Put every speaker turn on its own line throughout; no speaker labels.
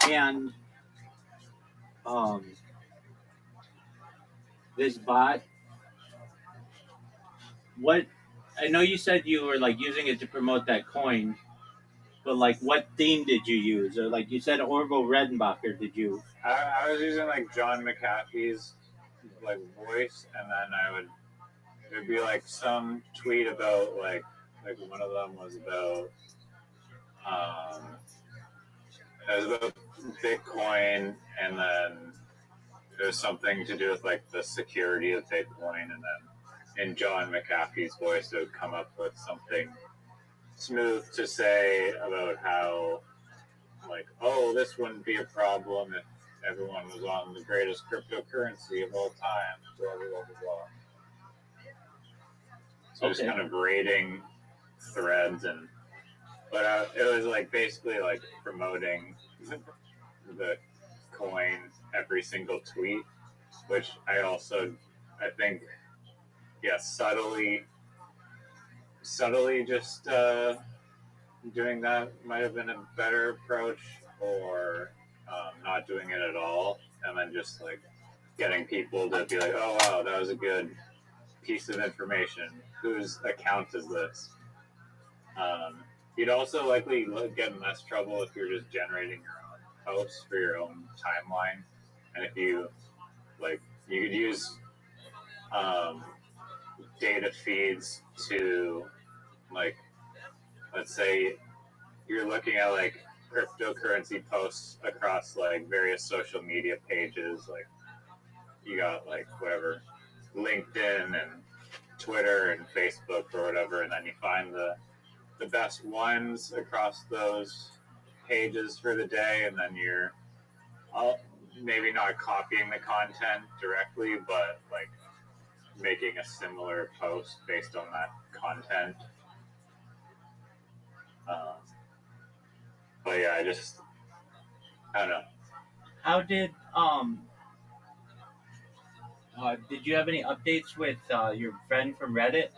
And um, this bot, what I know you said you were like using it to promote that coin, but like what theme did you use? Or like you said Orville Redenbacher, did you?
I was using like John McAfee's like voice, and then it'd be like some tweet about like one of them was about um it was about Bitcoin, and then it was something to do with like the security of Bitcoin, and then in John McAfee's voice it would come up with something smooth to say about how like, oh, this wouldn't be a problem if everyone was on the greatest cryptocurrency of all time, blah blah blah blah. So just kind of rating threads, but it was like basically like promoting the coin every single tweet, which I think subtly just doing that might have been a better approach, or not doing it at all, and then just like getting people to be like, oh wow, that was a good piece of information. Whose account is this? You'd also likely get in less trouble if you're just generating your own posts for your own timeline, and if you could use um, data feeds to like, let's say you're looking at like cryptocurrency posts across like various social media pages, like you got like whatever LinkedIn and Twitter and Facebook or whatever, and then you find the best ones across those pages for the day, and then you're maybe not copying the content directly, but like making a similar post based on that content. But yeah, I don't know.
How did you have any updates with your friend from Reddit?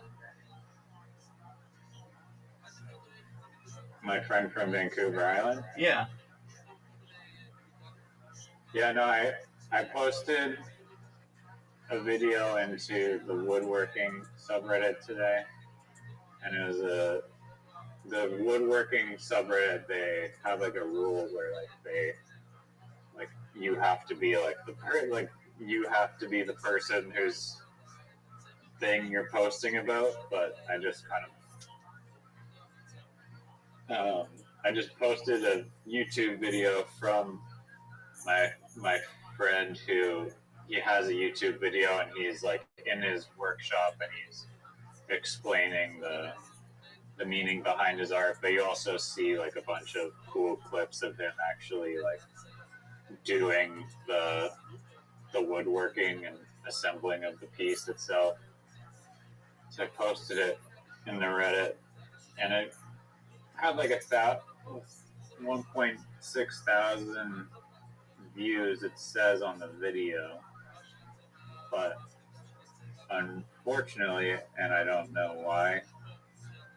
My friend from Vancouver Island.
Yeah.
Yeah, no, I posted a video into the woodworking subreddit today, and it was the woodworking subreddit. They have like a rule where like you have to be like you have to be the person whose thing you're posting about. But I just posted a YouTube video from my friend who he has a YouTube video, and he's like in his workshop, and he's explaining the meaning behind his art, but you also see like a bunch of cool clips of him actually like doing the woodworking and assembling of the piece itself. So I posted it in the Reddit, and it had like 1.6 thousand views, it says on the video, but unfortunately, and I don't know why,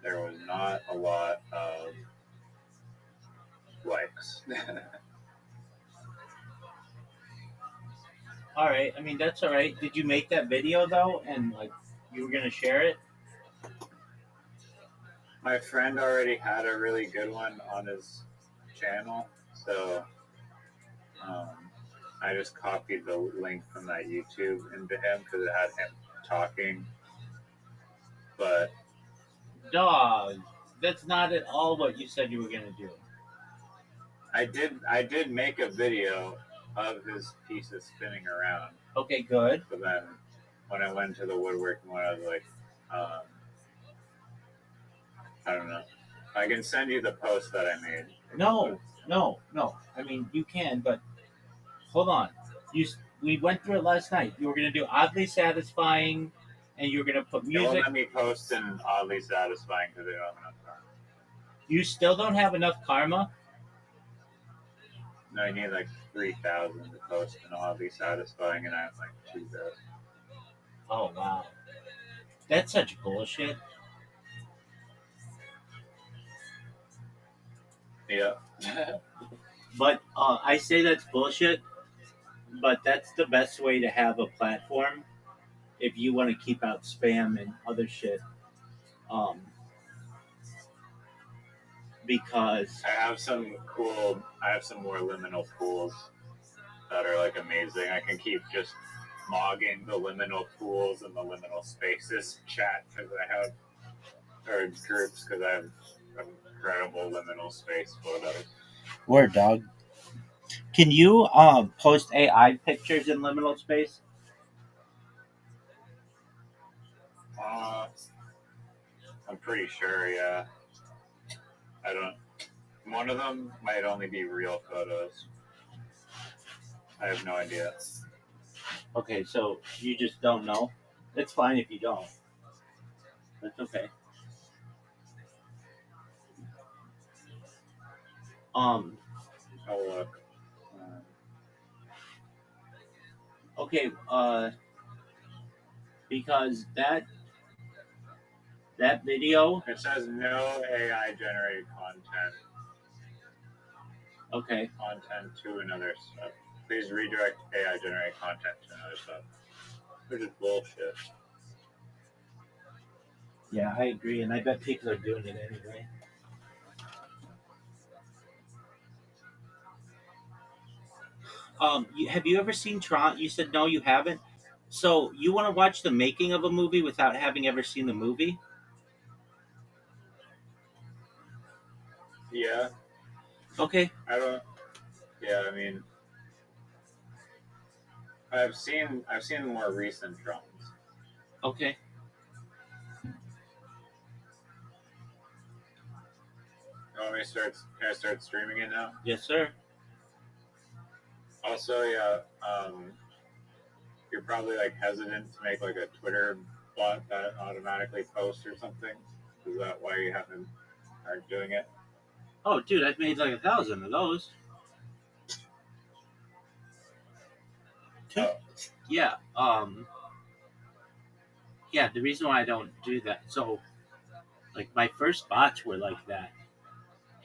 there was not a lot of likes.
All right. I mean, that's all right. Did you make that video though, and like you were gonna share it?
My friend already had a really good one on his channel, so I just copied the link from that YouTube into him because it had him talking. But
Dog, that's not at all what you said you were gonna do.
I did make a video of his pieces spinning around.
Okay, good.
But then when I went to the woodworking one, I was like, I don't know. I can send you the post that I made.
No. I mean, you can, but hold on. We went through it last night. You were gonna do oddly satisfying, and you were gonna put
They
music.
won't let me post in oddly satisfying because they don't have enough time.
You still don't have enough karma.
No, I need like 3,000 to post in oddly satisfying, and I have like 2,000.
Oh wow, that's such bullshit.
Yeah.
But I say that's bullshit. But that's the best way to have a platform if you want to keep out spam and other shit. Um, because
I have some more liminal pools that are like amazing. I can keep just mogging the liminal pools and the liminal spaces chat because I have, or groups because I have incredible liminal space photos.
word dog. Can you post AI pictures in liminal space?
Uh, I'm pretty sure, yeah. I don't. One of them might only be real photos. I have no idea.
Okay, so you just don't know. It's fine if you don't. That's okay. Um.
Oh look,
Okay. Because that video.
it says no AI generated content.
Okay.
Content to another stuff. Please redirect AI generated content to another stuff. Which is bullshit.
Yeah, I agree, and I bet people are doing it anyway. Have you ever seen Tron? You said no, you haven't. So you want to watch the making of a movie without having ever seen the movie?
Yeah,
Okay.
I don't. Yeah, I mean, I've seen more recent drones.
Okay.
You want me to start? Can I start streaming it now?
Yes, sir.
Also, yeah, you're probably like hesitant to make like a Twitter bot that automatically posts or something. Is that why you haven't aren't doing it?
Oh, dude, I've made like 1,000 of those. Two.
Oh,
Yeah. Yeah. The reason why I don't do that. So, like, my first bots were like that,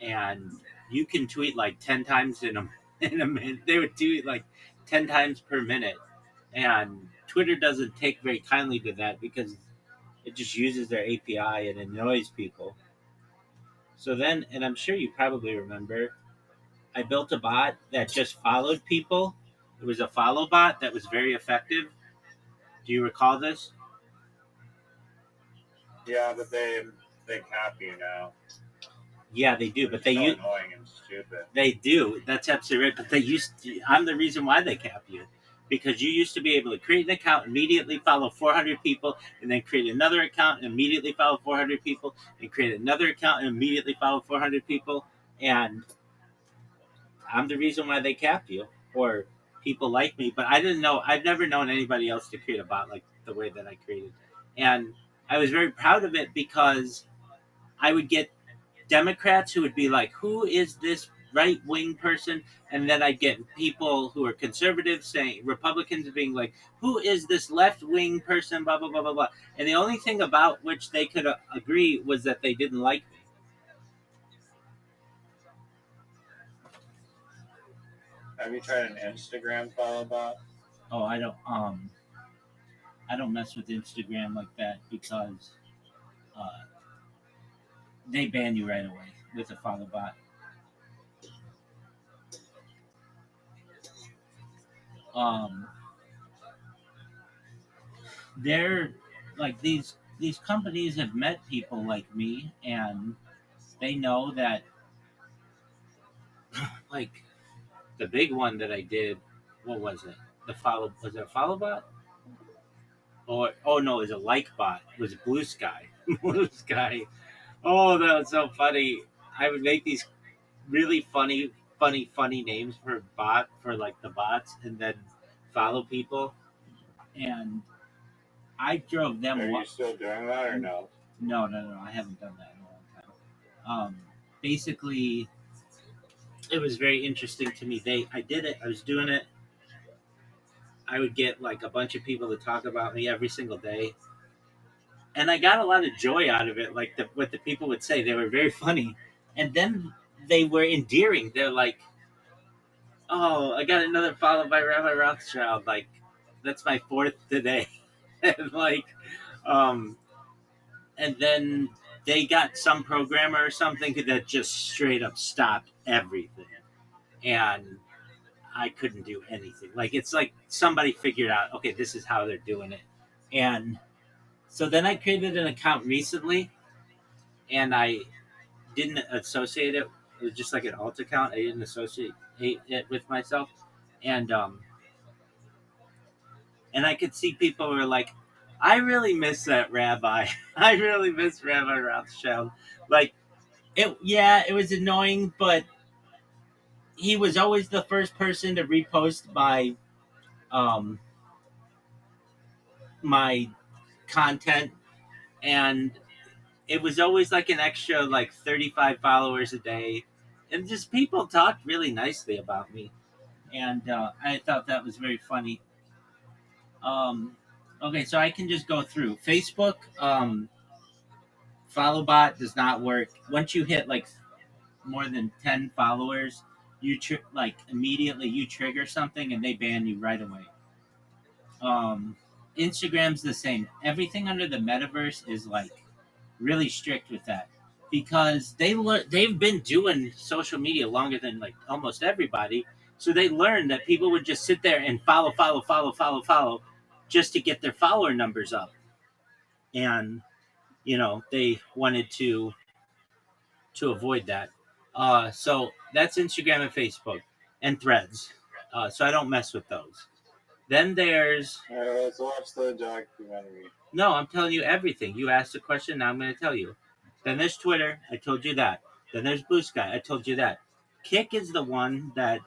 and you can tweet like 10 times in a in a minute. They would do it like 10 times per minute, and Twitter doesn't take very kindly to that because it just uses their API and annoys people. So then, and I'm sure you probably remember, I built a bot that just followed people. It was a follow bot that was very effective. Do you recall this?
yeah, but they cap you now,
Yeah, they do,
which
but
is so annoying and stupid.
they do. That's absolutely right. But they used to, I'm the reason why they cap you. Because you used to be able to create an account, immediately follow 400 people, and then create another account and immediately follow 400 people, and create another account and immediately follow 400 people. And I'm the reason why they cap you, or people like me. But I didn't know, I've never known anybody else to create a bot like the way that I created. And I was very proud of it because I would get Democrats who would be like, "Who is this right wing person?" And then I'd get people who are conservatives saying, Republicans being like, "Who is this left wing person?" Blah blah blah blah blah. And the only thing about which they could agree was that they didn't like me.
Have you tried an Instagram follow bot?
Oh, I don't mess with Instagram like that because uh, they ban you right away with a follow bot. Um, they're like these companies have met people like me, and they know that like the big one that I did, what was it? The follow was it a follow bot? Or oh no, it was a like bot. It was Blue Sky. Blue Sky. Oh, that was so funny. I would make these really funny names for bot for like the bots, and then follow people. And I drove them.
Are you still doing that or no?
No. I haven't done that in a long time. Basically, it was very interesting to me. I did it. I was doing it. I would get like a bunch of people to talk about me every single day, and I got a lot of joy out of it. Like what the people would say, they were very funny, and then they were endearing. They're like, Oh, I got another follow by Rabbi Rothschild. Like, that's my fourth today. And like, um, and then they got some programmer or something that just straight up stopped everything, and I couldn't do anything. Like, it's like somebody figured out, okay, this is how they're doing it, and so then I created an account recently, and I didn't associate it. It was just like an alt account. I didn't associate it with myself, and I could see people were like, I really miss that rabbi. I really miss Rabbi Rothschild. Like, it, yeah, it was annoying, but he was always the first person to repost um my content, and it was always like an extra like 35 followers a day, and just people talked really nicely about me, and I thought that was very funny. Okay, so I can just go through Facebook. Follow bot does not work. Once you hit like more than 10 followers, like immediately you trigger something and they ban you right away. um Instagram's the same. Everything under the metaverse is like really strict with that, because they've been doing social media longer than like almost everybody, so they learned that people would just sit there and follow just to get their follower numbers up, and they wanted to avoid that. So that's Instagram and Facebook and Threads. So I don't mess with those. Then there's
All right, let's watch the documentary.
no, I'm telling you everything. You asked a question, now I'm going to tell you. Then there's Twitter. I told you that. Then there's Blue Sky. I told you that. Kick is the one that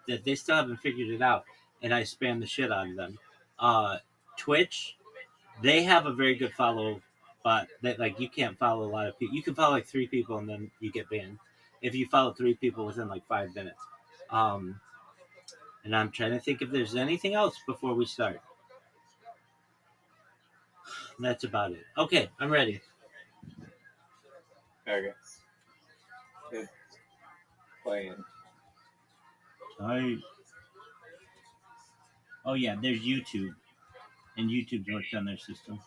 they still haven't figured it out, and I spam the shit out of them. Uh, Twitch, they have a very good follow, but that like you can't follow a lot of people. You can follow like three people and then you get banned if you follow three people within like 5 minutes. Um, and I'm trying to think if there's anything else before we start. That's about it. Okay, I'm ready.
Okay, it's playing.
I Oh yeah, there's YouTube, and YouTube's worked on their system.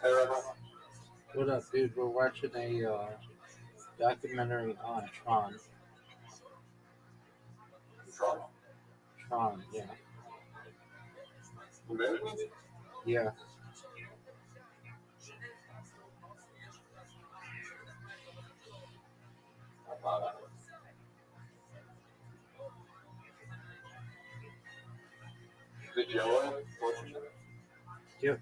What up, dude? We're watching a documentary on Tron. Tron, yeah. Yeah. Yep.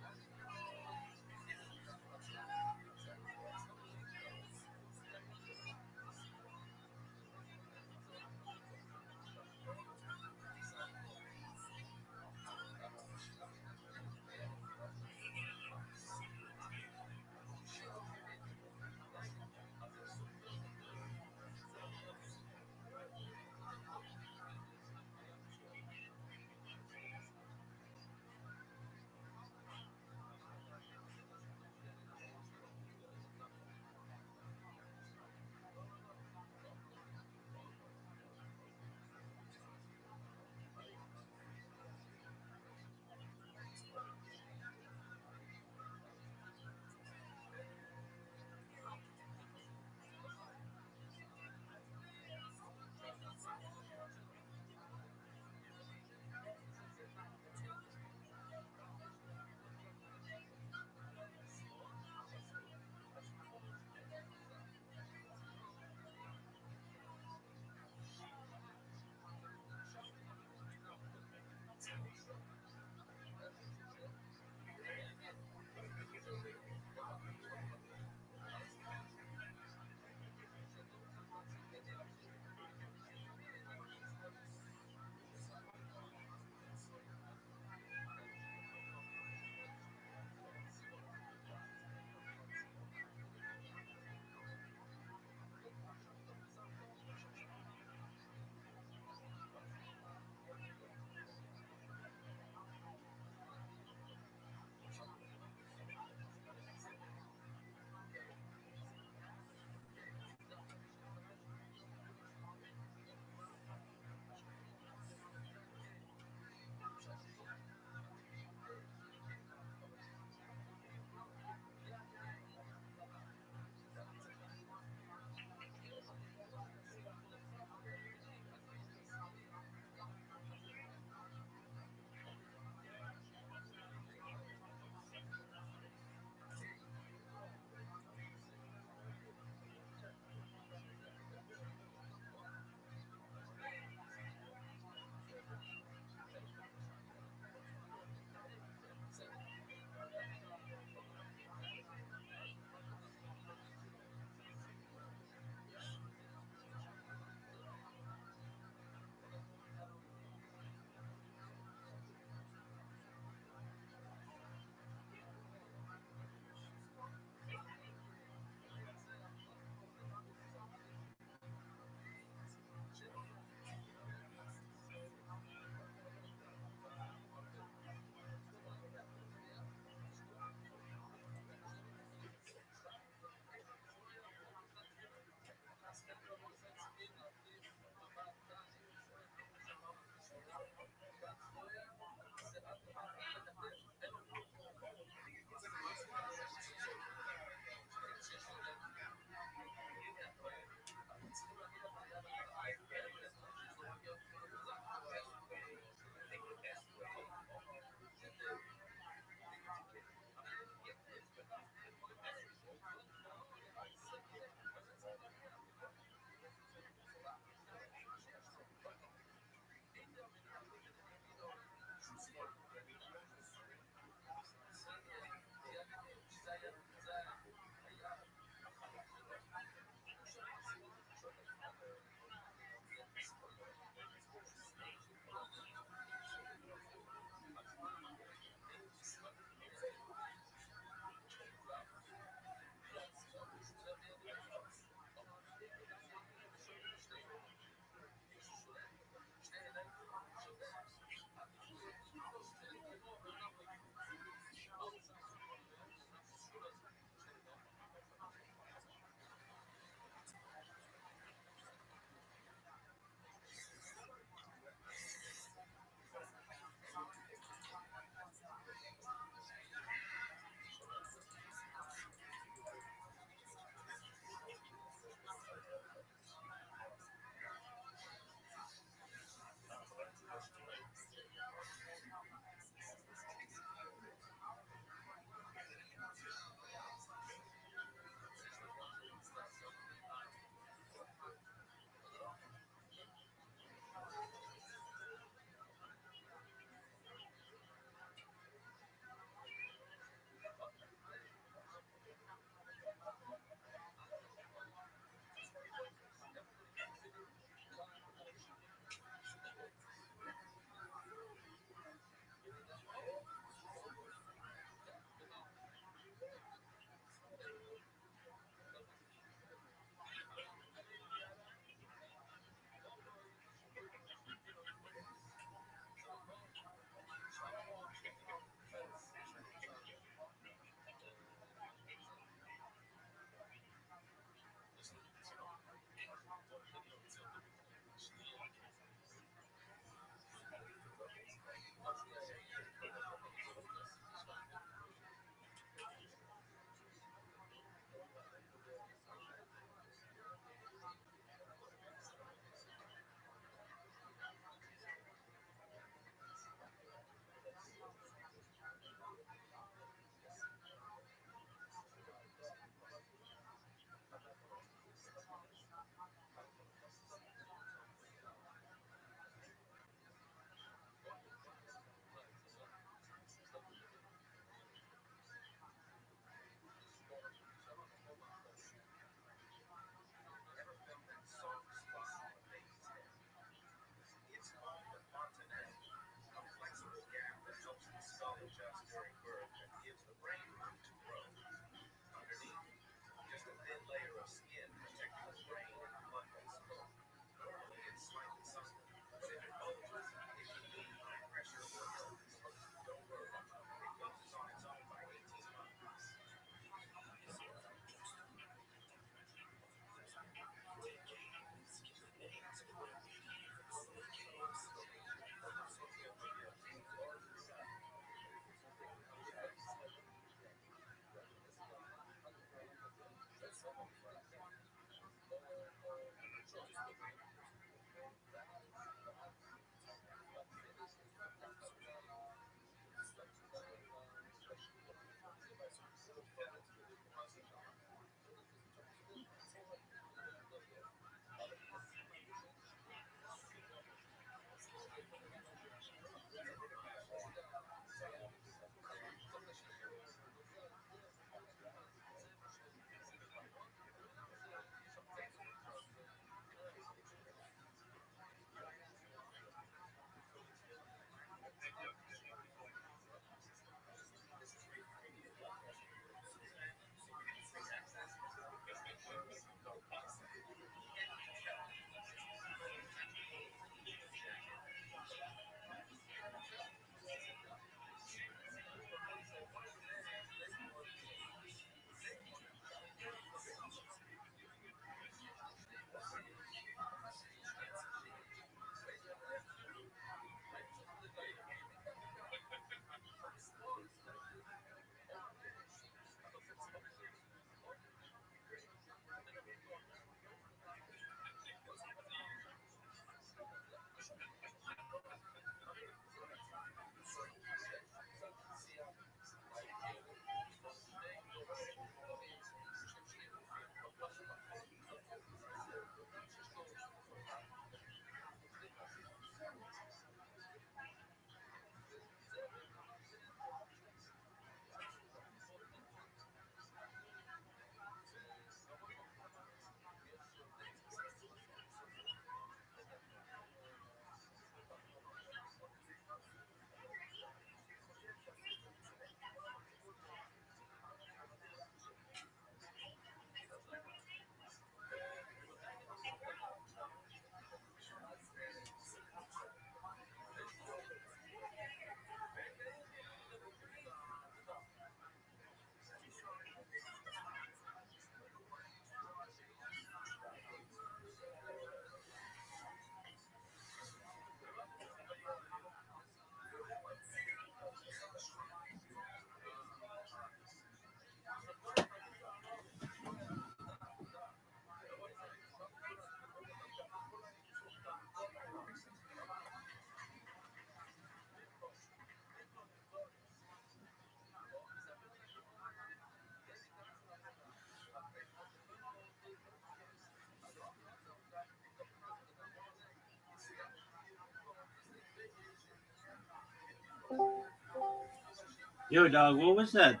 Yo, dog, what was that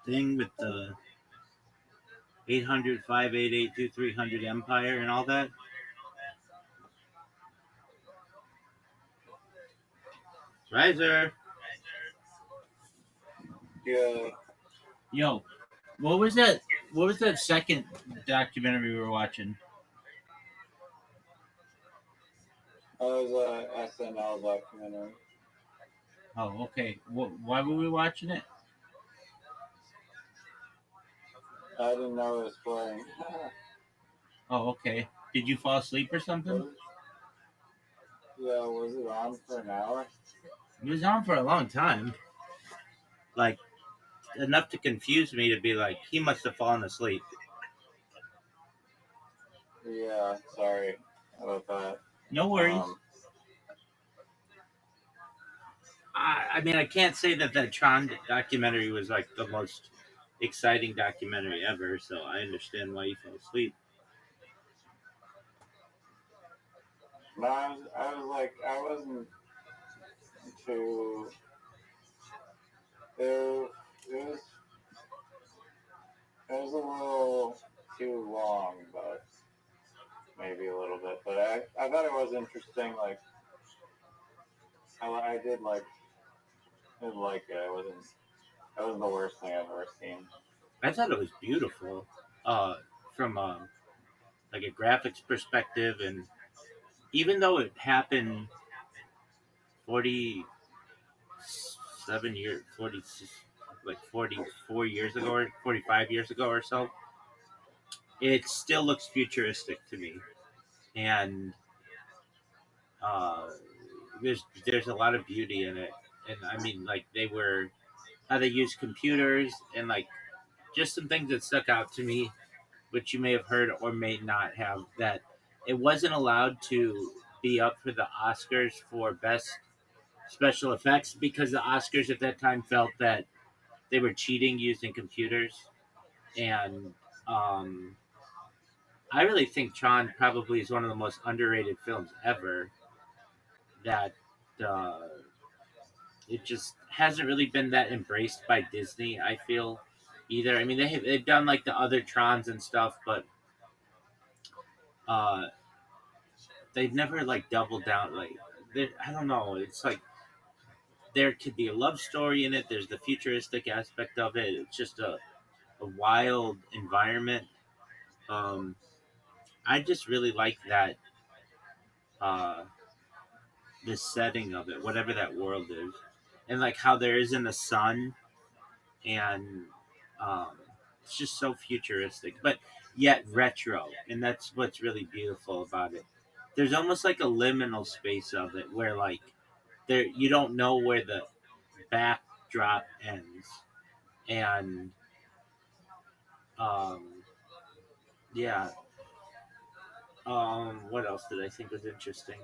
thing with the 800-588-2300 Empire and all that? Riser.
Yeah,
Yo, what was that? What was that second documentary we were watching?
that was a SNL documentary.
Oh, okay. Why were we watching it?
I didn't know it was playing.
Oh, okay. Did you fall asleep or something?
Was, yeah, was it on for an hour?
It was on for a long time. Like, enough to confuse me to be like, he must have fallen asleep.
Yeah, sorry about that.
No worries.
Um,
I mean, I can't say that that Tron documentary was like the most exciting documentary ever, so I understand why you fell asleep.
no, I was like, I wasn't too. It was it was a little too long, but maybe a little bit. But I thought it was interesting. Like I did like it. It wasn't the worst thing I've ever seen.
I thought it was beautiful, uh, from like a graphics perspective, and even though it happened 47 years, 40, like 44 years ago, or 45 years ago, or so, it still looks futuristic to me, and uh, there's a lot of beauty in it, and I mean, like they were how they use computers, and like just some things that stuck out to me, which you may have heard or may not have, that it wasn't allowed to be up for the Oscars for best special effects because the Oscars at that time felt that they were cheating using computers, and um, I really think Tron probably is one of the most underrated films ever. That uh, it just hasn't really been that embraced by Disney. I feel either. I mean, they've done like the other Trons and stuff, but uh, they've never like doubled down. Like I don't know. It's like there could be a love story in it. There's the futuristic aspect of it. It's just a wild environment. Um, I just really like that uh, the setting of it, whatever that world is, and like how there isn't a sun, and um, it's just so futuristic, but yet retro, and that's what's really beautiful about it. There's almost like a liminal space of it where like there you don't know where the backdrop ends, and um, yeah. What else did I think was interesting?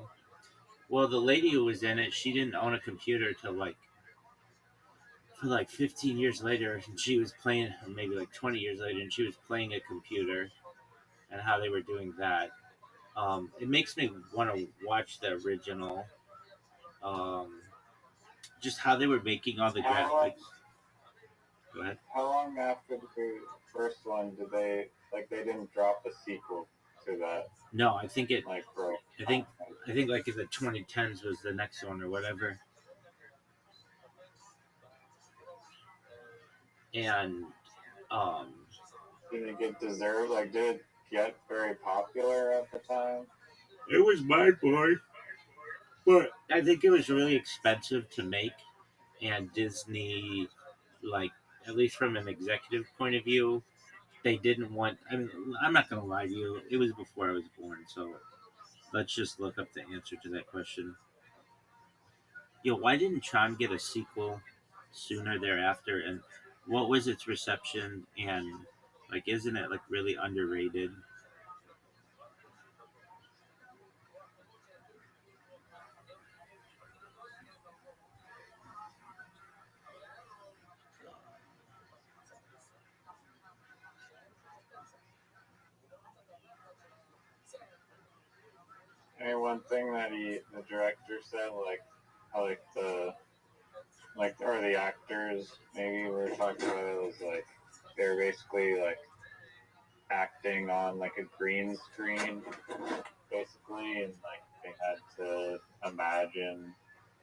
Well, the lady who was in it, she didn't own a computer till like for like 15 years later, and she was playing, or maybe like 20 years later, and she was playing a computer, and how they were doing that. It makes me want to watch the original. Um, just how they were making all the
How long
graphics. Go ahead.
how long after the first one did they like they didn't drop a sequel to that
No, I think it.
like bro?
I think. I think like in the 2010s was the next one or whatever, and um,
Did it get deserved? Like did it get very popular at the time?
it was my boy. But I think it was really expensive to make, and Disney, like at least from an executive point of view, they didn't want. I mean, I'm not gonna lie to you. It was before I was born, so let's just look up the answer to that question. Yo, why didn't Tron get a sequel sooner thereafter? And what was its reception? And like, isn't it like really underrated?
I mean, one thing that the director said, like like or the actors maybe were talking about it was like they're basically like acting on like a green screen basically, and like they had to imagine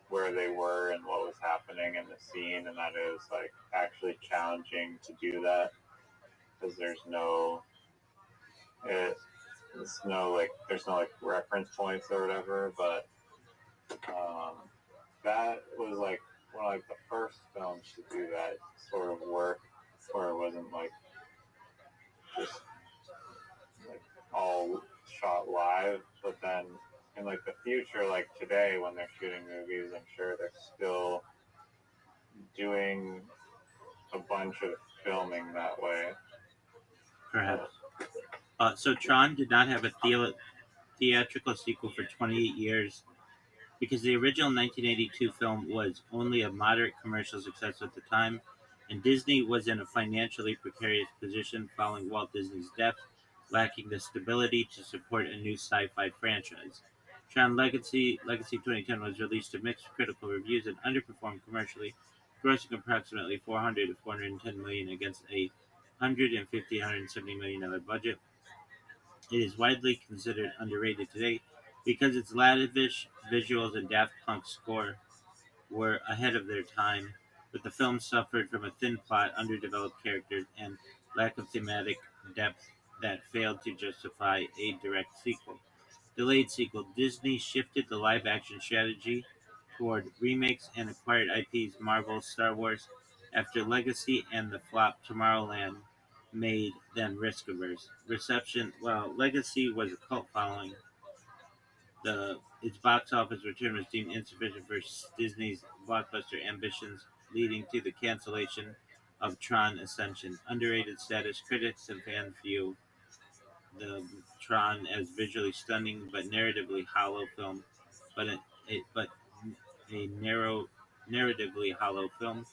where they were and what was happening in the scene, and that it was like actually challenging to do that because it, there's no like reference points or whatever, but um, that was like one of like the first films to do that sort of work, where it wasn't like just like all shot live. But then in like the future, like today when they're shooting movies, I'm sure they're still doing a bunch of filming that way.
Perhaps. So Tron did not have a theatrical sequel for 28 years because the original 1982 film was only a moderate commercial success at the time, and Disney was in a financially precarious position following Walt Disney's death, lacking the stability to support a new sci-fi franchise. Tron Legacy 2010 was released to mixed critical reviews and underperformed commercially, grossing approximately 400 to 410 million against a 150 $170 million budget. It is widely considered underrated today because its lavish visuals and Daft Punk score were ahead of their time, but the film suffered from a thin plot, underdeveloped characters, and lack of thematic depth that failed to justify a direct sequel. Delayed sequel. Disney shifted the live action strategy toward remakes and acquired IPs Marvel, Star Wars after Legacy and the flop Tomorrowland made them risk averse. Reception. While Legacy was a cult following, its box office return was deemed insufficient for Disney's blockbuster ambitions, leading to the cancellation of Tron Ascension. Underrated status. Critics and fans view the Tron as visually stunning but narratively hollow film, but but a narratively hollow film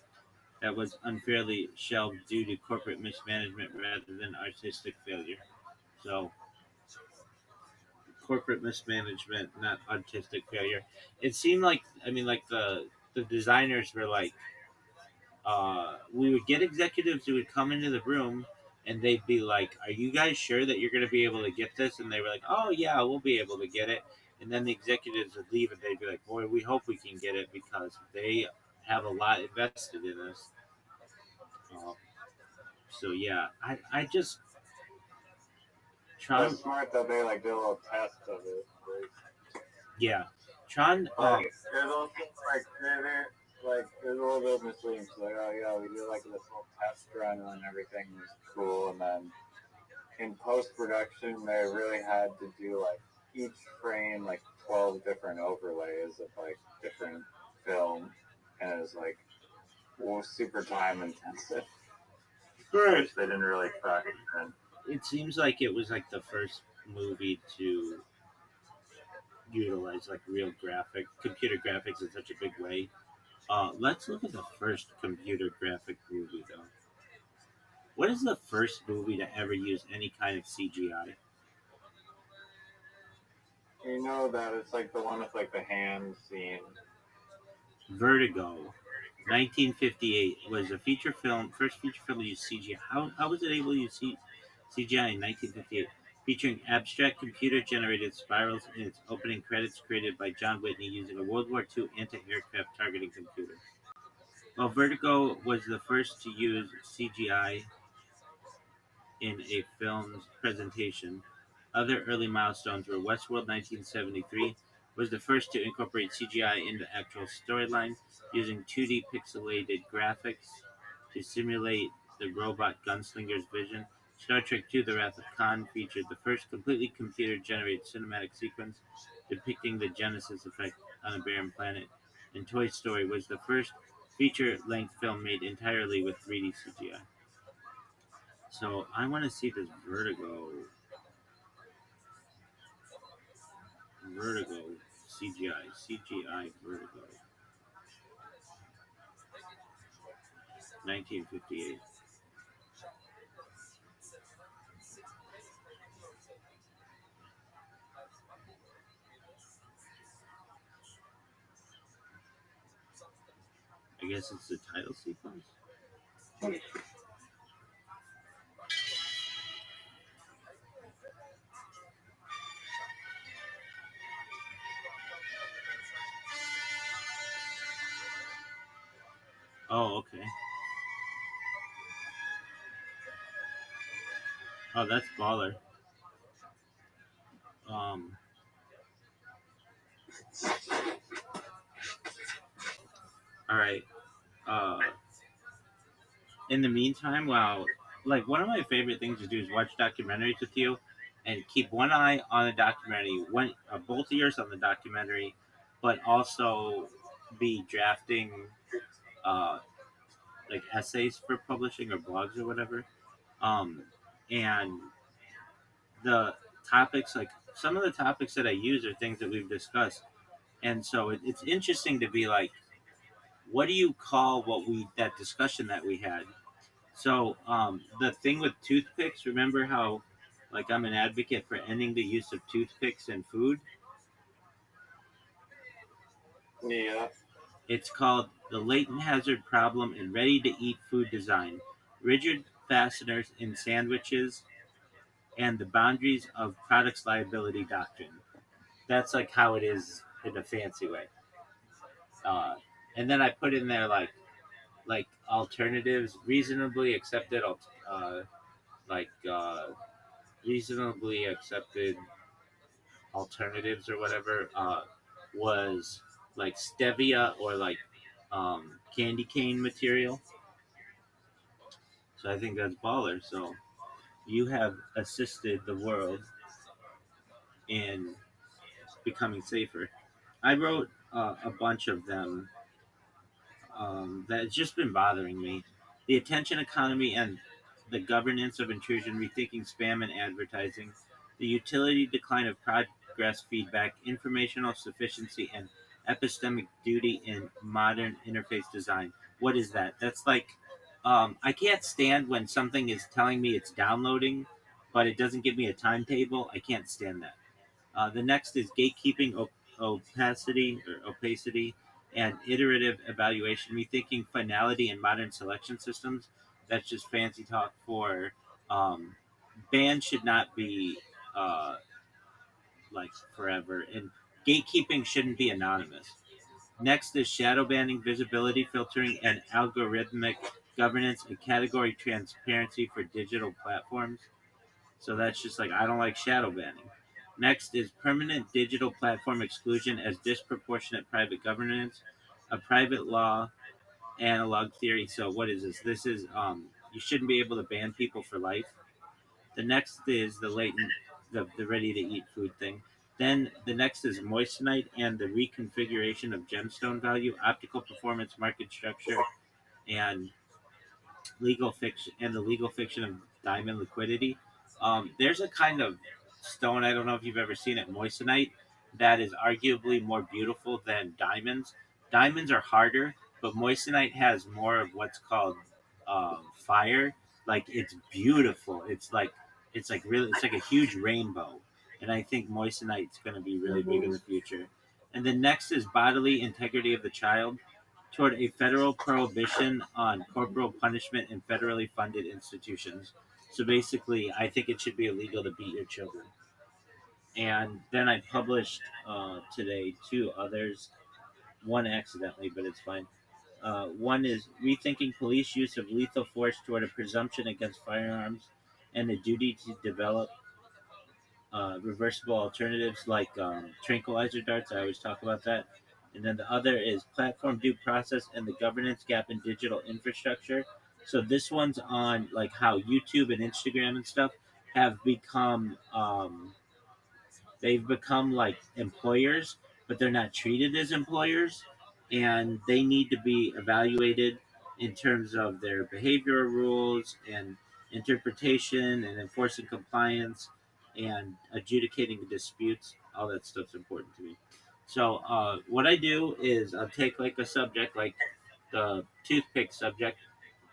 that was unfairly shelved due to corporate mismanagement rather than artistic failure. So, corporate mismanagement, not artistic failure. It seemed like, I mean, like the designers were like, we would get executives who would come into the room and they'd be like, "Are you guys sure that you're going to be able to get this?" And they were like, "Oh yeah, we'll be able to get it." And then the executives would leave and they'd be like, "Boy, we hope we can get it because they have a lot invested in us." Um, so yeah, I just
That's
Tron,
smart that they like did a little test of it.
yeah, Tron.
Like it also like it was a little bit misleading. So like, oh yeah, we did like this little test run and everything was cool, and then in post production they really had to do like each frame like 12 different overlays of like different film, and it was like super time intensive,
Right.
which they didn't really factor in.
It seems like it was like the first movie to utilize like real computer graphics in such a big way. Let's look at the first computer graphic movie though. What is the first movie to ever use any kind of CGI?
You know that it's like the one with like the hand scene.
Vertigo, 1958 was a first feature film to use CGI. How was it able to use CGI in 1958? Featuring abstract computer generated spirals in its opening credits created by John Whitney using a World War II anti aircraft targeting computer. While Vertigo was the first to use CGI in a film's presentation, other early milestones were Westworld 1973 was the first to incorporate CGI into actual storyline, using 2D pixelated graphics to simulate the robot gunslinger's vision. Star Trek II: The Wrath of Khan featured the first completely computer-generated cinematic sequence depicting the Genesis effect on a barren planet. And Toy Story was the first feature-length film made entirely with 3D CGI. So I want to see this Vertigo CGI Vertigo, 1958. guess it's the title sequence. Oh, okay. Oh, that's baller. Um, all right. Uh, in the meantime, wow, like one of my favorite things to do is watch documentaries with you, and keep one eye on the documentary, one both ears on the documentary, but also be drafting uh, like essays for publishing or blogs or whatever. Um, and the topics, like some of the topics that I use are things that we've discussed, and so it's interesting to be like, what do you call what we that discussion that we had? So the thing with toothpicks, remember how like I'm an advocate for ending the use of toothpicks in food?
Yeah.
It's called the latent hazard problem in ready to eat food design, rigid fasteners in sandwiches, and the boundaries of products liability doctrine. That's like how it is in a fancy way. Uh, and then I put in there like alternatives, reasonably accepted, uh, like reasonably accepted alternatives or whatever was like stevia or like candy cane material. So I think that's baller. So you have assisted the world in becoming safer. I wrote a bunch of them that's just been bothering me. The attention economy and the governance of intrusion, rethinking spam and advertising, the utility decline of progress feedback, informational sufficiency, and epistemic duty in modern interface design. What is that? That's like, I can't stand when something is telling me it's downloading, but it doesn't give me a timetable. I can't stand that. The next is gatekeeping, opacity, and iterative evaluation. Rethinking finality in modern selection systems. That's just fancy talk for um, bands should not be uh, like forever, and gatekeeping shouldn't be anonymous. Next is shadow banning, visibility filtering, and algorithmic governance and category transparency for digital platforms. So that's just like I don't like shadow banning. Next is permanent digital platform exclusion as disproportionate private governance, a private law analog theory. So what is this? This is you shouldn't be able to ban people for life. The next is the latent the ready to eat food thing. Then the next is moissanite and the reconfiguration of gemstone value, optical performance, market structure, and legal fiction and the legal fiction of diamond liquidity. There's a kind of stone, I don't know if you've ever seen it, moissanite, that is arguably more beautiful than diamonds. Diamonds are harder, but moissanite has more of what's called fire. Like it's beautiful. It's like really it's like a huge rainbow, and I think moissanite's going to be really big in the future. And then next is bodily integrity of the child toward a federal prohibition on corporal punishment in federally funded institutions. So basically, I think it should be illegal to beat your children. And then I published today two others, one accidentally, but it's fine. One is rethinking police use of lethal force toward a presumption against firearms and a duty to develop reversible alternatives like tranquilizer darts. I always talk about that. And then the other is platform due process and the governance gap in digital infrastructure. So this one's on like how YouTube and Instagram and stuff have become they've become like employers, but they're not treated as employers, and they need to be evaluated in terms of their behavioral rules and interpretation and enforcing compliance and adjudicating disputes. All that stuff's important to me. So what I do is I'll take like a subject, like the toothpick subject.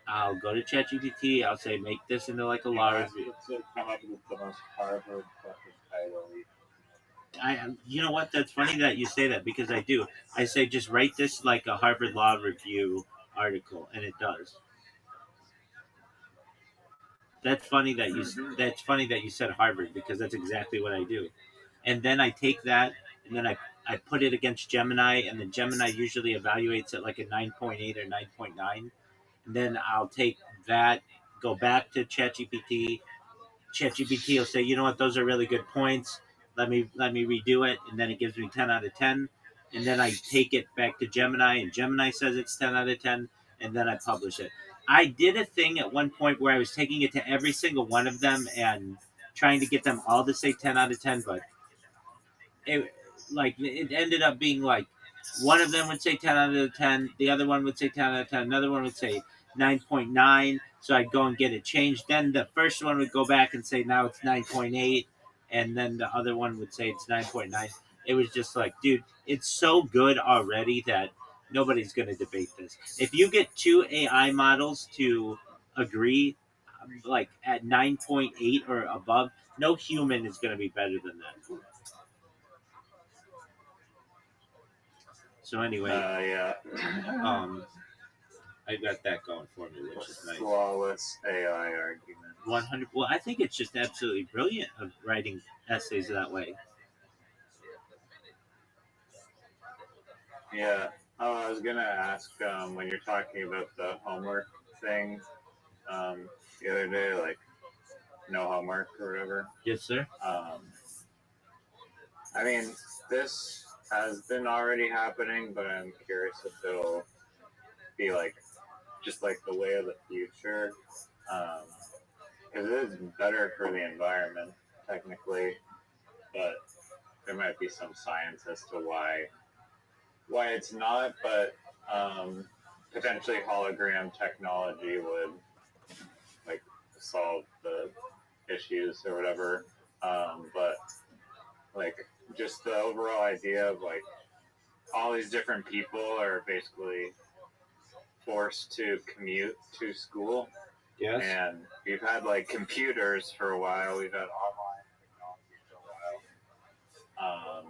I'll go to ChatGPT. I'll say make this into like a law review.
To come up with the most Harvard fucking title.
You know what? That's funny that you say that because I do. I say just write this like a Harvard Law Review article, and it does. That's funny that you that's funny that you said Harvard because that's exactly what I do. And then I take that and then I put it against Gemini, and then Gemini usually evaluates it like a 9.8 or 9.9. And then I'll take that, go back to ChatGPT. ChatGPT will say, you know what, those are really good points. Let me redo it, and then it gives me 10 out of 10. And then I take it back to Gemini, and Gemini says it's 10 out of 10, and then I publish it. I did a thing at one point where I was taking it to every single one of them and trying to get them all to say 10 out of 10, but it it ended up being like one of them would say 10 out of 10, the other one would say 10 out of 10, another one would say 9.9. So I'd go and get it changed. Then the first one would go back and say now it's 9.8, and then the other one would say it's 9.9. It was just like, dude, it's so good already that nobody's going to debate this. If you get two AI models to agree, like at 9.8 or above, no human is going to be better than that. So anyway,
Yeah.
um, I got that going for me, which is nice.
Flawless AI argument.
100. Well, I think it's just absolutely brilliant of writing essays that way.
Yeah. Oh, I was gonna ask when you're talking about the homework thing the other day, like no homework or whatever.
Yes, sir.
I mean, this has been already happening, but I'm curious if it'll be like just like the way of the future, because it is better for the environment technically, but there might be some science as to why it's not. But potentially hologram technology would like solve the issues or whatever. But like just the overall idea of like all these different people are basically forced to commute to school.
Yes.
And we've had like computers for a while. We've had online technology for a while.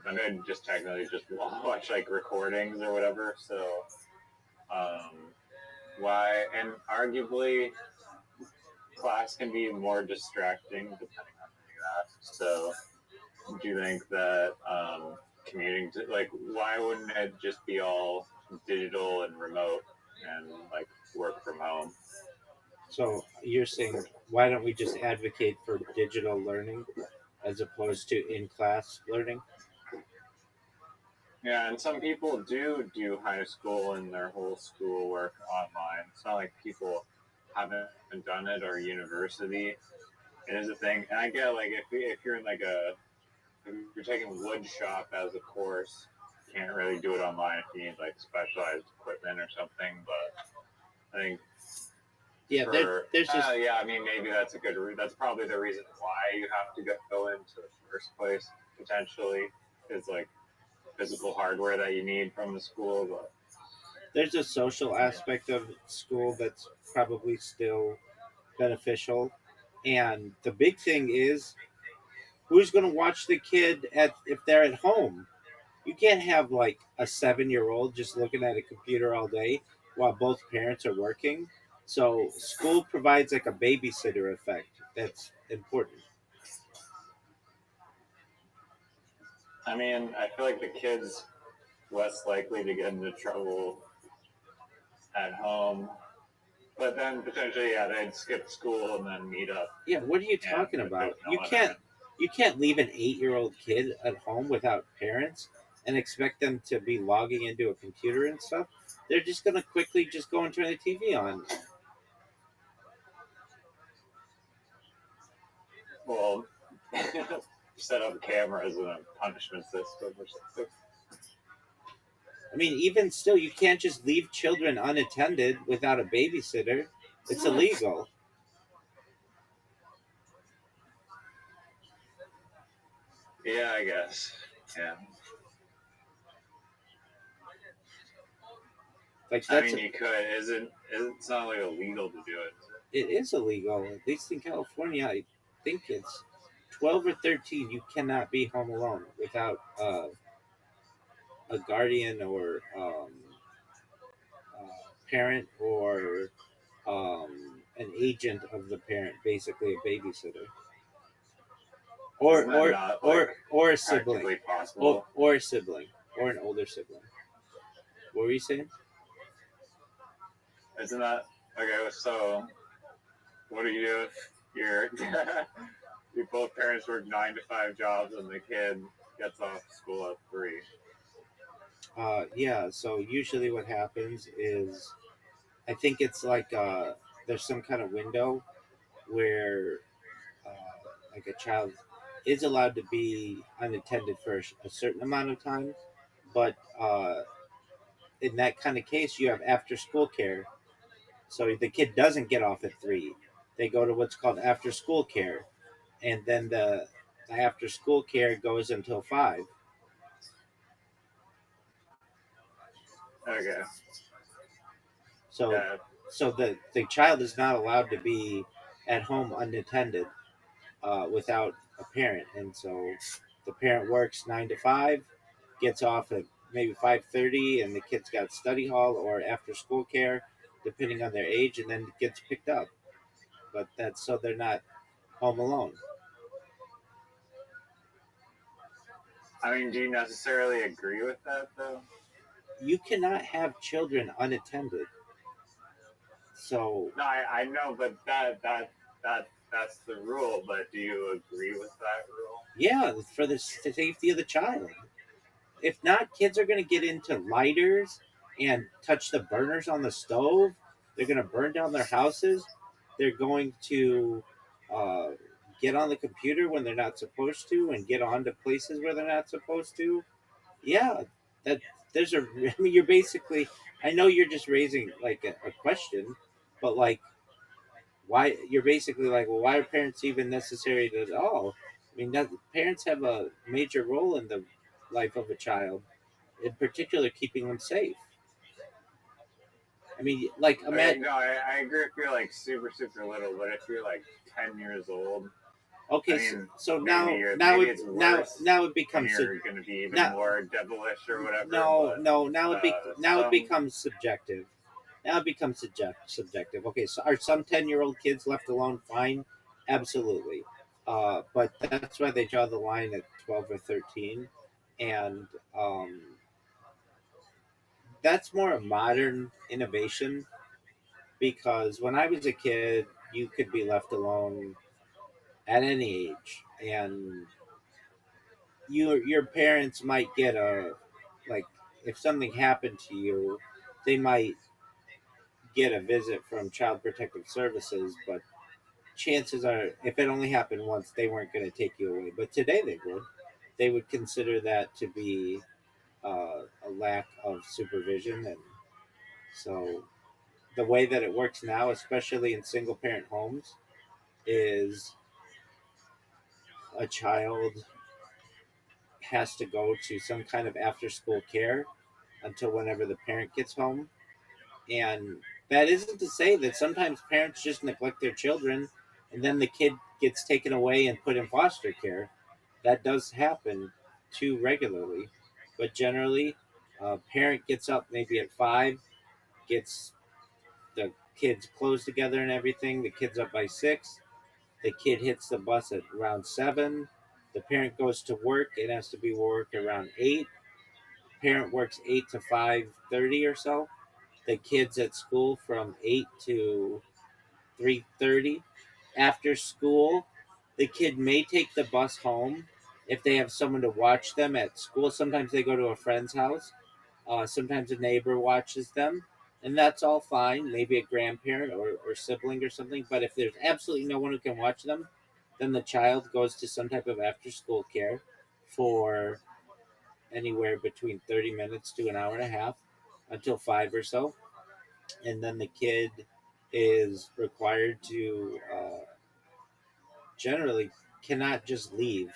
I'm going to just technically just watch like recordings or whatever. So why? And arguably, class can be more distracting depending on who you ask. So do you think that commuting to like why wouldn't it just be all digital and remote and like work from home?
So you're saying why don't we just advocate for digital learning as opposed to in-class learning?
Yeah, and some people do high school and their whole school work online. It's not like people haven't done it or university. It is a thing, and I get like if you're in like if you're taking wood shop as a course, you can't really do it online if you need like specialized equipment or something. But I think
Yeah, there's just
yeah, I mean maybe that's a good that's probably the reason why you have to go into the first place potentially is like physical hardware that you need from the school. But
there's a social aspect of school that's probably still beneficial, and the big thing is who's going to watch the kid at if they're at home. You can't have like a 7-year old just looking at a computer all day while both parents are working. So school provides like a babysitter effect that's important.
I mean, I feel like the kids less likely to get into trouble at home. But then potentially, yeah, they'd skip school and then meet up.
Yeah, what are you
Yeah,
talking
if
about?
there's no one
You can't leave an 8-year-old kid at home without parents and expect them to be logging into a computer and stuff. They're just gonna quickly just go and turn the TV on.
well, set up cameras and a punishment system or something.
I mean, even still, you can't just leave children unattended without a babysitter. It's illegal.
Yeah, I guess. Yeah.
Like
I
that's
mean, you could. It's not like illegal to do it.
it is illegal. At least in California, I think it's 12 or 13. You cannot be home alone without a guardian or parent or an agent of the parent, basically a babysitter, or
Isn't that
or
not like
or a sibling,
practically possible?
or a sibling, or an older sibling. What were you saying?
Isn't that okay? So what do you do if you're you both parents work 9 to 5 jobs and the kid gets off school at 3?
Yeah. So usually, what happens is, I think it's like there's some kind of window where like a child is allowed to be unattended for a certain amount of time, but in that kind of case, you have after school care. So the kid doesn't get off at 3. They go to what's called after school care, and then the after school care goes until 5.
Okay.
So
Yeah.
the child is not allowed to be at home unattended without a parent, and so the parent works 9 to 5, gets off at maybe 5:30, and the kid's got study hall or after school care, depending on their age, and then gets picked up. But that's so they're not home alone.
I mean, do you necessarily agree with that though?
You cannot have children unattended. So
No, I know, but that's the rule. But do you agree with that rule?
yeah, for the safety of the child. If not, kids are going to get into lighters and touch the burners on the stove. They're going to burn down their houses. They're going to uh, get on the computer when they're not supposed to and get on to places where they're not supposed to. Yeah, that there's a. I mean, you're basically. I know you're just raising like a question, but like, why? You're basically like, well, why are parents even necessary at all? I mean, parents have a major role in the life of a child, in particular keeping them safe. I mean, like
Okay,
imagine.
no, I agree if you're like super little, but if you're like 10 years old, I
Okay,
mean,
so
maybe
now
maybe it's worse,
now it
and
becomes
you're gonna be even
now
more devilish or whatever.
no
But
no now it
some
becomes subjective. Now it becomes subjective. Okay, so are some 10-year-old kids left alone fine? Absolutely, but that's why they draw the line at 12 or 13, and that's more a modern innovation because when I was a kid, you could be left alone at any age, and your parents might get a like if something happened to you, they might get a visit from Child Protective Services, but chances are, if it only happened once, they weren't going to take you away. But today they would. They would consider that to be a lack of supervision, and so the way that it works now, especially in single parent homes, is a child has to go to some kind of after school care until whenever the parent gets home. And that isn't to say that sometimes parents just neglect their children and then the kid gets taken away and put in foster care. That does happen too regularly. But generally, a parent gets up maybe at 5, gets the kids clothes together and everything. The kid's up by 6. The kid hits the bus at around 7. The parent goes to work. It has to be work around 8. Parent works 8 to 5:30 or so. The kids at school from 8 to 3:30. After school, the kid may take the bus home if they have someone to watch them at school. Sometimes they go to a friend's house. Sometimes a neighbor watches them, and that's all fine. Maybe a grandparent or sibling or something. But if there's absolutely no one who can watch them, then the child goes to some type of after school care for anywhere between 30 minutes to an hour and a half until 5 or so. And then the kid is required to generally cannot just leave.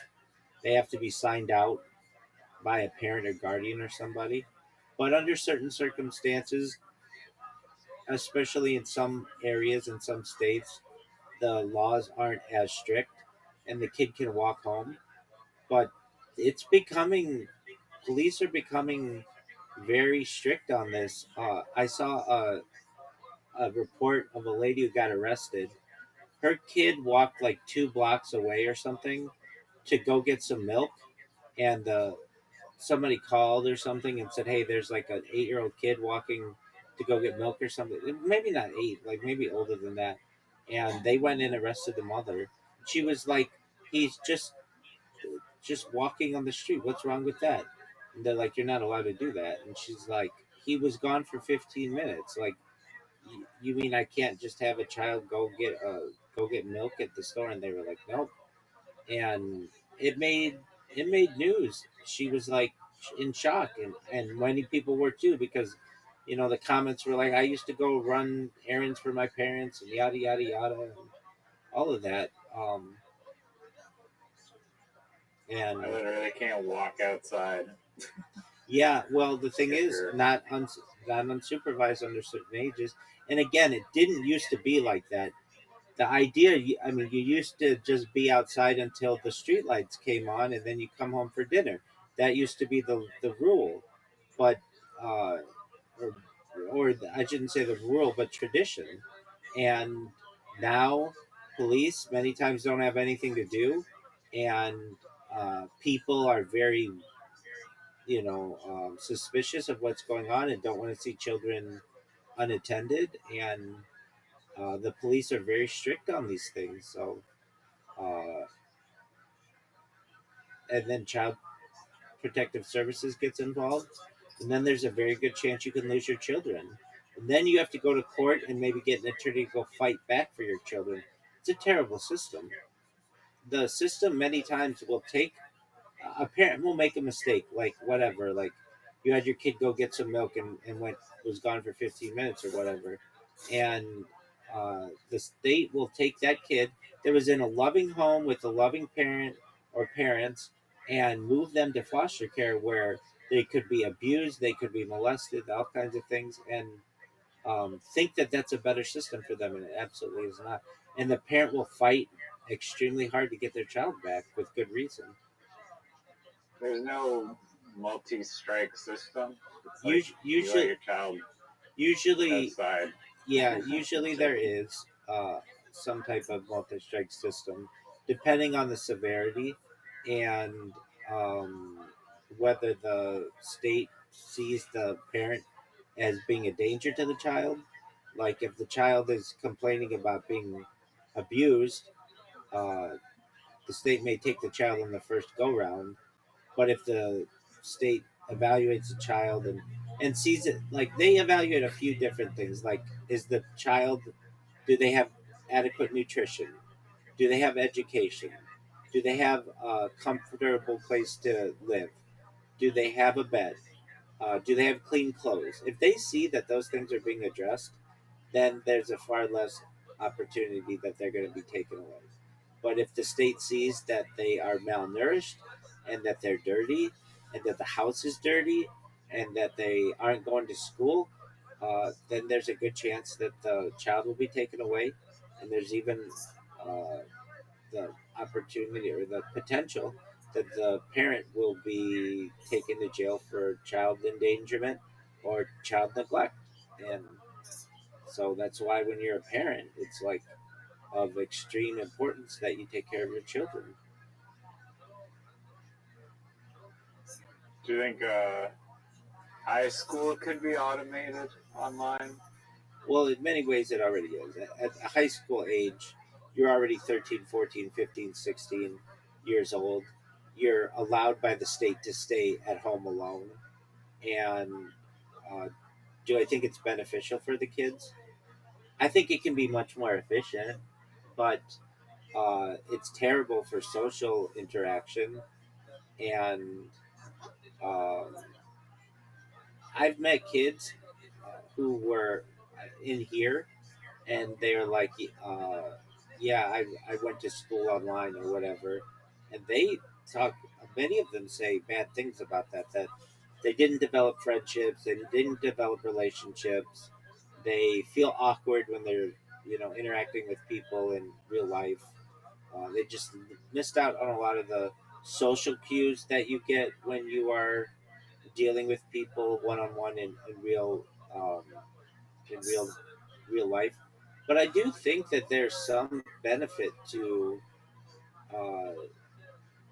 They have to be signed out by a parent or guardian or somebody. But under certain circumstances, especially in some areas in some states, the laws aren't as strict and the kid can walk home. But it's becoming, police are becoming very strict on this. I saw a report of a lady who got arrested. Her kid walked like 2 blocks away or something to go get some milk, and somebody called or something and said, "Hey, there's like an 8-year-old kid walking to go get milk or something." Maybe not eight, like maybe older than that. And they went and arrested the mother. She was like, "He's just walking on the street. What's wrong with that?" And they're like, "You're not allowed to do that." And she's like, "He was gone for 15 minutes. Like, you mean I can't just have a child go get milk at the store?" And they were like, "Nope." And it made it made news. She was like in shock, and many people were too, because the comments were like, "I used to go run errands for my parents and yada yada yada," and all of that. And
I literally can't walk outside
yeah, well, the thing
if
is,
you're.
not unsupervised under certain ages. And again, it didn't used to be like that. The idea, I mean, you used to just be outside until the streetlights came on, and then you come home for dinner. That used to be the rule. But uh, or, I shouldn't say the rule, but tradition. And now police many times don't have anything to do, and people are very suspicious of what's going on and don't want to see children unattended. And the police are very strict on these things. So uh, and then child protective services gets involved, and then there's a very good chance you can lose your children. And then you have to go to court and maybe get an attorney to go fight back for your children. It's a terrible system. The system many times will take a parent will make a mistake, like whatever, like you had your kid go get some milk and was gone for 15 minutes or whatever, and the state will take that kid that was in a loving home with a loving parent or parents and move them to foster care where they could be abused, they could be molested, all kinds of things, and think that that's a better system for them, and it absolutely is not. And the parent will fight extremely hard to get their child back with good reason.
There's no multi-strike system. It's like you let
Usually,
your child
usually,
outside.
yeah, usually
That's
there
it.
is some type of multi-strike system, depending on the severity and um, whether the state sees the parent as being a danger to the child. Like if the child is complaining about being abused, uh, the state may take the child on the first go round. But if the state evaluates the child and sees it, like they evaluate a few different things, like is the child, do they have adequate nutrition, do they have education, do they have a comfortable place to live, do they have a bed, do they have clean clothes. If they see that those things are being addressed, then there's a far less opportunity that they're going to be taken away. But if the state sees that they are malnourished and that they're dirty and that the house is dirty and that they aren't going to school, then there's a good chance that the child will be taken away. And there's even uh, the opportunity or the potential that the parent will be taken to jail for child endangerment or child neglect. And so that's why when you're a parent, it's like of extreme importance that you take care of your children.
Do you think high school could be automated online?
Well, in many ways, it already is. At a high school age, you're already 13, 14, 15, 16 years old. You're allowed by the state to stay at home alone. And uh, do I think it's beneficial for the kids? I think it can be much more efficient, but it's terrible for social interaction. And um, I've met kids who were in here and they're like, yeah, I went to school online or whatever. And they talk, many of them say bad things about that they didn't develop friendships, they didn't develop relationships, they feel awkward when they're, interacting with people in real life. They just missed out on a lot of the social cues that you get when you are dealing with people one on one in real real life. But I do think that there's some benefit to uh,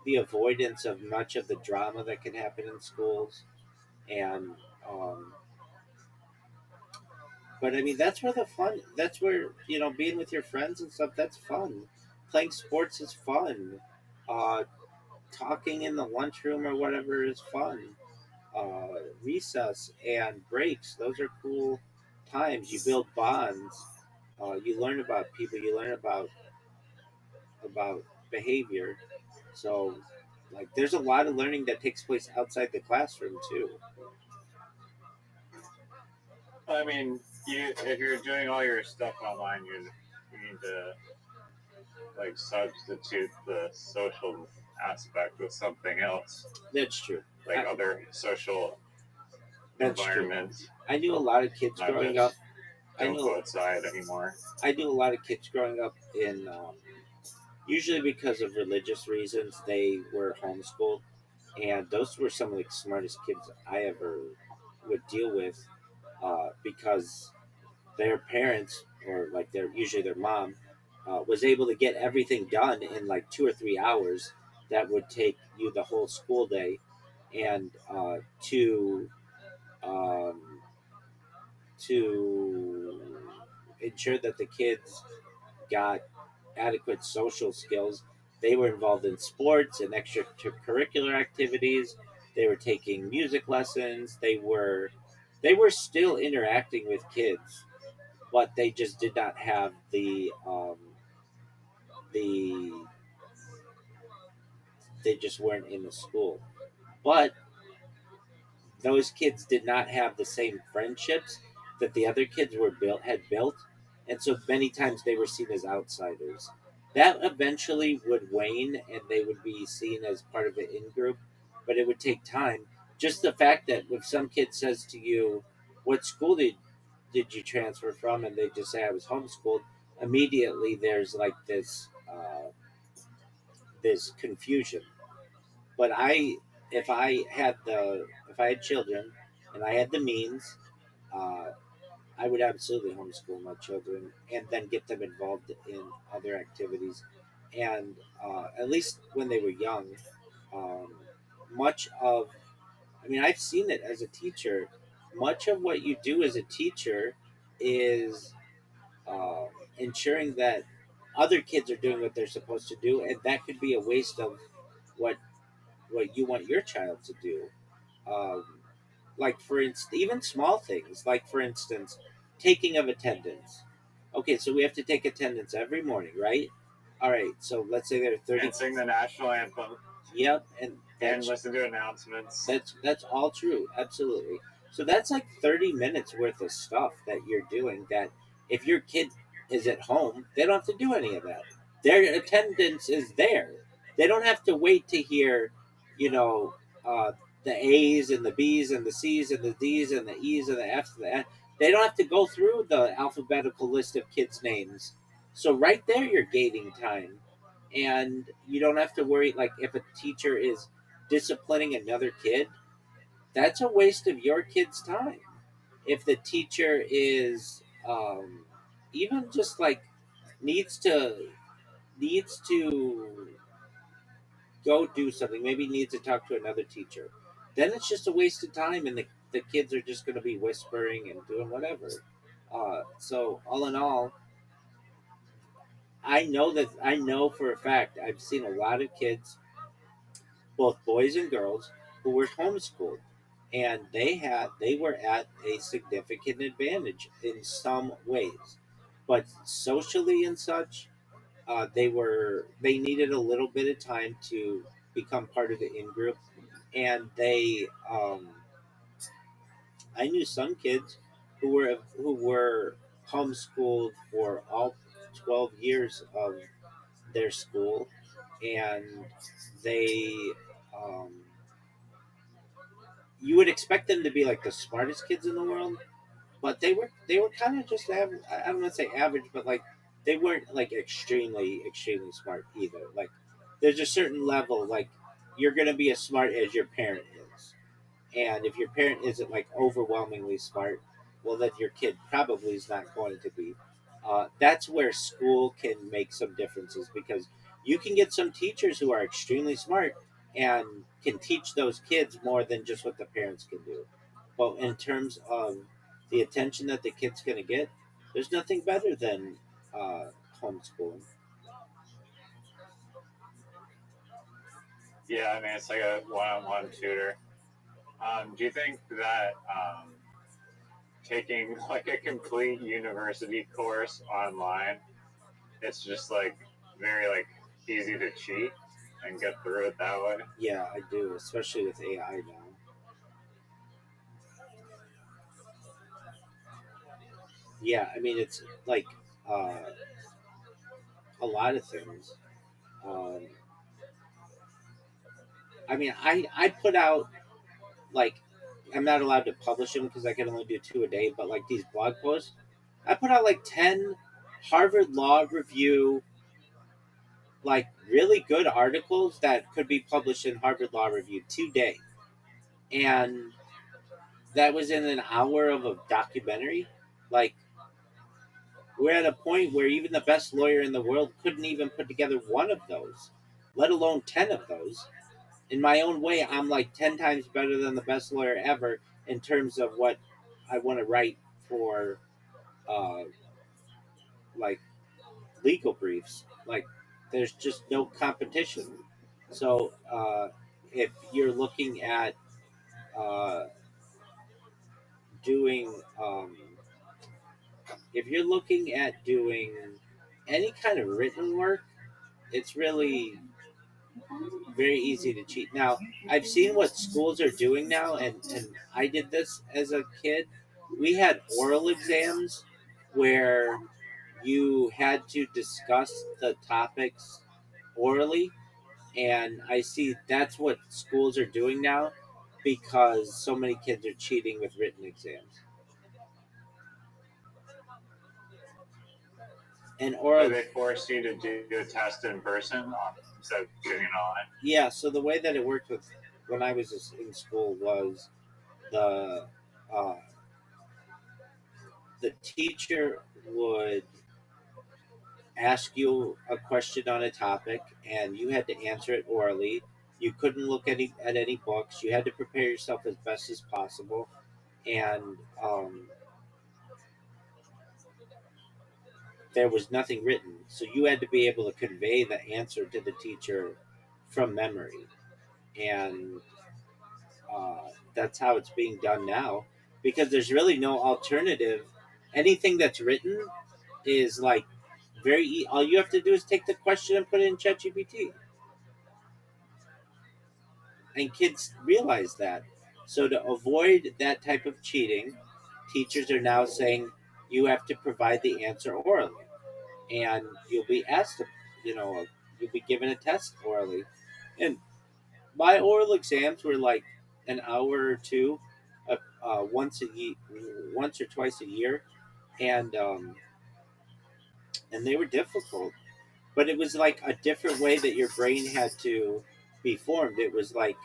the avoidance of much of the drama that can happen in schools. And um, but I mean, that's where the fun. That's where being with your friends and stuff. That's fun. Playing sports is fun. Uh, Talking in the lunchroom or whatever is fun. Recess and breaks. Those are cool times. You build bonds. You learn about people. You learn about behavior. So, like, there's a lot of learning that takes place outside the classroom too.
I mean, if you're doing all your stuff online, you need to like substitute the social aspect with something else,
That's true.
like
I,
other social
that's true.
environments.
I knew a lot of kids
Not
growing up.
just
I
don't
knew
go outside anymore.
I knew a lot of kids growing up in usually because of religious reasons they were homeschooled, and those were some of the smartest kids I ever would deal with because their parents or like their mom was able to get everything done in like 2 or 3 hours that would take you the whole school day, and um, to ensure that the kids got adequate social skills. They were involved in sports and extracurricular activities. They were taking music lessons. They were still interacting with kids, but they just did not have the they just weren't in the school. But those kids did not have the same friendships that the other kids had built, and so many times they were seen as outsiders. That eventually would wane, and they would be seen as part of the in group, but it would take time. Just the fact that if some kid says to you, "What school did you transfer from?" and they just say, "I was homeschooled," immediately there's like this confusion. But if I had children and I had the means, uh, I would absolutely homeschool my children and then get them involved in other activities. And at least when they were young, um, much of I mean, I've seen it as a teacher. Much of what you do as a teacher is uh, ensuring that other kids are doing what they're supposed to do, and that could be a waste of what what you want your child to do. Um, like for instance, even small things, like for instance, taking of attendance. Okay, so we have to take attendance every morning, right? All right, so let's say there are 30.
And sing the national anthem
Yep, and
and listen to announcements.
that's all true, absolutely. So that's like 30 minutes worth of stuff that you're doing. That if your kid is at home, they don't have to do any of that. Their attendance is there. They don't have to wait to hear, you know, uh, the A's and the B's and the C's and the D's and the E's and the F's and the F. They don't have to go through the alphabetical list of kids' names. So right there, you're gaining time, and you don't have to worry. Like if a teacher is disciplining another kid, that's a waste of your kid's time. If the teacher is even just like needs to needs to go do something, maybe needs to talk to another teacher, then it's just a waste of time, and the kids are just going to be whispering and doing whatever. So all in all, I know for a fact I've seen a lot of kids, both boys and girls, who were homeschooled, and they were at a significant advantage in some ways, but socially and such, they needed a little bit of time to become part of the in group, and I knew some kids who were homeschooled for all 12 years of their school, and they um, you would expect them to be like the smartest kids in the world, but they were kind of just average. I don't want to say average, but like they weren't like extremely smart either. Like there's a certain level, like you're gonna be as smart as your parent is, and if your parent isn't like overwhelmingly smart, well, then your kid probably is not going to be. That's where school can make some differences because you can get some teachers who are extremely smart and can teach those kids more than just what the parents can do. But in terms of the attention that the kid's going to get, there's nothing better than uh, homeschooling.
Yeah, I mean, it's like a one-on-one tutor. Do you think that taking like a complete university course online, it's just like very like easy to cheat and get through it that way?
Yeah, I do, especially with AI now. Yeah, I mean, it's like uh, a lot of things. Um, I mean, I put out like I'm not allowed to publish them because I can only do two a day. But like these blog posts, I put out like 10 Harvard Law Review, like really good articles that could be published in Harvard Law Review today, and that was in an hour of a documentary. Like we're at a point where even the best lawyer in the world couldn't even put together one of those, let alone 10 of those. In my own way, I'm like 10 times better than the best lawyer ever in terms of what I want to write for, uh, like legal briefs. Like, there's just no competition. So, if you're looking at uh, doing, if you're looking at doing any kind of written work, it's really very easy to cheat. Now, I've seen what schools are doing now, and I did this as a kid. We had oral exams where you had to discuss the topics orally, and I see that's what schools are doing now because so many kids are cheating with written exams. And
Do
oral,
they force you to do a test in person instead of doing it online?
yeah. So the way that it worked with when I was in school was the uh, the teacher would ask you a question on a topic and you had to answer it orally. You couldn't look at any books. You had to prepare yourself as best as possible. And there was nothing written. So you had to be able to convey the answer to the teacher from memory. And that's how it's being done now because there's really no alternative. Anything that's written is like all you have to do is take the question and put it in ChatGPT. And kids realize that. So to avoid that type of cheating, teachers are now saying you have to provide the answer orally, and you'll be asked to, you know, you'll be given a test orally. And my oral exams were like an hour or two, once or twice a year, and and they were difficult. But it was like a different way that your brain had to be formed. It was like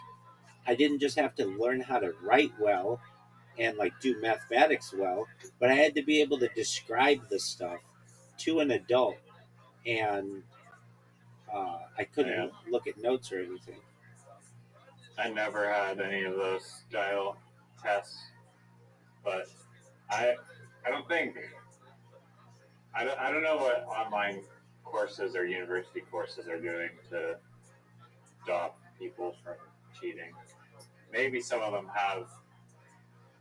I didn't just have to learn how to write well and like do mathematics well, but I had to be able to describe the stuff to an adult, and I
Yeah,
couldn't look at notes or anything.
I never had any of those style tests, but I I don't think I don't know what online courses or university courses are doing to stop people from cheating. Maybe some of them have.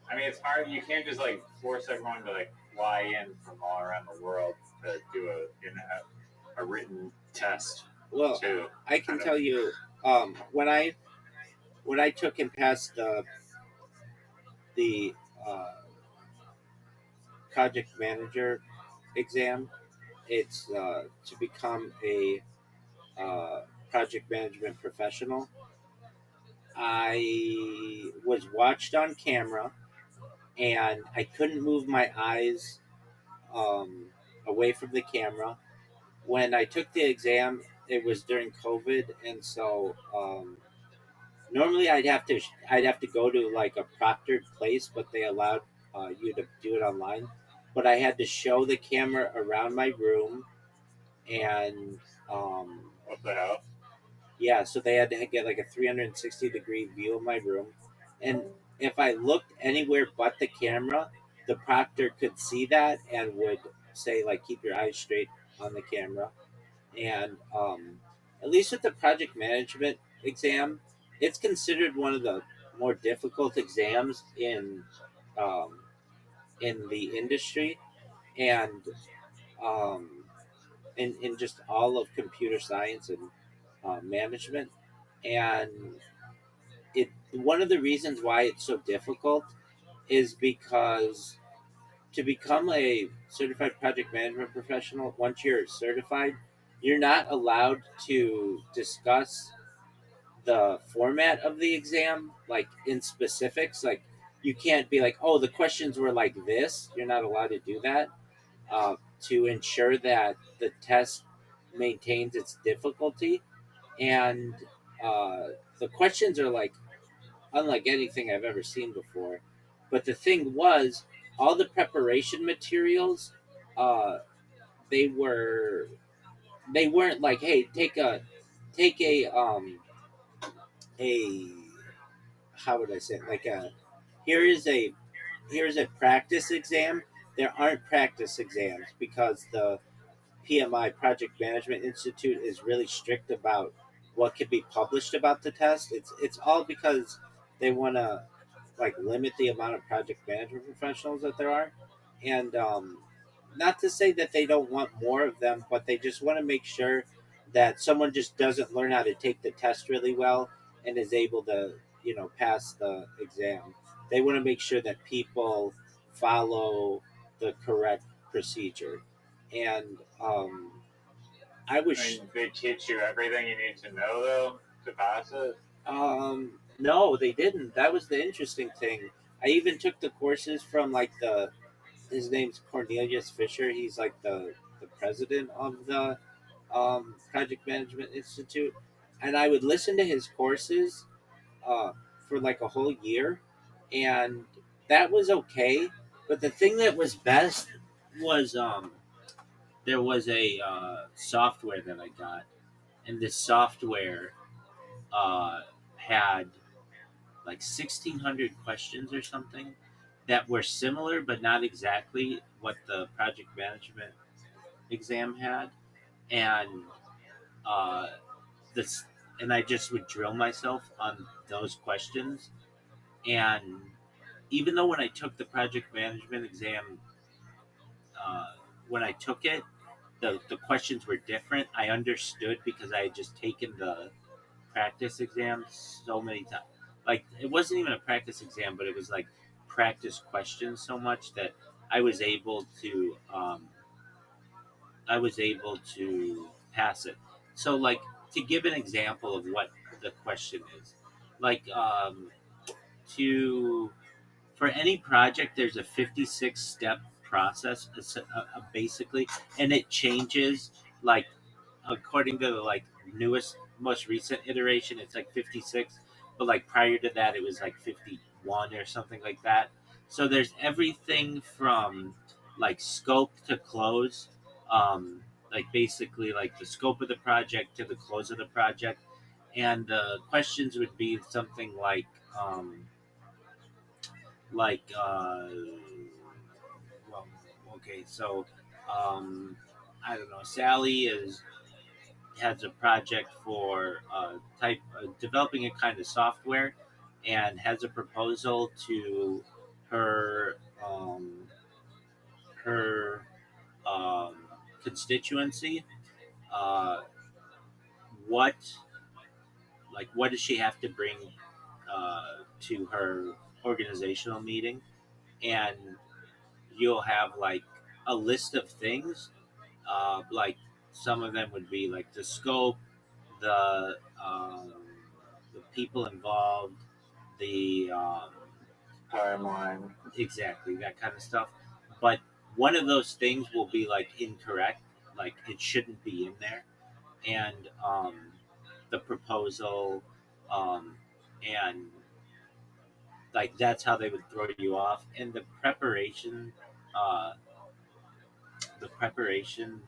I mean, it's hard. You can't just like force everyone to like fly in from all around the world to do a written test
Well,
to
I can
kind of.
tell you, when I took and passed the uh, project manager exam, it's to become a project management professional. I was watched on camera, and I couldn't move my eyes um, away from the camera. When I took the exam, it was during COVID, and so normally I'd have to go to like a proctored place, but they allowed you had to do it online. But I had to show the camera around my room, and um,
What the hell?
yeah, so they had to get like a 360-degree view of my room. And if I looked anywhere but the camera, the proctor could see that and would say, like, keep your eyes straight on the camera. And at least with the project management exam, it's considered one of the more difficult exams um, in the industry, and um, in just all of computer science and management. And it one of the reasons why it's so difficult is because to become a certified project management professional, once you're certified, you're not allowed to discuss the format of the exam, like in specifics. Like, you can't be like, oh, the questions were like this. You're not allowed to do that, to ensure that the test maintains its difficulty. And the questions are like unlike anything I've ever seen before. But the thing was, all the preparation materials, uh, they were they weren't like, hey, take a how would I say it? Like a here is a here's a practice exam. There aren't practice exams because the PMI Project Management Institute is really strict about what can be published about the test. It's all because they want to like limit the amount of project management professionals that there are, and not to say that they don't want more of them, but they just want to make sure that someone just doesn't learn how to take the test really well and is able to pass the exam. They want to make sure that people follow the correct procedure, and I
I
was
mean, they teach you everything you need to know though to pass it.
no, they didn't. That was the interesting thing. I even took the courses from like the his name's Cornelius Fisher. He's like the president of the Project Management Institute, and I would listen to his courses uh, for like a whole year, and that was okay. But the thing that was best was there was a software that I got, and this software uh, had like 1,600 questions or something that were similar but not exactly what the project management exam had. And uh, this and I just would drill myself on those questions. And even though when I took the project management exam, uh, when I took it, the questions were different. I understood because I had just taken the practice exam so many times. Like, it wasn't even a practice exam, but it was like practice questions so much that I was able to pass it. So, like, to give an example of what the question is, like, to for any project, there's a 56-step process, basically, and it changes like according to the like newest, most recent iteration. It's like 56, but like prior to that, it was like 51 or something like that. So there's everything from like scope to close, like basically like the scope of the project to the close of the project, and the questions would be something um, like well, okay, so I don't know. Sally is has a project for type developing a kind of software, and has a proposal to her her um, constituency. Uh, what what does she have to bring to her organizational meeting? And you'll have like a list of things. Like, some of them would be like the scope, the um, the people involved, the
Timeline.
exactly that kind of stuff. But one of those things will be like incorrect, like it shouldn't be in there, and the proposal, um, and
Like that's how they would throw you off. And uh, the preparation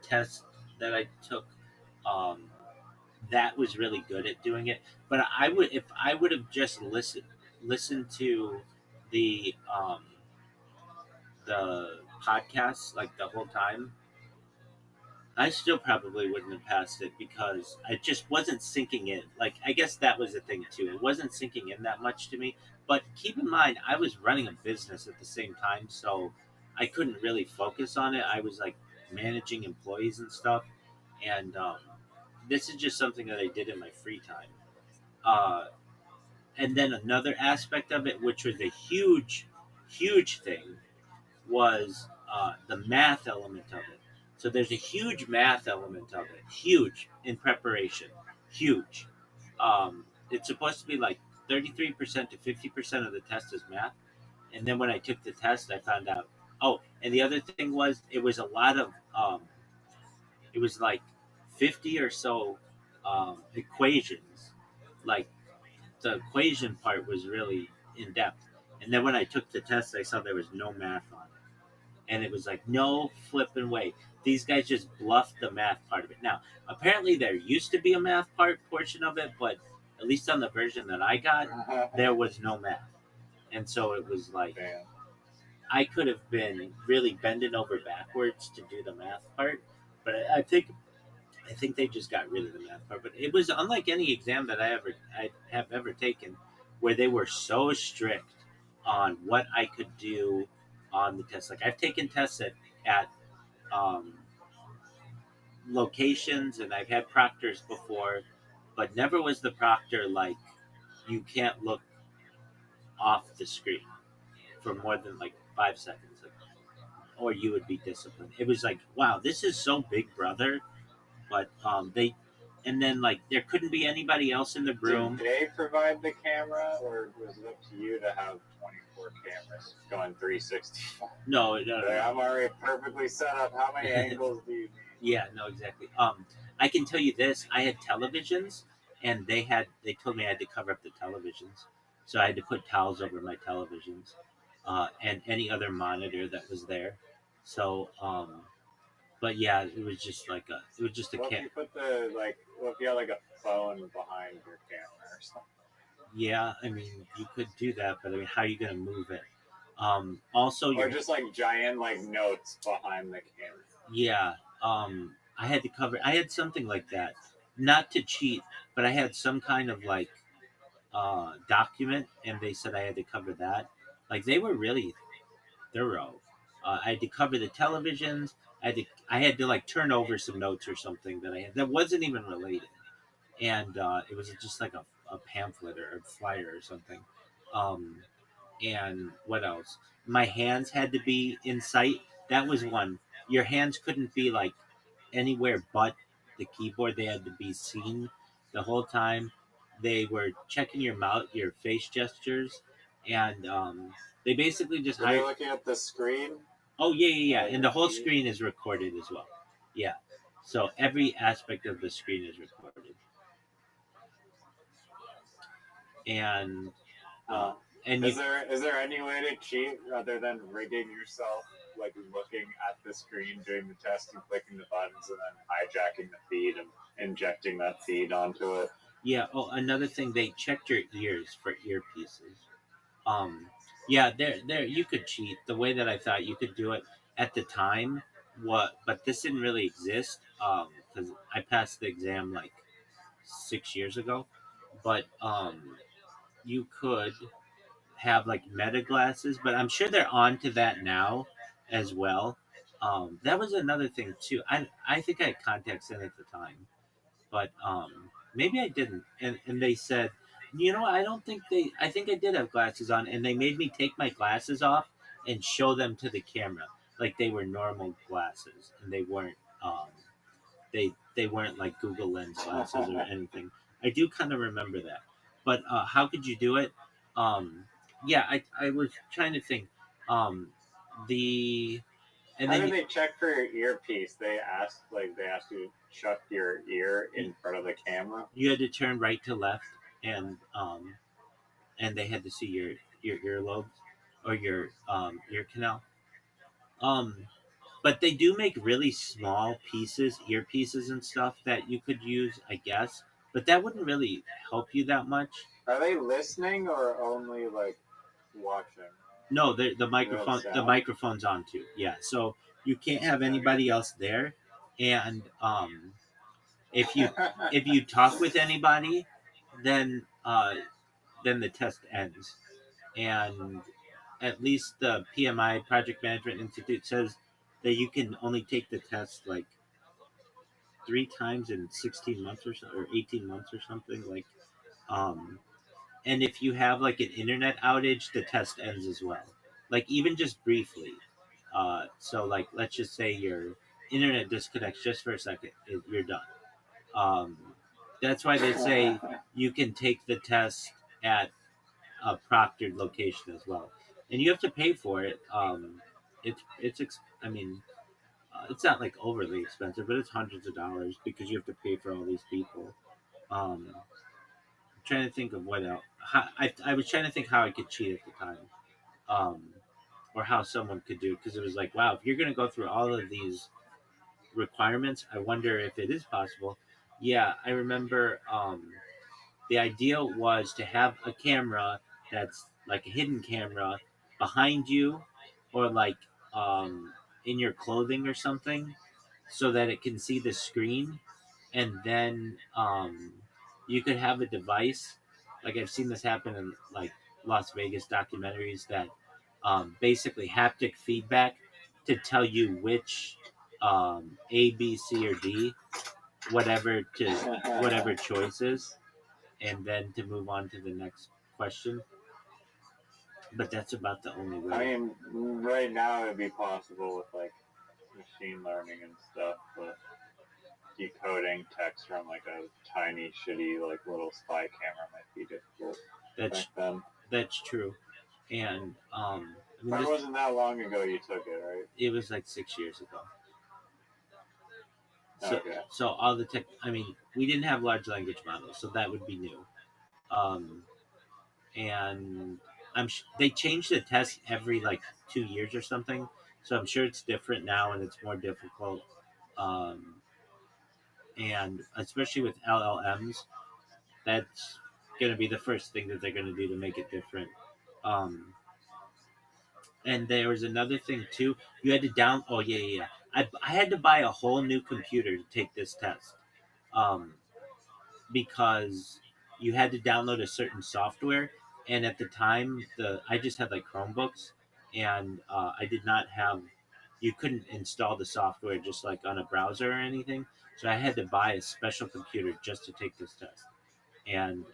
test that I took, um, that was really good at doing it. But I would, if I would have just listened to the um, the podcast like the whole time, I still probably wouldn't have passed it because I just wasn't sinking in. Like I guess that was the thing too. It wasn't sinking in that much to me. But keep in mind, I was running a business at the same time, so I couldn't really focus on it. I was like managing employees and stuff, and this is just something that I did in my free time. Uh, and then another aspect of it, which was a huge thing, was the math element of it. So there's a huge math element of it, huge in preparation, huge. It's supposed to be like 33% to 50% of the test is math. And then when I took the test, I found out. Oh, and the other thing was it was a lot of, it was like 50 or so equations. Like the equation part was really in depth. And then when I took the test, I saw there was no math on it. And it was like no flipping way. These guys just bluffed the math part of it. Now, apparently there used to be a math portion of it, but at least on the version that I got, there was no math. And so it was like
Damn.
I could have been really bending over backwards to do the math part, but I think they just got rid of the math part. But it was unlike any exam that I have ever taken, where they were so strict on what I could do on the test. Like I've taken tests at um, locations, and I've had proctors before, but never was the proctor like you can't look off the screen for more than like 5 seconds, or you would be disciplined. It was like, wow, this is so Big Brother, but they, and then like there couldn't be anybody else in the room.
Did they provide the camera, or was it up to you to have 24 cameras going 360?
No,
I'm already perfectly set up. How many angles do you need?
Yeah, no, exactly. I can tell you this: I had televisions, and they told me I had to cover up the televisions, so I had to put towels over my televisions, and any other monitor that was there. So, but yeah, it was just a
What if you put what if you had like a phone behind your camera or something?
Yeah, I mean, you could do that, but I mean, how are you going to move it? Also,
Or just like giant like notes behind the camera.
yeah, I had to cover. I had something like that, not to cheat, but I had some kind of like document, and they said I had to cover that. Like they were really thorough. I had to cover the televisions. I had to like turn over some notes or something that I had that wasn't even related, and it was just like a pamphlet or a flyer or something. Um, and what else? My hands had to be in sight. That was one. Your hands couldn't be like anywhere but the keyboard. They had to be seen the whole time. They were checking your mouth, your face gestures, and they basically just
Were they
hired.
looking at the screen?
Oh yeah, and the whole screen is recorded as well. Yeah, so every aspect of the screen is recorded, and uh,
Uh,
and
is there any way to cheat rather than rigging yourself, like looking at the screen during the test and clicking the buttons and then hijacking the feed and injecting that feed onto it?
Yeah. Oh, another thing, they checked your ears for earpieces. Um, yeah, there, you could cheat the way that I thought you could do it at the time. But this didn't really exist. Because I passed the exam like 6 years ago. But you could have like meta glasses, but I'm sure they're on to that now as well. That was another thing too. I think I had contacts in at the time, but maybe I didn't. And they said, I don't think they. I think I did have glasses on, and they made me take my glasses off and show them to the camera like they were normal glasses, and they weren't. They weren't like Google Lens glasses or anything. I do kind of remember that, but how could you do it? Um, yeah, I was trying to think. Um, the and
How
then
did they check for your earpiece? They asked you to chuck your ear in front of the camera.
you had to turn right to left, and and they had to see your earlobes or your ear canal. Um, but they do make really small pieces, earpieces and stuff that you could use, I guess. But that wouldn't really help you that much.
Are they listening or only like watching?
No,
Real
the
sound.
microphone's on too. Yeah, so you can't have anybody else there, and if you if you talk with anybody, then then the test ends. And at least the PMI Project Management Institute says that you can only take the test like 3 times in 16 months or 18 months or something like um and if you have like an internet outage, the test ends as well, like even just briefly. So like let's just say your internet disconnects just for a second, you're done. um that's why they say you can take the test at a proctored location as well, and you have to pay for it. I mean, it's not like overly expensive, but it's hundreds of dollars because you have to pay for all these people. I'm trying to think of what else. I was trying to think how I could cheat at the time, um, or how someone could do it, because it was like, wow, if you're going to go through all of these requirements, I wonder if it is possible. Yeah, I remember. The idea was to have a camera that's like a hidden camera behind you, or like um, in your clothing or something, so that it can see the screen, and then you could have a device. Like I've seen this happen in like Las Vegas documentaries, that basically haptic feedback to tell you which A, B, C, or D, whatever to whatever choices, and then to move on to the next question. But that's about the only
I
way.
mean, right now it'd be possible with like machine learning and stuff, but decoding text from like a tiny, shitty, like little spy camera might be difficult
That's
back then.
that's true, and I mean,
It wasn't that long ago you took it, right?
it was like 6 years ago. So
Okay.
so all the tech. I mean, we didn't have large language models, so that would be new. Um, and they change the test every like 2 years or something. So I'm sure it's different now and it's more difficult. Um, and especially with LLMs, that's going to be the first thing that they're going to do to make it different. Um, and there was another thing too. You had to down. Oh yeah. I had to buy a whole new computer to take this test, um, because you had to download a certain software. And at the time, the I just had like Chromebooks, and I did not have. You couldn't install the software just like on a browser or anything. So I had to buy a special computer just to take this test. And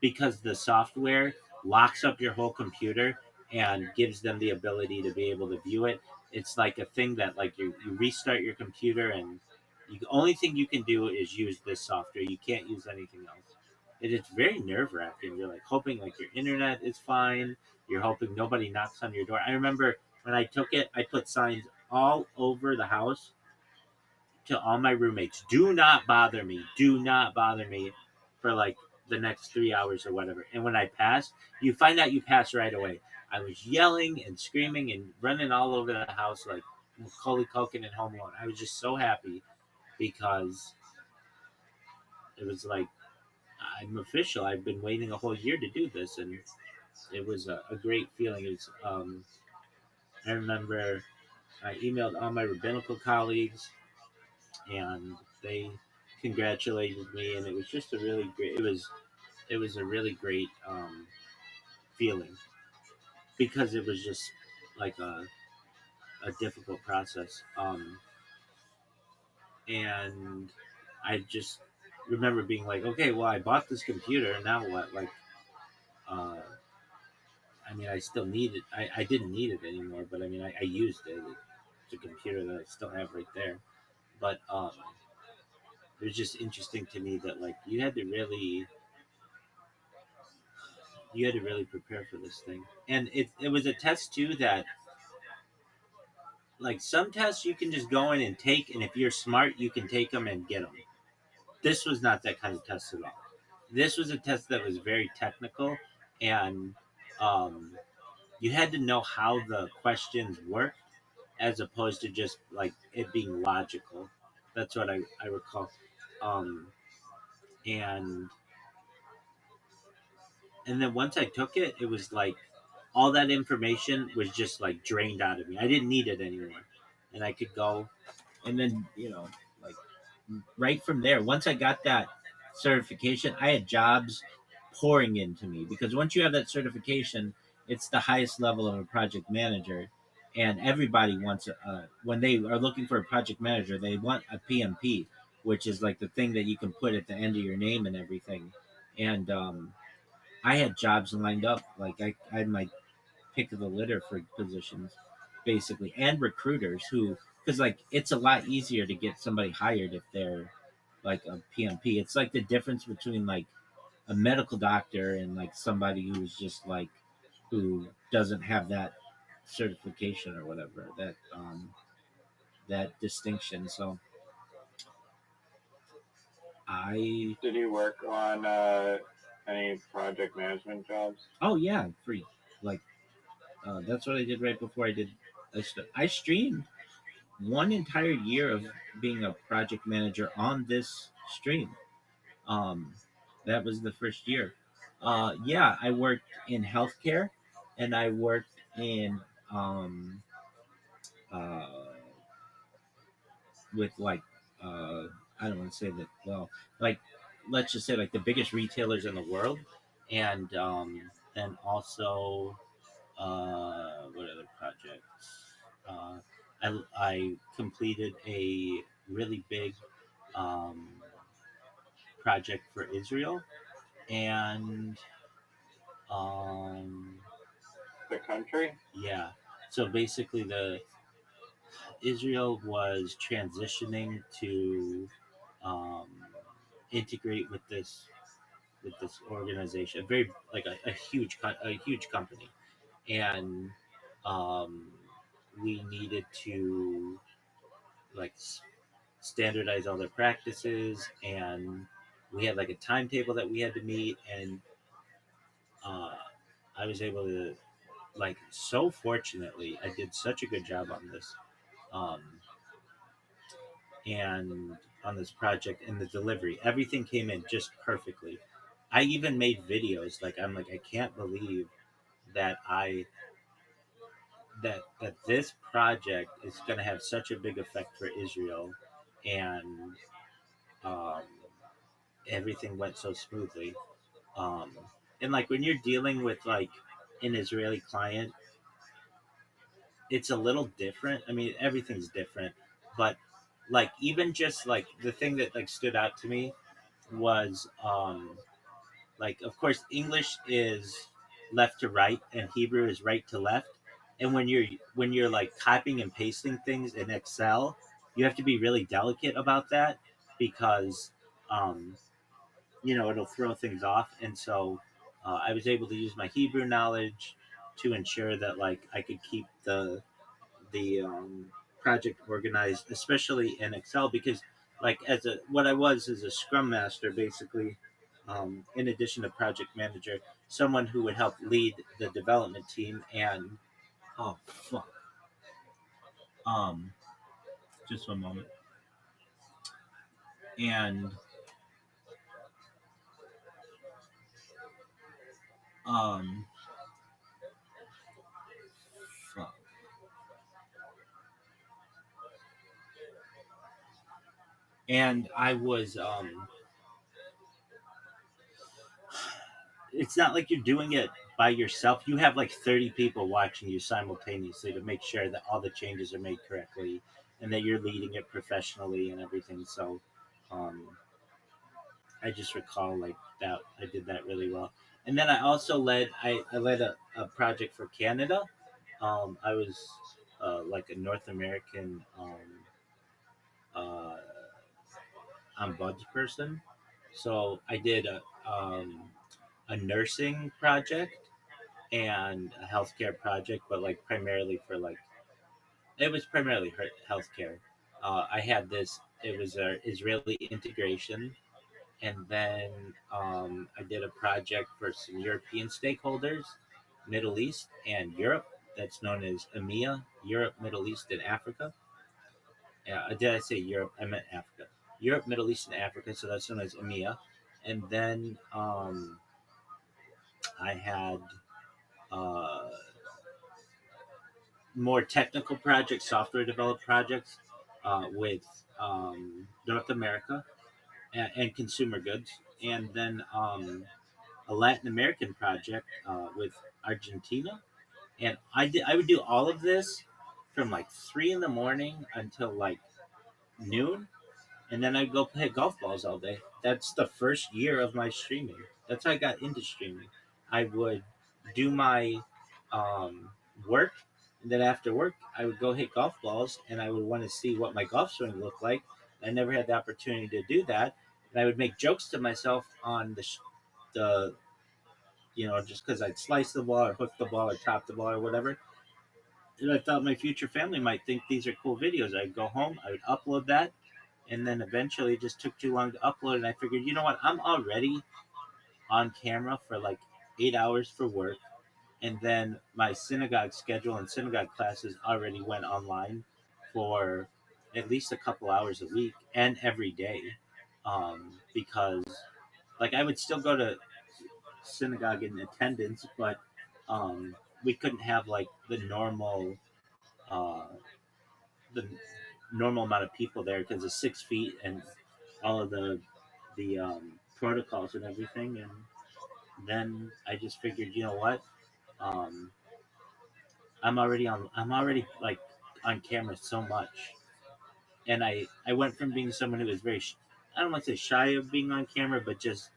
because the software locks up your whole computer and gives them the ability to be able to view it. It's like a thing that like you restart your computer, and the only thing you can do is use this software. You can't use anything else. It's very nerve wracking. You're like hoping like your internet is fine. You're hoping nobody knocks on your door. I remember when I took it, I put signs all over the house to all my roommates, do not bother me, do not bother me, for like the next 3 hours or whatever. And when I passed, you find out you pass right away. I was yelling and screaming and running all over the house like Macaulay Culkin and Home Alone. I was just so happy because it was like, I'm official. I've been waiting a whole year to do this, and it was a great feeling. It was, I remember I emailed all my rabbinical colleagues, and they congratulated me, and it was just a really great. It was a really great feeling, because it was just like a difficult process, and I just remember being like, okay, well, I bought this computer, and now what? Like, uh, I mean, I still need it. I didn't need it anymore, but I mean, I used it. It's a computer that I still have right there, but it was just interesting to me that like you had to really prepare for this thing. And it was a test too that like some tests you can just go in and take, and if you're smart, you can take them and get them. This was not that kind of test at all. This was a test that was very technical, and um, you had to know how the questions worked as opposed to just like it being logical. That's what I recall. Um, and and then once I took it, it was like all that information was just like drained out of me. I didn't need it anymore, and I could go. And then like right from there, once I got that certification, I had jobs pouring into me because once you have that certification, it's the highest level of a project manager, and everybody wants when they are looking for a project manager, they want a PMP, which is like the thing that you can put at the end of your name and everything. And I had jobs lined up, like I had my pick of the litter for positions, basically, and recruiters who, because like it's a lot easier to get somebody hired if they're like a PMP. It's like the difference between like a medical doctor and like somebody who's just like who doesn't have that certification or whatever that distinction. So I
Did you work on any project management jobs?
oh yeah, free like that's what I did right before I did. I streamed one entire year of being a project manager on this stream. Um, that was the first year. Yeah, I worked in healthcare, and I worked in um, uh, with like I don't want to say that well, like let's just say like the biggest retailers in the world, and also what other projects? Uh, I completed a really big um, project for Israel, and um,
The country?
yeah. So basically, the Israel was transitioning to um, integrate with this organization, a very like a huge company, and um, we needed to like standardize all their practices, and we had like a timetable that we had to meet, and uh, I was able to like so fortunately I did such a good job on this um, and on this project, and the delivery, everything came in just perfectly. I even made videos like I'm like I can't believe that I that this project is going to have such a big effect for Israel, and um, everything went so smoothly. Um, and like when you're dealing with like an Israeli client, it's a little different. I mean, everything's different, but like even just like the thing that like stood out to me was like of course English is left to right and Hebrew is right to left. And when you're like copying and pasting things in Excel, you have to be really delicate about that because um, it'll throw things off. And so I was able to use my Hebrew knowledge to ensure that like I could keep the project organized, especially in Excel, because like as a what I was as a Scrum Master, basically, in addition to project manager, someone who would help lead the development team. And oh fuck, um, just one moment. And um, fuck. And I was it's not like you're doing it by yourself. You have like 30 people watching you simultaneously to make sure that all the changes are made correctly and that you're leading it professionally and everything. So um, I just recall like that I did that really well. And then I also I led a project for Canada. I was like a North American uh, ombudsperson. So I did a nursing project and a healthcare project, but like primarily for like it was primarily healthcare. I had this. It was a Israeli integration, And then I did a project for some European stakeholders, Middle East and Europe. That's known as EMEA, Europe, Middle East, and Africa. Yeah, did I say Europe? I meant Africa. Europe, Middle East, and Africa. So that's known as EMEA. And then I had uh, more technical projects, software developed projects with North America and consumer goods. And then a Latin American project with Argentina. And I would do all of this from like 3 in the morning until like noon, and then I'd go play golf balls all day. That's the first year of my streaming. That's how I got into streaming. I would do my um, work, and then after work, I would go hit golf balls, and I would want to see what my golf swing looked like. I never had the opportunity to do that, and I would make jokes to myself on the just because I'd slice the ball or hook the ball or top the ball or whatever. And I thought my future family might think these are cool videos. I'd go home, I would upload that, and then eventually it just took too long to upload. And I figured, you know what? I'm already on camera for like 8 hours for work, and then my synagogue schedule and synagogue classes already went online for at least a couple hours a week and every day, because like I would still go to synagogue in attendance, but we couldn't have like uh, the normal amount of people there because of 6 feet and all of the protocols and everything. And then I just figured, you know what? Um, I'm already like on camera so much, and I went from being someone who was I don't want to say shy of being on camera, but just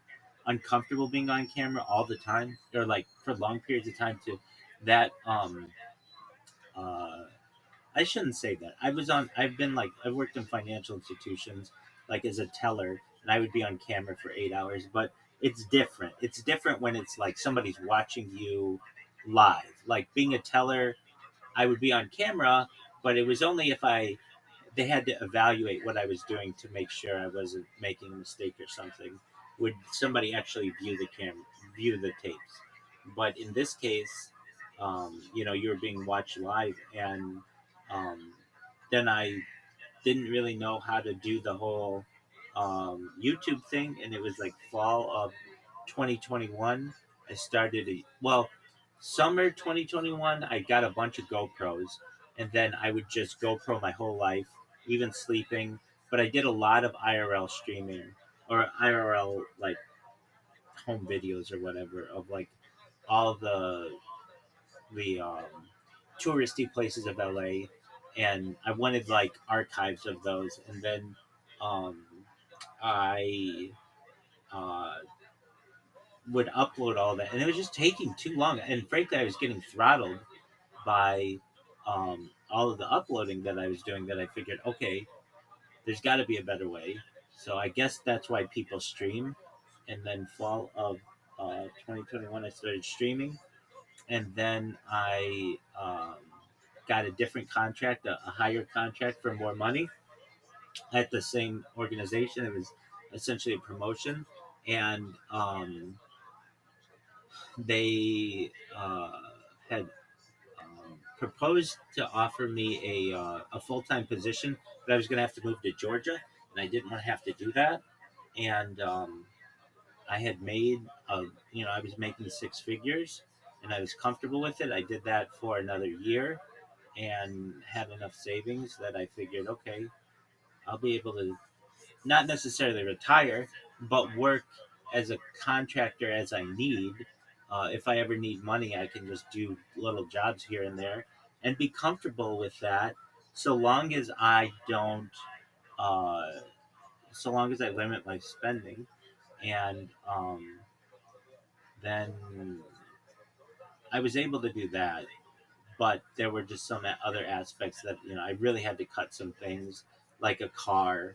uncomfortable being on camera all the time or like for long periods of time to that uh I shouldn't say that. I've been like, I've worked in financial institutions, like as a teller, and I would be on camera for 8 hours, but it's different. It's different when it's like somebody's watching you live. Like being a teller, I would be on camera, but it was only if they had to evaluate what I was doing to make sure I wasn't making a mistake or something. Would somebody actually view the tapes? But in this case, you're being watched live, and um, then I didn't really know how to do the whole YouTube thing, and it was like fall of 2021. I started summer 2021. I got a bunch of GoPros, and then I would just GoPro my whole life, even sleeping. But I did a lot of IRL streaming or IRL like home videos or whatever of like all the touristy places of LA, and I wanted like archives of those, and then um, I uh, would upload all that, and it was just taking too long. And frankly, I was getting throttled by all of the uploading that I was doing. That I figured, okay, there's got to be a better way. So I guess that's why people stream. And then fall of 2021, I started streaming, and then I got a different contract, a higher contract for more money at the same organization. It was essentially a promotion, and they had proposed to offer me a full time position, but I was going to have to move to Georgia, and I didn't want to have to do that. And I had made I was making 6 figures, and I was comfortable with it. I did that for another year and had enough savings that I figured, okay, I'll be able to not necessarily retire, but work as a contractor as I need. If I ever need money, I can just do little jobs here and there and be comfortable with that, so long as I don't, uh, so long as I limit my spending. And then I was able to do that, but there were just some other aspects that I really had to cut some things, like a car,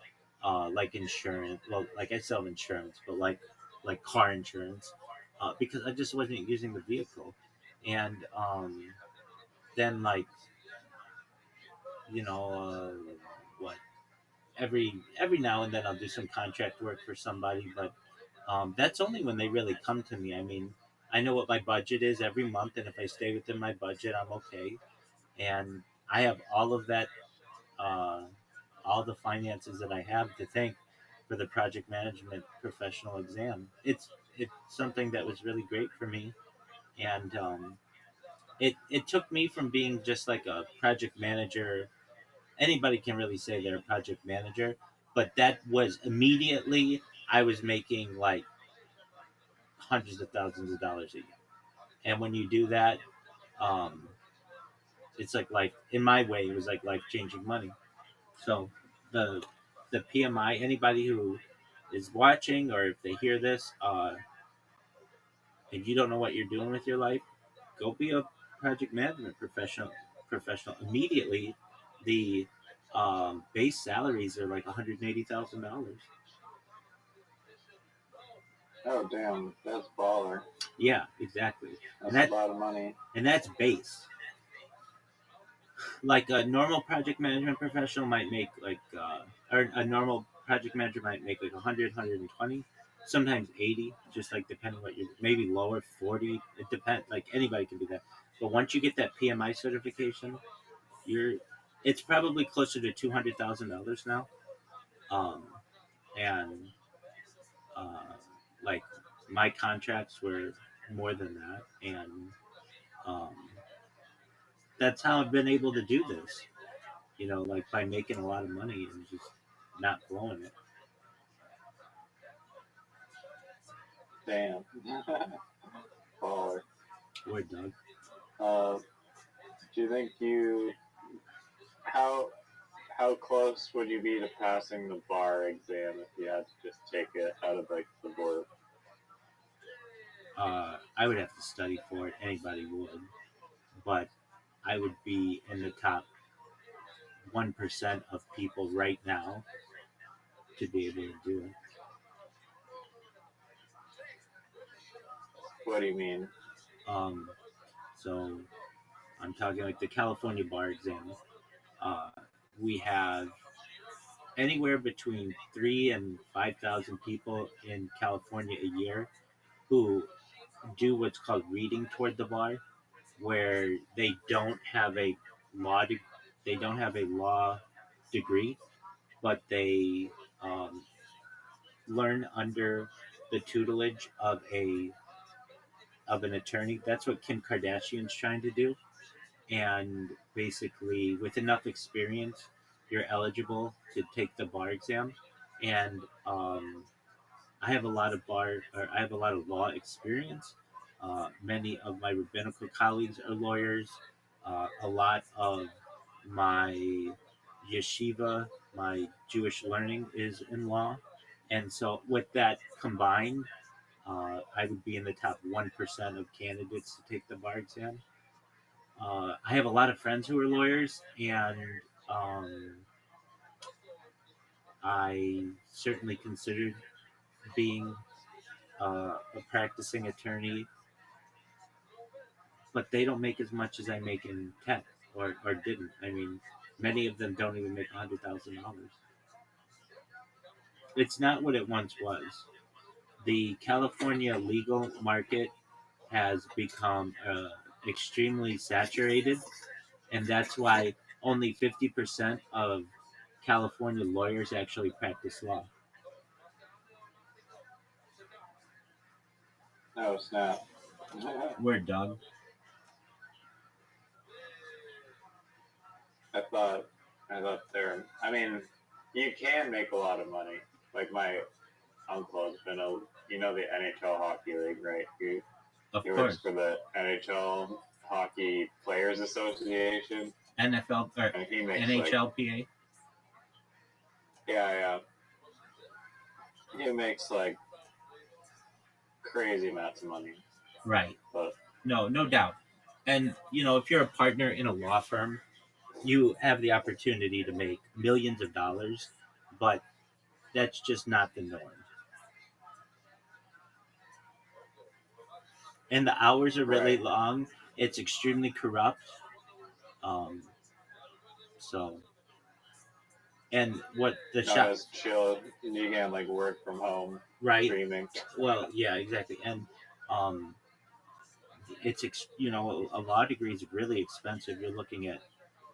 like insurance. Well, like I still have insurance, but like car insurance, because I just wasn't using the vehicle. And then like what? every now and then I'll do some contract work for somebody, but that's only when they really come to me. I mean, I know what my budget is every month, and if I stay within my budget, I'm okay. And I have all of that, uh, all the finances that I have to thank for the project management professional exam. It's something that was really great for me, and it took me from being just like a project manager. Anybody can really say they're a project manager, but that was immediately I was making like hundreds of thousands of dollars a year. And when you do that, um, it's like life. In my way, it was like life changing money. So the the PMI, anybody who is watching or if they hear this, and you don't know what you're doing with your life, go be a project management professional immediately. The base salaries are like $180,000.
Oh damn, that's baller.
Yeah, exactly.
That's
And
a lot of money.
that's base. Like a normal project management professional might make like or a normal project manager might make like 100, 120, sometimes 80, just like depending what you, maybe lower 40. It depends. Like anybody can do that. But once you get that PMI certification, you're it's probably closer to $200,000 now. Um, and uh, like my contracts were more than that, and um, that's how I've been able to do this. Like by making a lot of money and just not blowing it.
Damn. Baller.
Word, Doug.
Uh, do you think how how close would you be to passing the bar exam if you had to just take it out of like the board?
I would have to study for it. Anybody would, but I would be in the top 1% of people right now to be able to do it.
What do you mean?
Um, so I'm talking like the California bar exam. Uh, we have anywhere between 3 and 5,000 people in California a year who do what's called reading toward the bar, where law de- they don't have a law degree, but they um, learn under the tutelage of an attorney. That's what Kim Kardashian's trying to do. And basically, with enough experience, you're eligible to take the bar exam. And I have a lot of law experience. Many of my rabbinical colleagues are lawyers. A lot of my yeshiva, my Jewish learning is in law. And so, with that combined, I would be in the top 1% of candidates to take the bar exam. I have a lot of friends who are lawyers, and um, I certainly considered being a practicing attorney, but they don't make as much as I make in tech, or didn't. I mean, many of them don't even make $100,000. It's not what it once was. The California legal market has become extremely saturated, and that's why only 50% of California lawyers actually practice law.
Oh snap!
We're done.
I thought I thought there. I mean, you can make a lot of money. Like my uncle has been the NHL hockey league, right?
Of
He works
course.
for the NHL Hockey Players Association,
NFL or
and he makes like
NHLPA.
yeah, he makes like crazy amounts of money.
Right.
But
No, no doubt. And if you're a partner in a law firm, you have the opportunity to make millions of dollars, but that's just not the norm. And the hours are really
right,
long. It's extremely corrupt. Um, so And what the
Not
shop,
as chill. You can like work from home,
right?
streaming.
Well, yeah, exactly. And um, a law degree is really expensive. You're looking at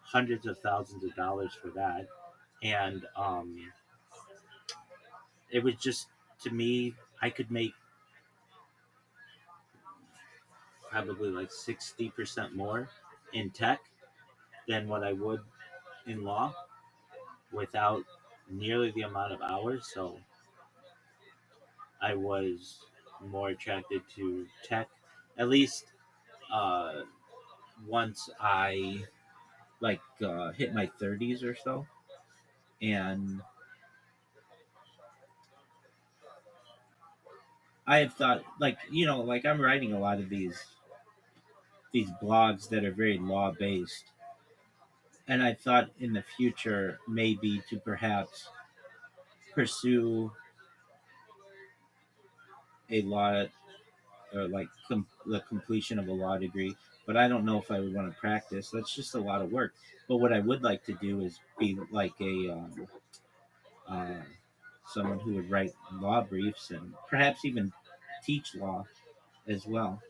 hundreds of thousands of dollars for that, and it was just, to me, I could make probably like 60% more in tech than what I would in law without nearly the amount of hours. So I was more attracted to tech, at least uh, once I hit my 30s or so. And I have thought, like I'm writing a lot of these blogs that are very law based, and I thought in the future maybe to perhaps pursue a law, or like the completion of a law degree. But I don't know if I would want to practice. That's just a lot of work. But what I would like to do is be like a uh, someone who would write law briefs and perhaps even teach law as well.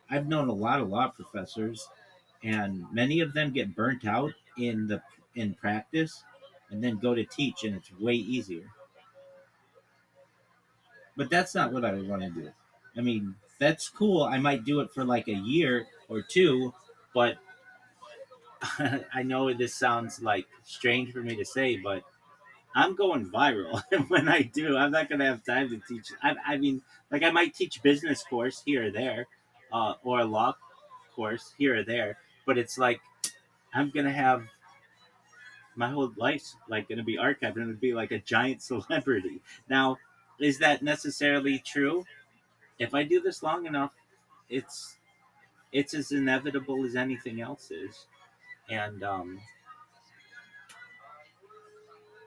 I've known a lot of law professors, and many of them get burnt out in practice, and then go to teach, and it's way easier. But that's not what I would want to do. I mean, that's cool. I might do it for like a year or two, but I know this sounds like strange for me to say, but I'm going viral. And when I do, I'm not going to have time to teach. I mean, like I might teach business course here or there, or a law course here or there, but it's like I'm going to have my whole life's like going to be archived and it'd be like a giant celebrity. Now, is that necessarily true? If I do this long enough, it's it's as inevitable as anything else is, and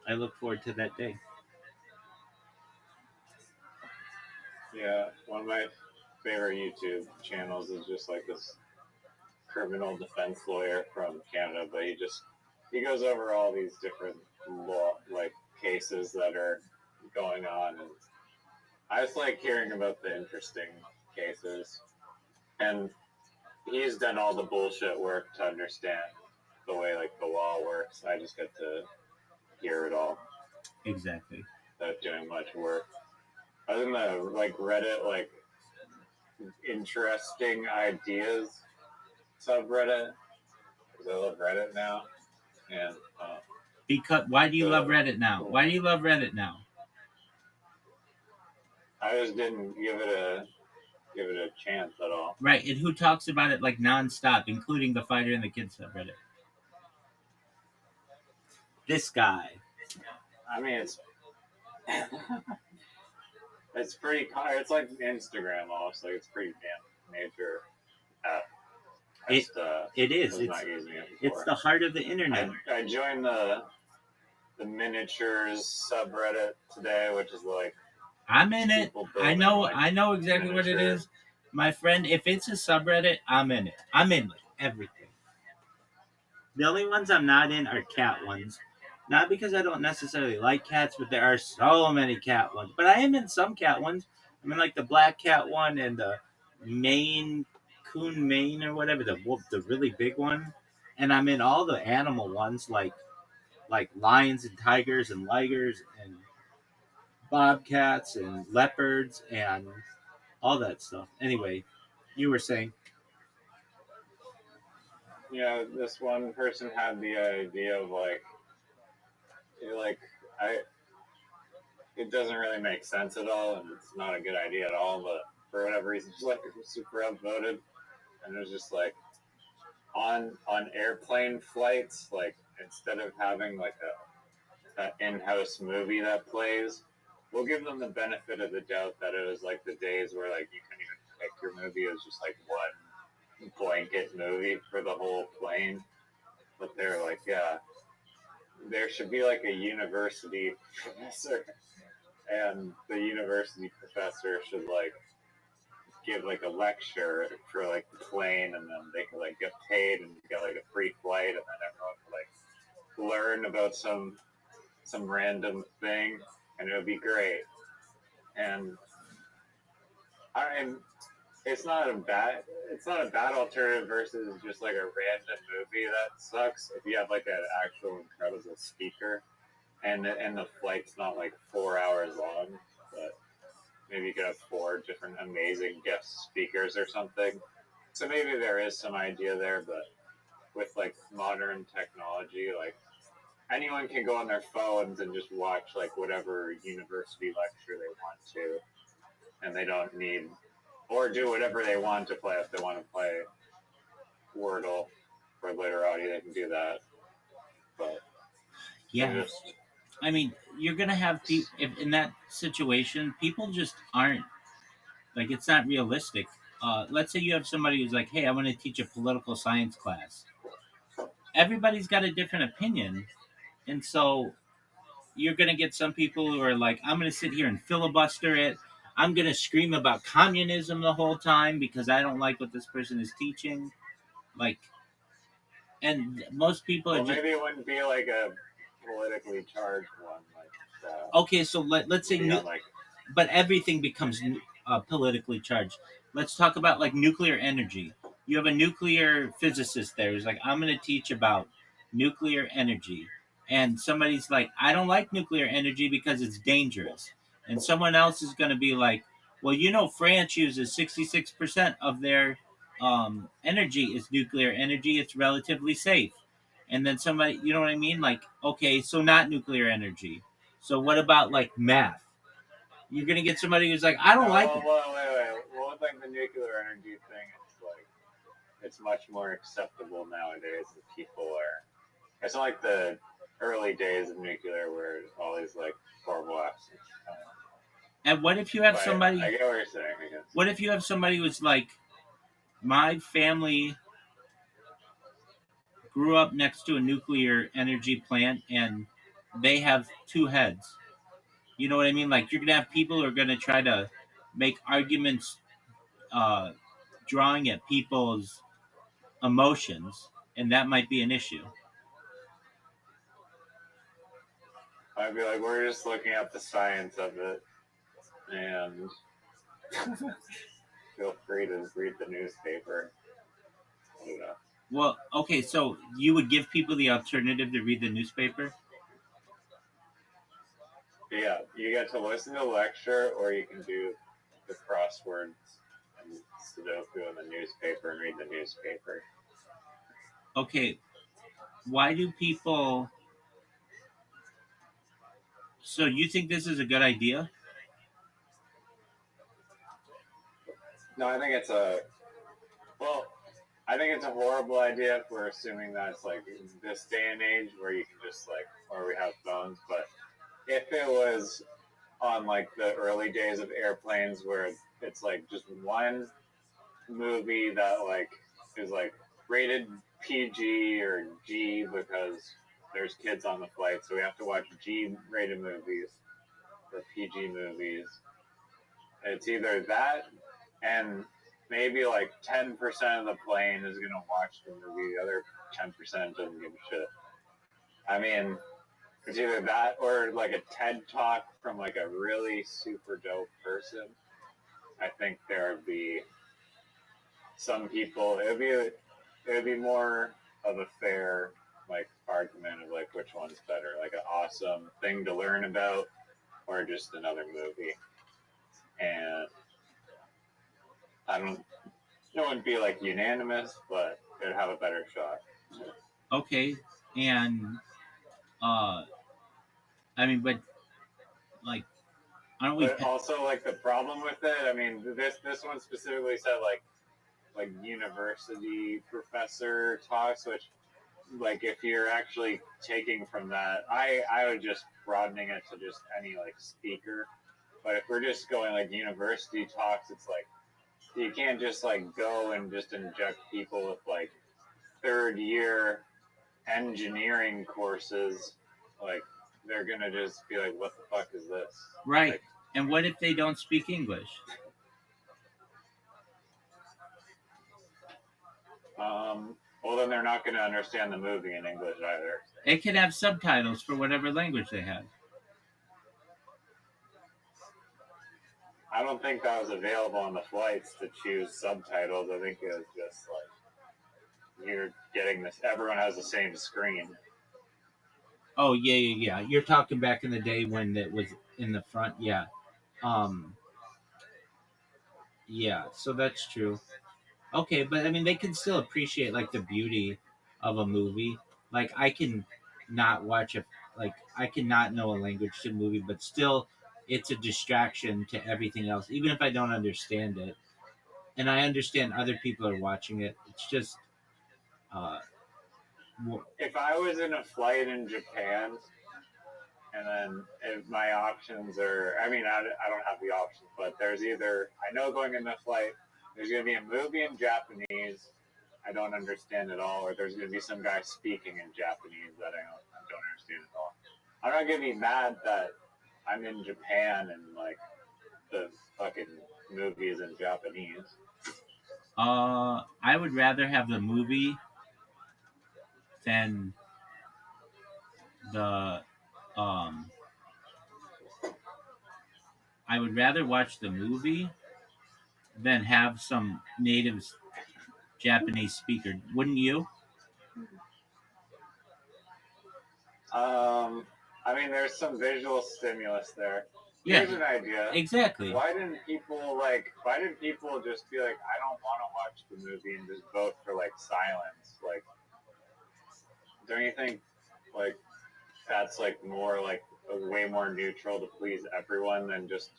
I look forward to that day.
Yeah, one of my favorite YouTube channels is just like this criminal defense lawyer from Canada, but he goes over all these different law like cases that are going on, and I just like hearing about the interesting cases. And he's done all the bullshit work to understand the way like the law works. I just get to hear it all
Exactly.
without doing much work. Other than the like Reddit like interesting ideas subreddit, because I love Reddit now, and
Because why do you love
the
Reddit now? Why do you love Reddit now?
I just didn't give it a chance at all.
Right, and who talks about it like nonstop, including the fighter and the kids subreddit? This guy.
I mean, it's pretty. It's like Instagram almost. Like it's pretty damn major app.
It it is.
Was not using it before.
It's the heart of the internet.
I joined the miniatures subreddit today, which is like
I'm in it. I know.
Like
I know exactly what it is, my friend. If it's a subreddit, I'm in it. I'm in like everything. The only ones I'm not in are cat ones. Not because I don't necessarily like cats, but there are so many cat ones. But I am in some cat ones. I'm in like the black cat one and the Maine Coon Maine or whatever, the wolf, the really big one. And I'm in all the animal ones like lions and tigers and ligers and bobcats and leopards and all that stuff. Anyway, you were saying.
Yeah, this one person had the idea of like I it doesn't really make sense at all, and it's not a good idea at all. But for whatever reason, just like it was super outvoted, and it was just like on airplane flights, like instead of having like a in-house movie that plays, we'll give them the benefit of the doubt that it was like the days where like you couldn't even pick your movie. It was just like one blanket movie for the whole plane. But they're like, yeah, there should be like a university professor, and the university professor should like give like a lecture for like the plane, and then they could like get paid and get like a free flight, and then everyone could like learn about some some random thing, and it would be great. And it's not a bad alternative versus just like a random movie that sucks. If you have like an actual incredible speaker, and the flight's not like 4 hours long, but maybe you could have 4 different amazing guest speakers or something. So maybe there is some idea there, but with like modern technology, like anyone can go on their phones and just watch like whatever university lecture they want to, and they don't need or do whatever they want to play. If they want to play Wordle for literati, they can do that. But
Yeah, I mean, you're gonna have people if in that situation. People just aren't like it's not realistic. Let's say you have somebody who's like, "Hey, I want to teach a political science class." Everybody's got a different opinion, and so you're gonna get some people who are like, "I'm gonna sit here and filibuster it. I'm gonna scream about communism the whole time because I don't like what this person is teaching." Like, and most people are
well,
just
maybe it wouldn't be like a politically charged one, like
okay. So let's say
like
but everything becomes politically charged. Let's talk about like nuclear energy. You have a nuclear physicist there who's like, I'm going to teach about nuclear energy. And somebody's like, I don't like nuclear energy because it's dangerous. And someone else is going to be like, well, you know, France uses 66% of their energy is nuclear energy. It's relatively safe. And then somebody, you know what I mean? Like, okay, so not nuclear energy. So what about like math? You're gonna get somebody who's like, I don't like it.
Wait. Well, with like the nuclear energy thing, it's much more acceptable nowadays. That people are. It's not like the early days of nuclear where all these like horrible accidents.
And what if you have somebody?
I get what you're saying. I guess.
What if you have somebody who's like, my family grew up next to a nuclear energy plant, and they have two heads. You know what I mean? Like you're gonna have people who are gonna try to make arguments, uh, drawing at people's emotions, and that might be an issue.
I'd be like, we're just looking at the science of it, and feel free to read the newspaper. I don't know.
Well, okay, so you would give people the alternative to read the newspaper?
Yeah, you get to listen to the lecture, or you can do the crosswords and Sudoku in the newspaper and read the newspaper.
Okay, why do people? So you think this is a good idea?
No, I think it's a horrible idea if we're assuming that it's like in this day and age where you can just like, or we have phones. But if it was on like the early days of airplanes where it's like just one movie that like is like rated PG or G because there's kids on the flight, so we have to watch G rated movies or PG movies. It's either that and maybe like 10% of the plane is gonna watch the movie. The other 10% doesn't give a shit. I mean, it's either that or like a TED talk from like a really super dope person. I think there would be some people. It would be more of a fair like argument of like which one's better, like an awesome thing to learn about, or just another movie. And I don't. It wouldn't be like unanimous, but it'd have a better shot.
Okay, and uh, I mean, but like, aren't we?
But also, like the problem with it, I mean, this one specifically said like university professor talks, which like if you're actually taking from that, I would just broadening it to just any like speaker. But if we're just going like university talks, it's like you can't just like go and just inject people with like third year engineering courses. Like they're gonna just be like, what the fuck is this?
Right.
Like,
And what if they don't speak English?
um Well, then they're not going to understand the movie in English either.
It can have subtitles for whatever language they have.
I don't think that was available on the flights to choose subtitles. I think it was just like you're getting this. Everyone has the same screen.
Oh yeah. You're talking back in the day when it was in the front. Yeah. Um. Yeah. So that's true. Okay, but I mean, they can still appreciate like the beauty of a movie. Like I can not watch a like I cannot know a language to a movie, but still, it's a distraction to everything else, even if I don't understand it. And I understand other people are watching it. It's just, uh, more,
If I was in a flight in Japan, and then if my options are, I mean, I don't have the options, but there's either, I know going in the flight, there's going to be a movie in Japanese I don't understand at all, or there's going to be some guy speaking in Japanese that I don't understand at all. I'm not going to be mad that I'm in Japan and like the fucking movie is in Japanese.
I would rather have the movie than the um. I would rather watch the movie than have some native Japanese speaker. Wouldn't you?
I mean, there's some visual stimulus there.
Yeah,
Here's an idea.
exactly.
Why didn't people just be like, I don't want to watch the movie and just vote for like silence? Like, don't you think like that's like more like way more neutral to please everyone than just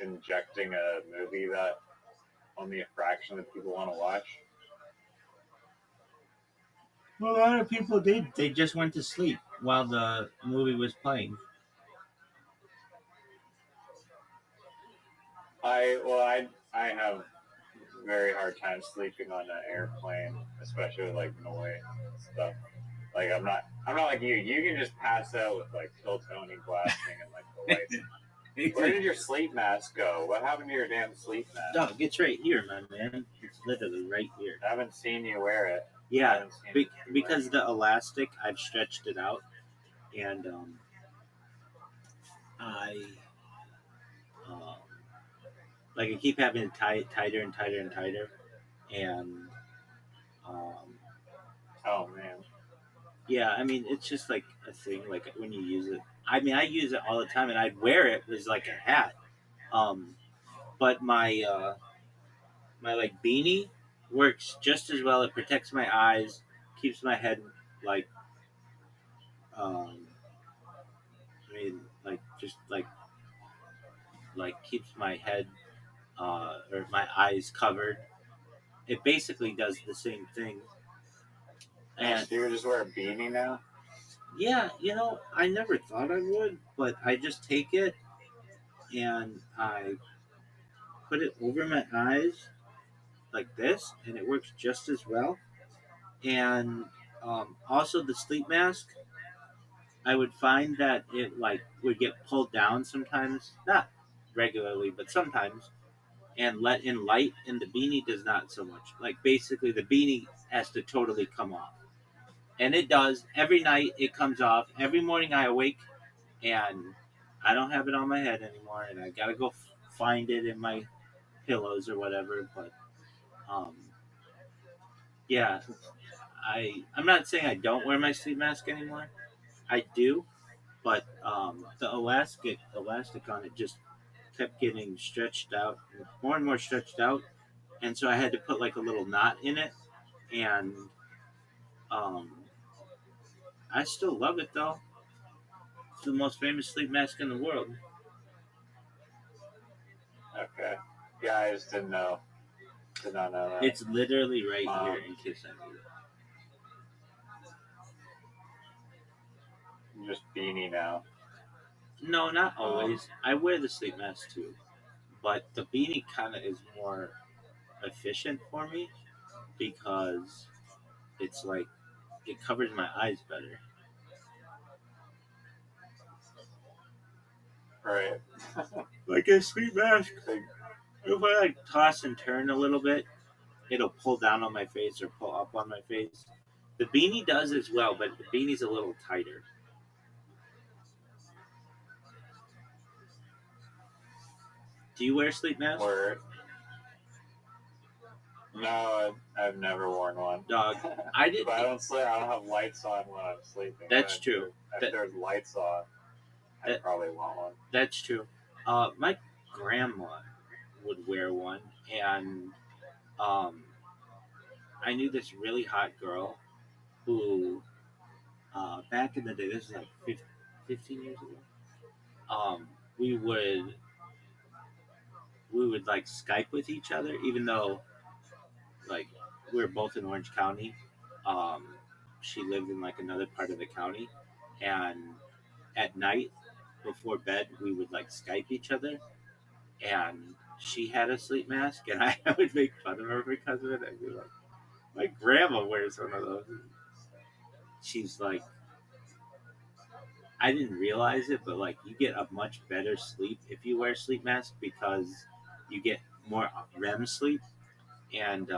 injecting a movie that only a fraction of people want to watch?
Well, a lot of people did. They just went to sleep while the movie was playing.
I have very hard time sleeping on an airplane, especially with like noise and stuff. Like I'm not like you. You can just pass out with like Till Tony blasting and like the lights. Where did your sleep mask go? What happened to your damn sleep mask?
Dog, it's right here, my man. It's literally right here.
I haven't seen you wear it.
Yeah, because the elastic, I've stretched it out, and I um, like I keep having it tighter and tighter and tighter, and um,
Oh man.
yeah, I mean it's just like a thing. Like when you use it, I mean I use it all the time, and I'd wear it as like a hat. Um, but my like beanie works just as well. It protects my eyes, keeps my head like um, I mean like just like keeps my head or my eyes covered. It basically does the same thing. And
So you just wear a beanie now?
yeah, I never thought I would, but I just take it and I put it over my eyes like this, and it works just as well. And also the sleep mask, I would find that it like would get pulled down sometimes, not regularly, but sometimes, and let in light, and the beanie does not so much. Like basically, the beanie has to totally come off, and it does every night. It comes off every morning. I awake, and I don't have it on my head anymore, and I gotta go find it in my pillows or whatever. But um, yeah, I'm not saying I don't wear my sleep mask anymore. I do, but the elastic on it just kept getting stretched out, more and more stretched out, and so I had to put like a little knot in it, and um, I still love it though. It's the most famous sleep mask in the world.
Okay. Yeah, I just didn't know. Did not know that.
It's literally right here in case I need it.
Just beanie now.
No, not always. I wear the sleep mask too, but the beanie kind of is more efficient for me because it's like it covers my eyes better.
Right.
Like a sleep mask. If I like toss and turn a little bit, it'll pull down on my face or pull up on my face. The beanie does as well, but the beanie's a little tighter. Do you wear sleep masks?
Where no, I've never worn one.
Dog, I did.
But I don't sleep. I don't have lights on when I'm sleeping.
That's true.
If there's lights on, I probably want one.
That's true. My grandma would wear one, and um, I knew this really hot girl who, back in the day, this is like 15 years ago. We would like Skype with each other, even though like we were both in Orange County. Um, she lived in like another part of the county, and at night before bed we would like Skype each other, and she had a sleep mask, and I would make fun of her because of it. I'd be like, my grandma wears one of those. She's like, I didn't realize it, but like you get a much better sleep if you wear a sleep mask because you get more REM sleep, and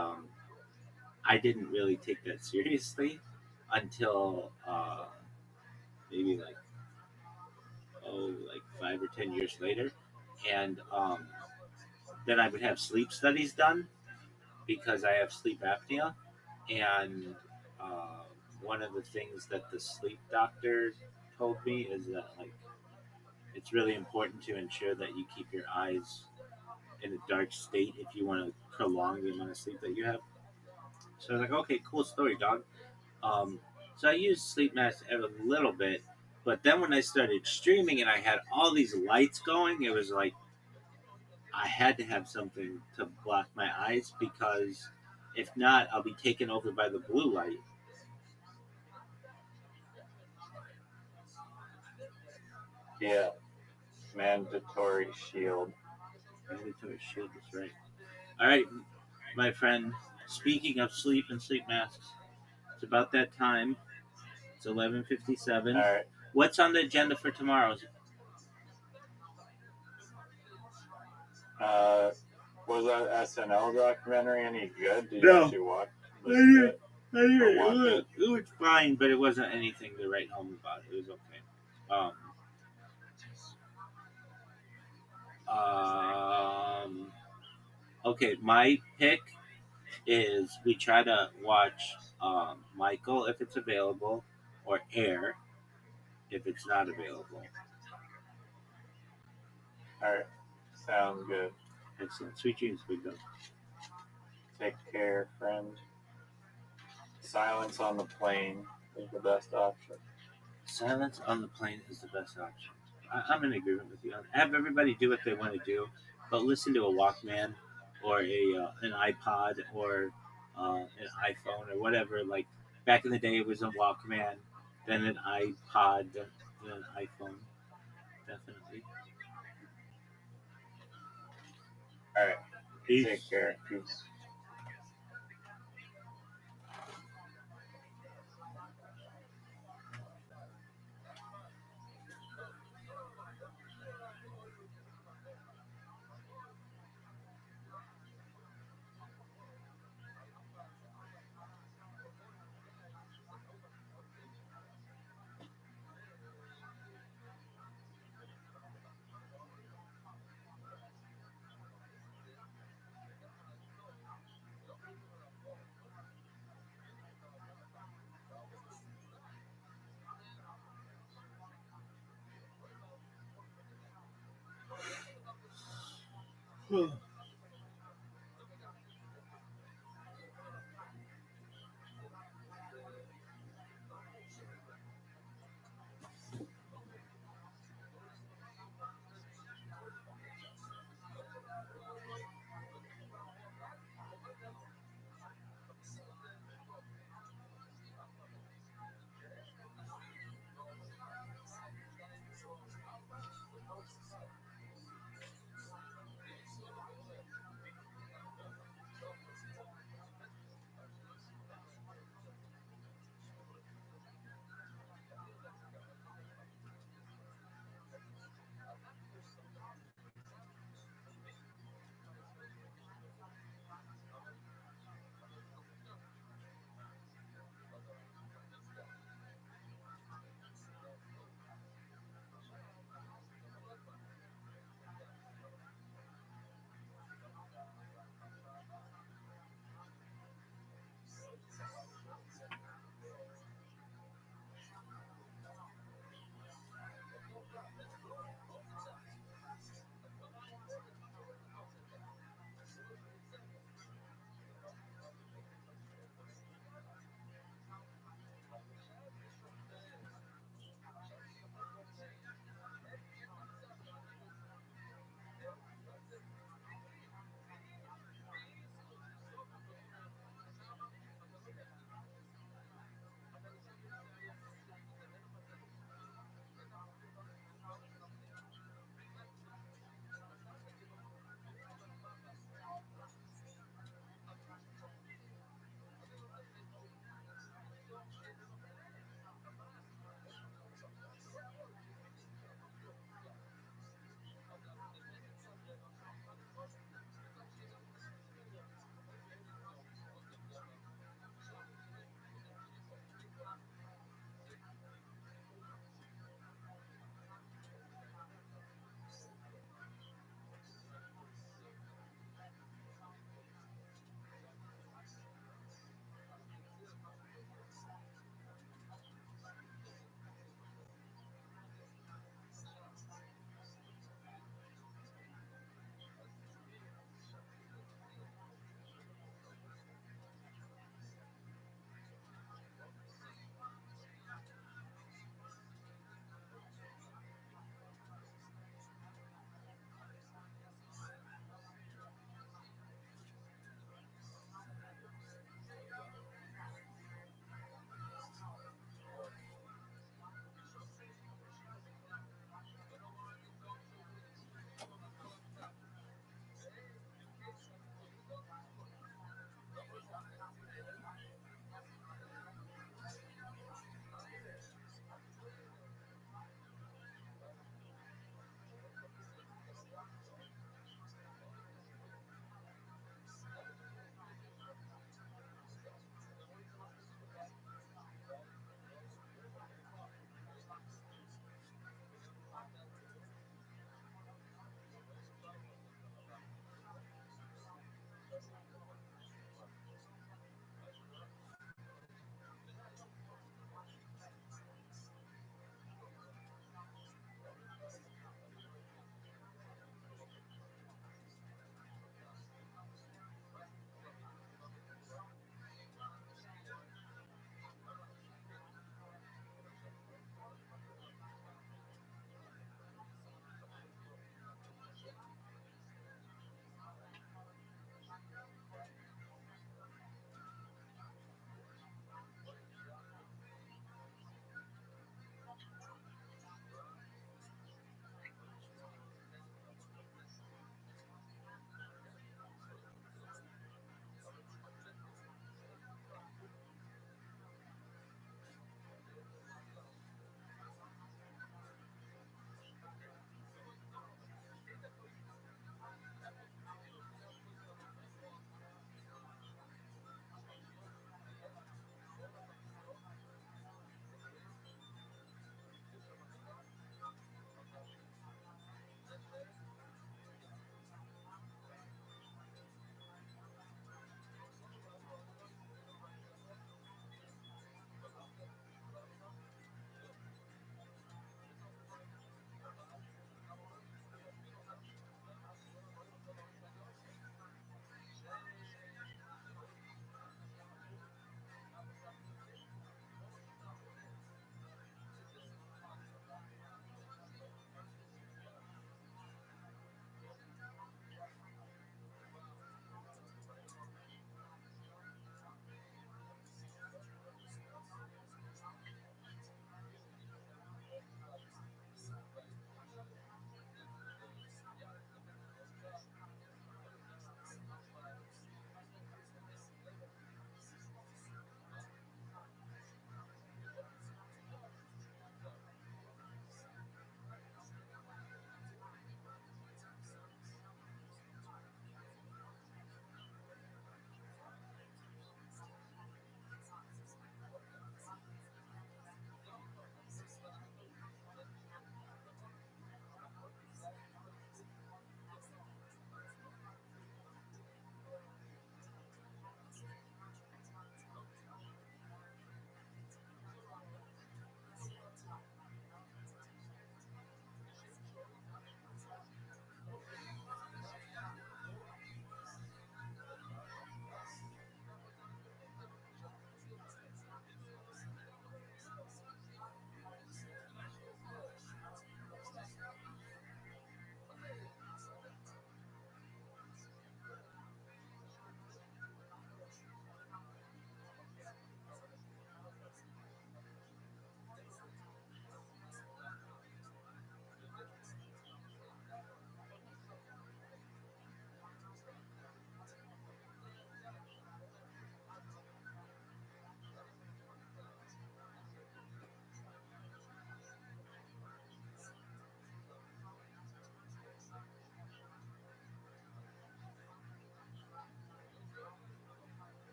I didn't really take that seriously until maybe like 5 or 10 years later, and then I would have sleep studies done because I have sleep apnea, and uh, one of the things that the sleep doctor told me is that like it's really important to ensure that you keep your eyes in a dark state if you want to prolong the amount of sleep that you have. So I was like, okay, cool story, dog. Um, so I used sleep mask a little bit, but then when I started streaming and I had all these lights going, it was like I had to have something to block my eyes because if not, I'll be taken over by the blue light.
Yeah, mandatory shield.
Mandatory shield is right. All right, my friend. Speaking of sleep and sleep masks, it's about that time. It's 11:57.
All right.
What's on the agenda for tomorrow?
Was that SNL documentary any good? Did
No.
you actually watch?
I did.
It?
It was fine, but it wasn't anything to write home about. It was okay. Okay, my pick is we try to watch Michael if it's available, or Air if it's not available.
All right. Sounds good.
Excellent. Sweet dreams, big dog.
Take care, friend. Silence on the plane is the best option.
Silence on the plane is the best option. I'm in agreement with you. Have everybody do what they want to do, but listen to a Walkman or an iPod or an iPhone or whatever. Like back in the day, it was a Walkman, then an iPod, then an iPhone. Definitely.
All right.
Peace.
Take care. Peace.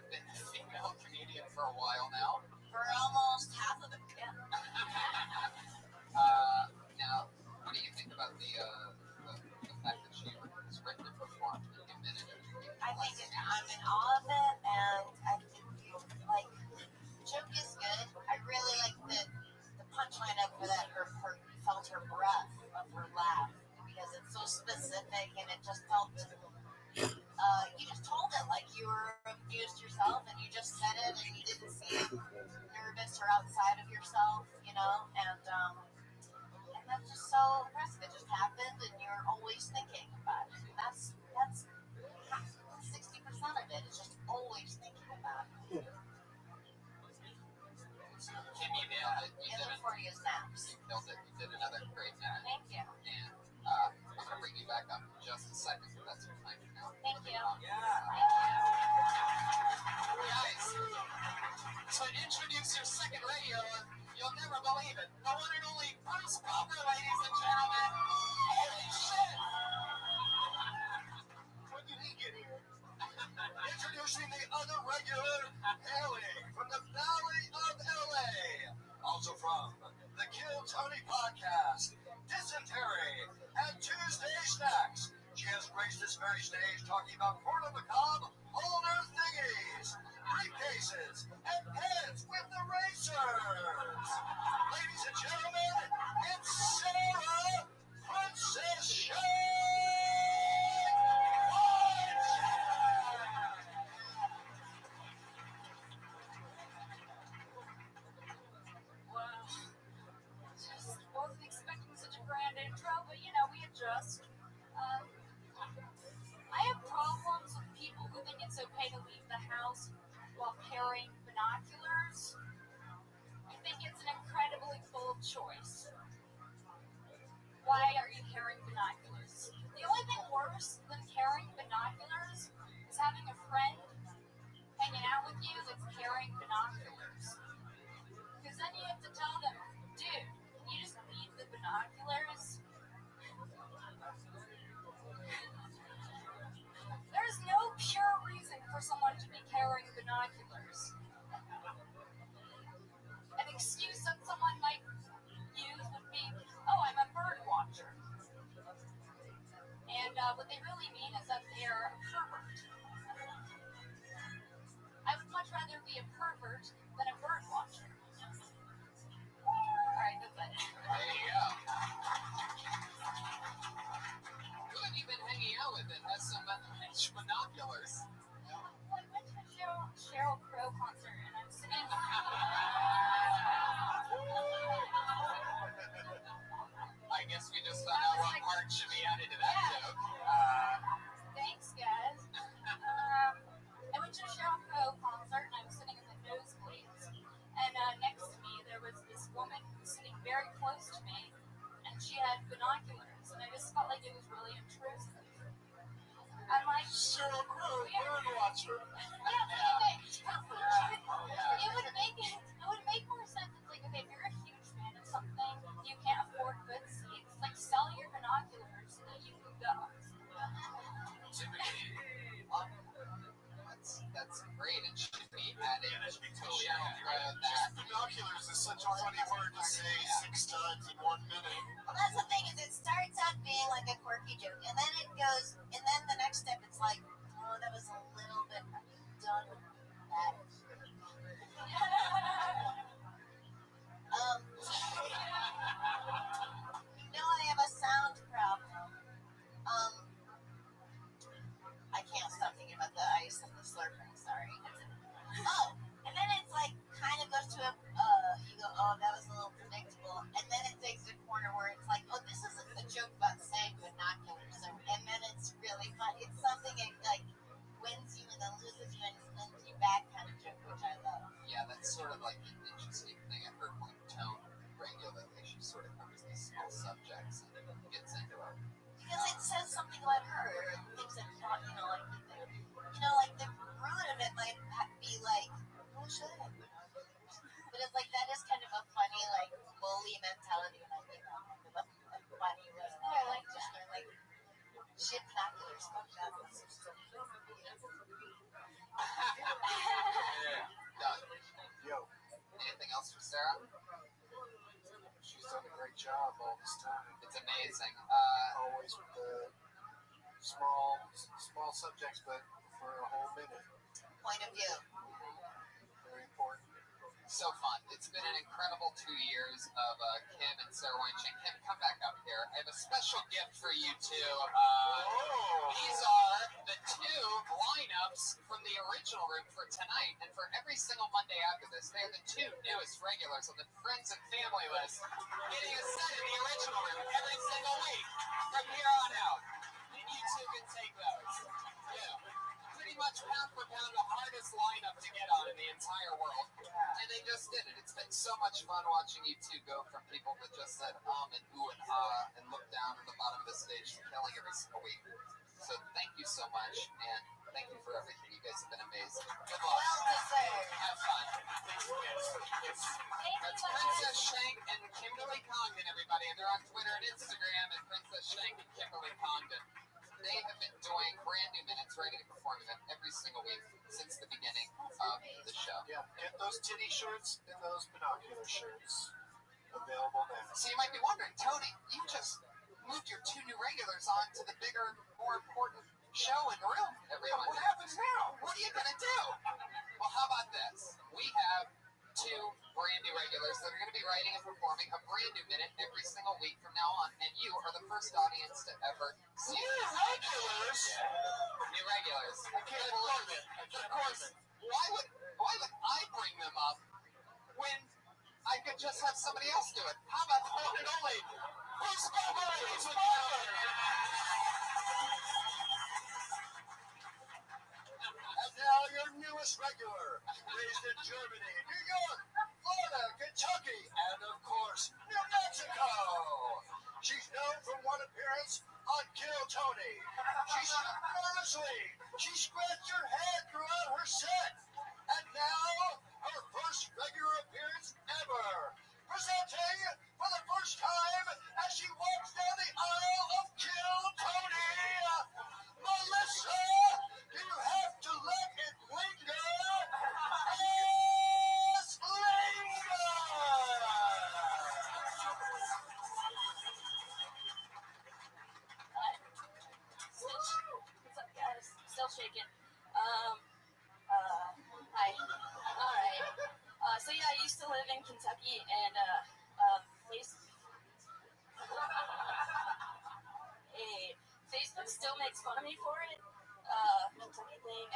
been a female comedian for a while now.
For almost half of it, yeah.
Now, what do you think about the fact that she has written and performed a minute?
I think I'm in awe of it, and I think, like, joke is good. I really like the punchline of her that her felt her breath of her laugh, because it's so specific, and it just felt, you just told it like you were amused yourself, and you just said it, and you didn't seem nervous or outside of yourself, you know, and that's just so impressive. It just happened, and you're always thinking about it. That's 60% of it is just always thinking about it.
Kim, you nailed it.
The other 40 is naps.
You killed it. You did another great minute.
Thank you.
And I'm going to bring you back up in just a second, but that's your time now.
Thank you.
Guys, to introduce your second radio, you'll never believe it. The one and only Bruce Bumper, ladies and gentlemen. Holy shit! When did he get here? Introducing the other regular, hailing from the Valley of LA. Also from the Kill Tony podcast, Dysentery, and Tuesday Snacks. She has graced this very stage talking about corn on the cob, older thingies, briefcases, and pens with the racers. Ladies and gentlemen, it's Sarah Princess Shane!
Wow. Just wasn't expecting such a grand intro, but you know, we adjust. I have problems with people who think it's okay to leave the house while carrying binoculars. I think it's an incredibly bold choice. Why are you carrying binoculars? The only thing worse than carrying binoculars is having a friend hanging out with you that's carrying binoculars. Because then you have to tell them, dude, can you just leave the binoculars? There's no pure reason for someone to be carrying binoculars. An excuse that someone might use would be, oh, I'm a bird watcher. And what they really mean is that they're a pervert. I would much rather be a pervert than a bird watcher. Alright, that's it.
There you go. Who have you been hanging out with that has some binoculars?
Well, I went to a Sheryl Crow concert and I'm sitting.
I guess we just found out what part should be added to that joke.
Thanks, guys. I went to a Sheryl Crow concert and I was sitting in the nosebleeds. And next to me there was this woman who was sitting very close to me, and she had binoculars, and I just felt like it was really intrusive. I'm like,
Sheryl Crow, bird watcher.
Yeah, it would make more sense. It's like, okay, if you're a huge fan of something, you can't afford good seats, like sell your binoculars so that you can go.
That's great. It should be added to Sheryl Crow.
Binoculars is such a funny word to say 6 times in 1 minute.
Well, that's the thing, is it starts out being like a quirky joke, and then it goes, and then the next step it's like, oh, that was a little bit, are you done with that? I have a sound problem. I can't stop thinking about the ice and the slurping, sorry. Oh, and then it's like, kind of goes to a, you go, oh, that was a little predictable, and then it takes a corner where it's like, oh, this isn't a joke about saying binoculars, and then it's really fun. It's something that, like, wins you and then loses you and wins you back kind of joke, which I love.
Yeah, that's sort of like an interesting thing. I've heard one tone regularly. She sort of covers these small subjects and gets into it.
Because it says something about her, or things that, like the root of it might be like, who should have binoculars? But it's like, that is kind of a funny, like, bully mentality when I think of a funny way. Oh, I like just learn, like, shit binoculars.
Sarah?
She's done a great job all this time.
It's amazing.
Always with the small subjects, but for a whole minute.
Point of view.
Very important.
So fun. It's been an incredible 2 years of Kim and Sarah Weinstein. Kim, come back up here. I have a special gift for you two. These are the 2 lineups from the original room for tonight. And for every single Monday after this, they are the 2 newest regulars on the Friends and Family list, getting a set in the original room every single week from here on out. And you two can take those. Yeah. Pretty much pound for pound the hardest lineup to get on in the entire world. And they just did it. It's been so much fun watching you two go from people that just said and ooh and ah and look down at the bottom of the stage to killing every single week. So thank you so much, and thank you for everything. You guys have been amazing. Good luck. Have fun. That's Princess Shank and Kimberly Congdon, everybody. And they're on Twitter and Instagram at Princess Shank and Kimberly Congdon. They have been doing brand new minutes, ready to perform them every single week since the beginning of the show.
Yeah, get those titty shirts and those binocular shirts available now.
So you might be wondering, Tony, you just moved your 2 new regulars on to the bigger, more important show and room every Monday.
What happens now?
What are you going to do? Well, how about this? We have 2 brand new regulars that are going to be writing and performing a brand new minute every single week from now on, and you are the first audience to ever see it.
Regulars?
New regulars.
I can't believe it.
But of course, why would I bring them up when I could just have somebody else do it? How about the one and only Bruce Butler?
And now your newest regular, raised in Germany, New York, Florida, Kentucky, and of course, New Mexico. She's known for one appearance on Kill Tony. She shook nervously. She scratched her head throughout her set. And now, her first regular appearance ever. Presenting for the first time as she walks down the aisle of Kill Tony, Melissa, you have to let it linger. As linger.
What's up, guys? Still shaking. Hi. All right. So yeah, I used to live in Kentucky, and Facebook still makes fun of me for it. Kentucky thing.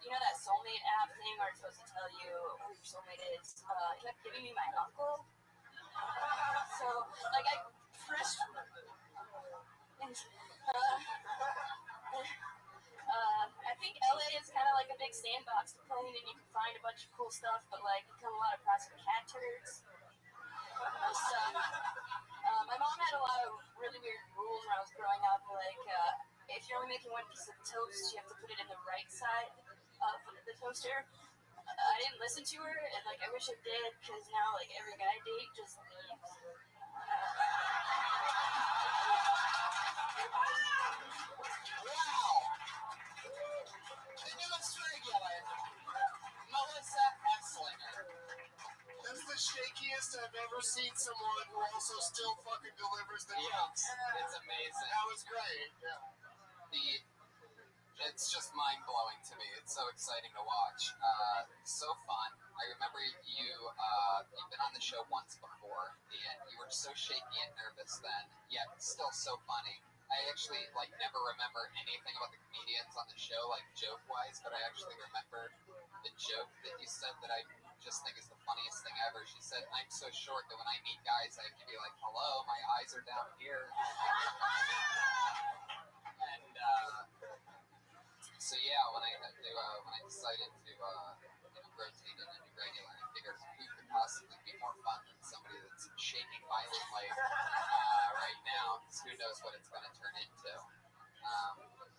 You know that soulmate app thing where it's supposed to tell you who your soulmate is. It kept giving me my uncle. So like I pressed. I think LA is kind of like a big sandbox to play in, and you can find a bunch of cool stuff, but like become a lot of plastic cat turds. My mom had a lot of really weird rules when I was growing up, like if you're only making one piece of toast, you have to put it in the right side of the toaster. I didn't listen to her, and like I wish I did, because now like every guy I date just leaves.
Wow! The newest regular, Melissa Esslinger.
That's the shakiest I've ever seen someone who also still fucking delivers the jokes.
It's amazing.
That was great. Yeah.
It's just mind-blowing to me. It's so exciting to watch. So fun. I remember you've been on the show once before, and you were so shaky and nervous then, yet still so funny. I actually never remember anything about the comedians on the show, joke-wise, but I actually remember the joke that you said that I just think is the funniest thing ever. She said, "I'm so short that when I meet guys, I have to be like, hello, my eyes are down here." And so yeah, when I decided to rotate in a new regular, I figured who could possibly be more fun than somebody that's shaking violently right now? Because who knows what it's going to turn into?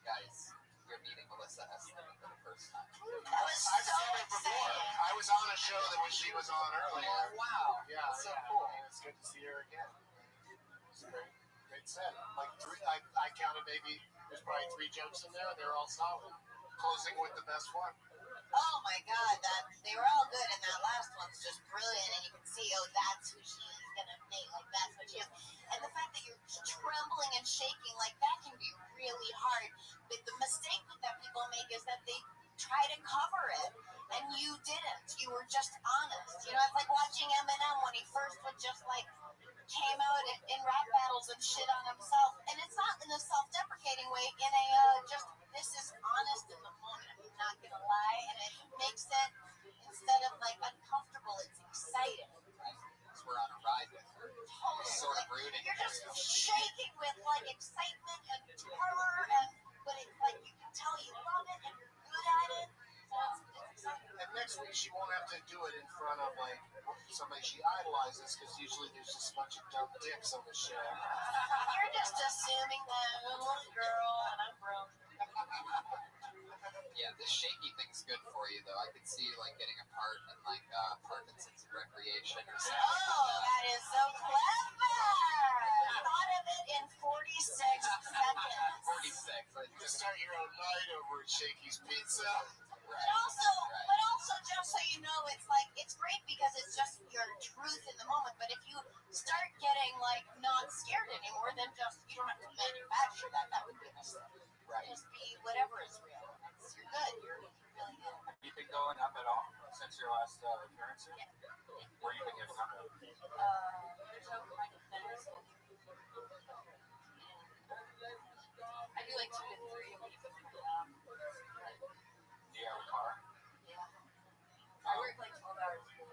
Guys, you're meeting Melissa Esslinger for the first time.
I've seen her before. I was on a show that she was on earlier.
Oh wow!
Yeah,
so cool.
It's good to see her again. It's a great set. I counted maybe there's probably 3 jokes in there. They're all solid. Closing with the best one.
Oh my God, they were all good, and that last one's just brilliant, and you can see trembling and shaking, like that can be really hard. But the mistake that people make is that they try to cover it, and you didn't. You were just honest. You know, it's like watching Eminem when he first would just like came out in rap battles and shit on himself, and it's not in a self-deprecating way. In a just this is honest in the moment. I'm not gonna lie, and it makes it instead of like uncomfortable, it's exciting.
Because we're on a ride with her.
Totally.
Sort of rooting.
You're just shaking with like excitement and terror, and but it's like you can tell you love it and you're good at it. So it's exciting.
And next week she won't have to do it in front of like somebody she idolizes, because usually there's just a bunch of dumb dicks on the show.
You're just assuming that I'm a little girl and I'm broke.
Yeah, this shaky thing's good for you, though. I could see you like getting a part in like Parkinson's recreation or something.
Oh, that is so clever! I thought of it in 46 seconds.
46.
You can start your own night over at Shaky's Pizza.
But also, just so you know, it's like it's great because it's just your truth in the moment. But if you start getting like not scared anymore, then just you don't have to manufacture that. That would be a mistake.
Right.
Just be whatever is real. You're good. You're really good.
Have you been going up at all since your last appearance?
Yeah.
Where you been getting up at?
There's no kind of fence. I do like 2 to 3 a week.
Do you have a car?
Yeah. I work like 12 hours a week.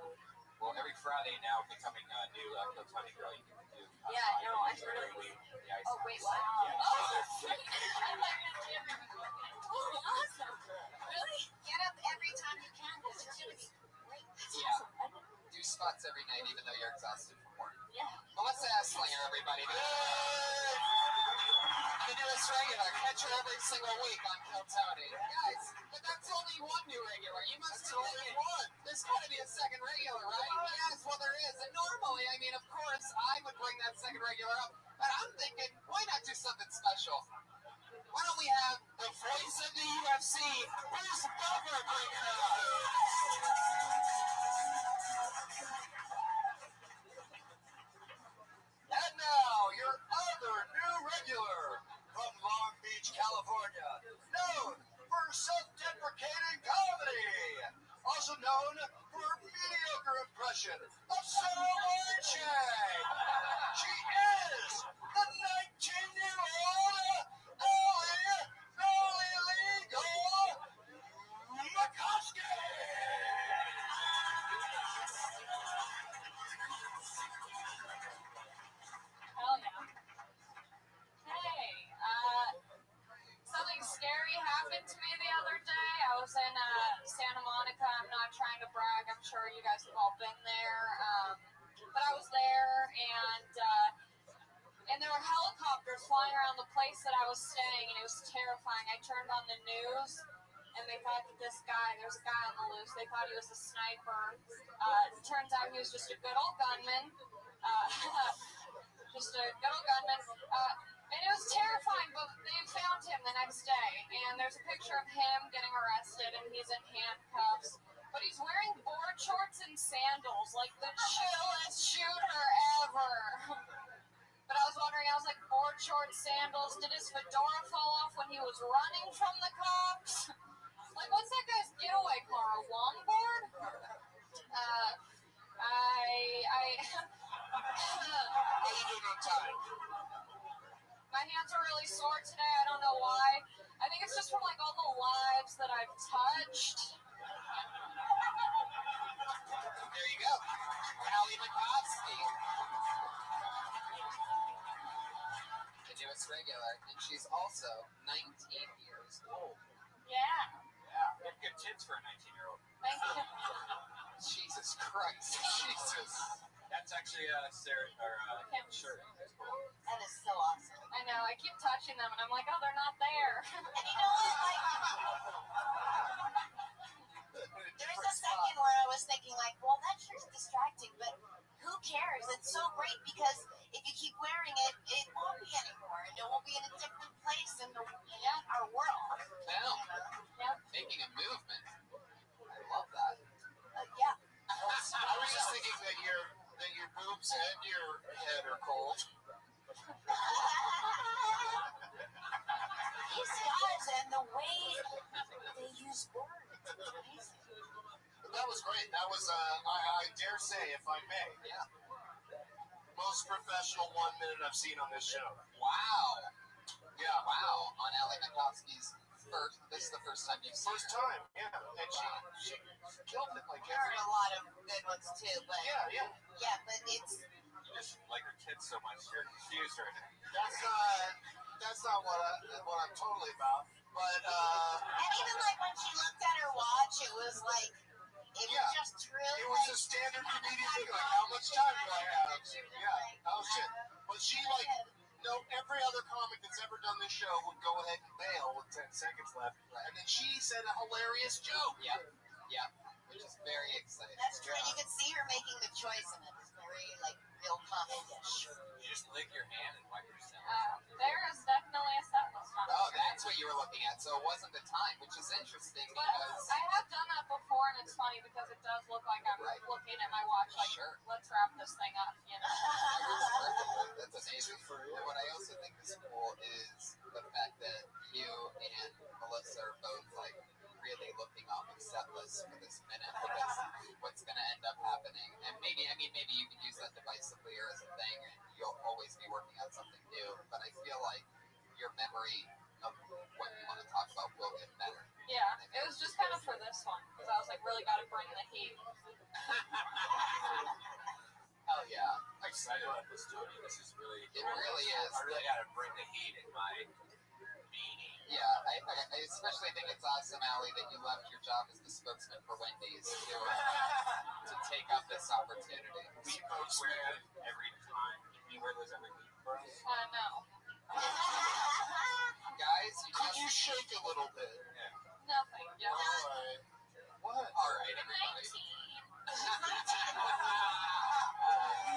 Well, every Friday now, becoming a new Tony girl, you can do.
Yeah, I know. I
Every
really.
week. Yeah,
Oh, wait, what?
Yeah.
Oh, awesome. Really? Get up every time you can because you're going to be great. That's
Yeah.
awesome.
Do spots every night, even though you're exhausted from work.
Yeah.
Melissa Esslinger, everybody. The newest regular. Catch her every single week on Kill Tony. Guys, but that's only one new regular. You must have only one. There's got to be a second regular, right? Yes, well, there is. And normally, I mean, of course, I would bring that second regular up. But I'm thinking, why not do something special? Why don't we have the voice of the UFC, Bruce Buffer, bring her up?
And now, your other new regular from Long Beach, California, known for self-deprecating comedy, also known for her mediocre impression of Sarah Chang. She is the 19-year-old Nolly Legal McCoskey.
Hell yeah. Hey, something scary happened to me the other day. I was in Santa Monica. I'm not trying to brag. I'm sure you guys have all been there. But I was there, and there were helicopters flying around the place that I was staying, and it was terrifying. I turned on the news, and they thought that there's a guy on the loose. They thought he was a sniper. Turns out he was just a good old gunman. Just a good old gunman. And it was terrifying, but they found him the next day. And there's a picture of him getting arrested, and he's in handcuffs. But he's wearing board shorts and sandals, like the chillest shooter ever. But I was wondering, I was like, board shorts, sandals, did his fedora fall off when he was running from the cops? Like, what's that guy's getaway car, a longboard?
How you doing on time?
My hands are really sore today. I don't know why. I think it's just from like all the lives that I've touched.
There you go. Allie McCoskey. The newest regular, and she's also 19 years old.
Yeah.
Yeah, you have good tits for a 19-year-old.
Thank you.
Jesus Christ. Jesus.
That's actually Sarah or shirt. That's cool.
That is so awesome.
I know. I keep touching them, and I'm like, oh, they're not there.
And you know what? Like, there's a second where I was thinking, like, well, that shirt's distracting, but who cares? It's so great because if you keep wearing it, it won't be anymore, and it won't be in a different place in our world.
Now,
Yep.
making a movement. I love that.
Yeah.
I was just thinking that your boobs and your head are cold.
These guys and the way they use words, it's amazing.
That was great. That was, I dare say, if I may, most professional 1 minute I've seen on this show.
Wow.
Yeah.
Wow. On Allie Mikowski's this is the first time you've seen
First time, yeah. And she killed it like
There are a lot of good ones too, but
Yeah.
but it's
You just like her kids so much, you're confused right now.
That's not what I'm totally about. But
and even like when she looked at her watch, it was like it was just really
it was a standard comedian thing. Like, how much time do I have? Yeah. Oh shit. But she every other comic that's ever done this show would go ahead and bail with 10 seconds left.
Right.
And then she said a hilarious joke.
Yeah. Which is very exciting.
That's true. And you could see her making the choice, and it was very like real comic-ish.
You just lick your hand and wipe yourself.
There is definitely a set list on
Oh,
the
that's what you were looking at. So it wasn't the time, which is interesting
But
because
I have done that before, and it's funny because it does look like I'm looking at my watch, like,
Sure.
let's wrap this thing up, you know?
that's amazing. And what I also think is cool is the fact that you and Melissa are both like really looking on the set list for this minute because what's going to end up happening, and maybe you can use that devisively or as a thing, and you'll always be working on something new. But I feel like your memory of what you want to talk about will get better.
Yeah, it was just kind of for this one, because I was like, really got to bring the heat.
Hell yeah.
I'm excited about this, too. I mean, this is really
It really is.
I really got to bring the heat in my meaning.
Yeah, I especially think it's awesome, Allie, that you left your job as the spokesman for Wendy's to take up this opportunity.
We both wear it every time. You wear those every week for us?
No.
Guys,
Could you shake a little bit?
Nothing. Yeah.
Alright. What?
Alright, everybody.
19.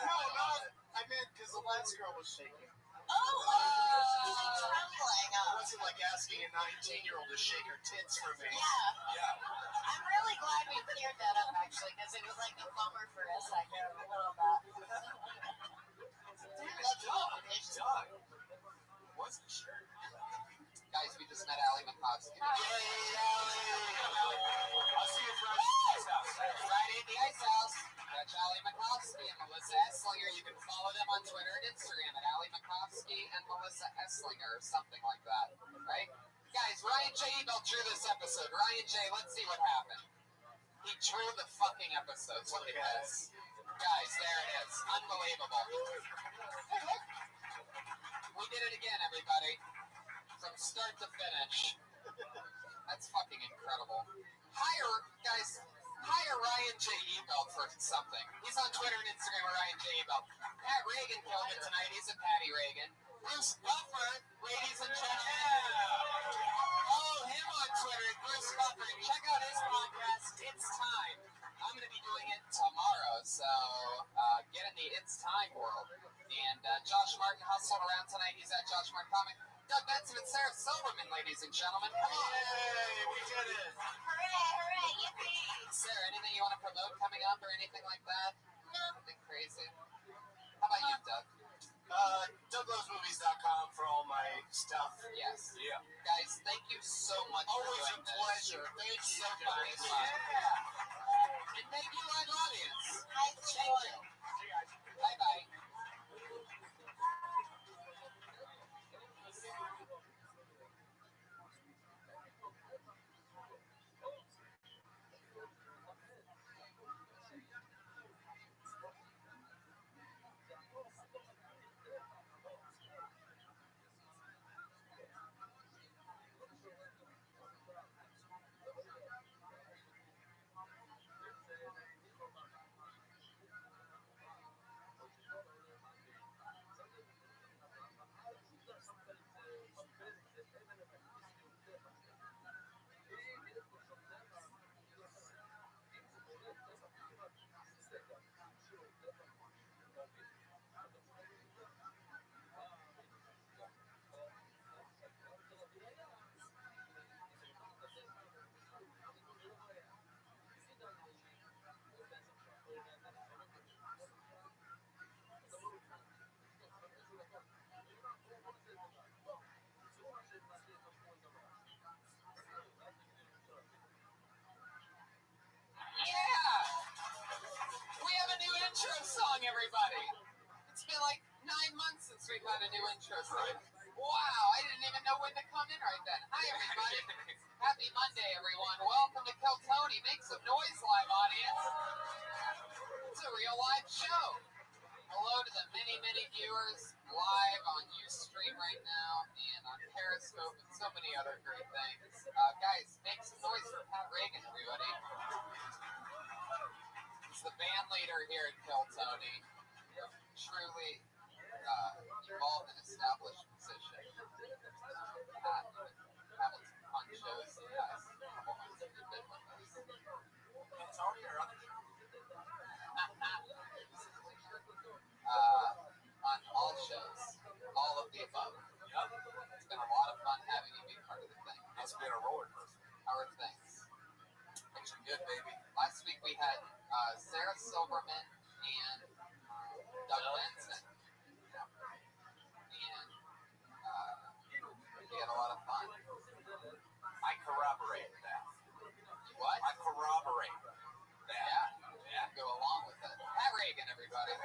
No, not. I meant because the last girl was shaking.
Trembling.
It wasn't like asking a 19-year-old to shake her tits for me.
Yeah. I'm really glad we cleared that up, actually, because it was like a bummer for a second, a little bit. Let's go.
Doug. Wasn't sure.
Guys, we just met Allie Mikowski.
Yay, Allie! I'll see you Friday at the Ice House.
Friday at the Ice House. Catch Allie Mikowski and Melissa Esslinger. You can follow them on Twitter and Instagram at Allie Mikowski and Melissa Esslinger or something like that, right? Guys, Ryan J. Ebel drew this episode. Ryan J., let's see what happened. He drew the fucking episode. Look at this. Guys, there it is. Unbelievable. We did it again, everybody. From start to finish. That's fucking incredible. Hire Ryan J. Ebel for something. He's on Twitter and Instagram at Ryan J. Ebel. Pat Reagan killed it tonight. He's a Patty Reagan. Bruce Buffer, ladies and gentlemen. Follow him on Twitter at Bruce Buffer. Check out his podcast, It's Time. I'm going to be doing it tomorrow, so get in the It's Time world. And Josh Martin hustled around tonight. He's at Josh Martin Comic. Doug Benson and Sarah Silverman, ladies and gentlemen. Come on.
Yay, we did it.
Hooray, yippee!
Sarah, anything you want to promote coming up or anything like that?
No.
Nothing crazy. How about you, Doug?
DougLovesMovies.com for all my stuff.
Yes.
Yeah.
Guys, thank you so much
Always
for
a
doing this.
pleasure. Thank you,
So fucking
guys.
fun.
Yeah.
And thank you, live audience.
I
Thank you. Bye-bye. song, everybody. It's been like 9 months since we've had a new intro song. Wow, I didn't even know when to come in right then. Hi, everybody. Happy Monday, everyone. Welcome to Kill Tony. Make some noise, live audience. It's a real live show. Hello to the many, many viewers live on Ustream right now and on Periscope and so many other great things. Guys, make some noise for Pat Reagan, everybody. He's the band leader here at Kill Tony. Truly evolved and established musician. Having some fun shows the past couple months that we've been with us.
Tony or other
On all shows, all of the above. It's been a lot of fun having you be part of the thing.
It's been a roller coaster.
How are things?
Things are good, baby.
Last week we had Sarah Silverman and Doug Benson. And we had a lot of fun.
I corroborate that.
What?
I corroborate that.
Yeah, go along with it. Pat Reagan, everybody.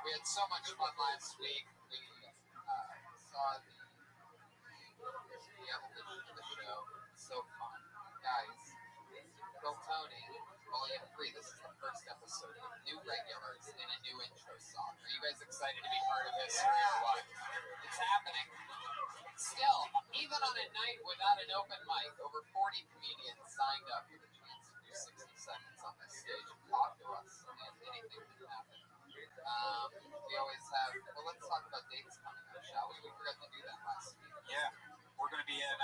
We had so much fun last week. We saw the evolution of the show. So fun. Guys, Kill Tony, Volume 3. This is the first episode with new regulars and a new intro song. Are you guys excited to be part of history or what? It's happening. Still, even on a night without an open mic, over 40 comedians signed up with a chance to do 60 seconds on this stage and talk to us, and anything can happen. We always have, well, let's talk about dates coming up, shall we? We forgot to do that last week.
Yeah, we're going to be in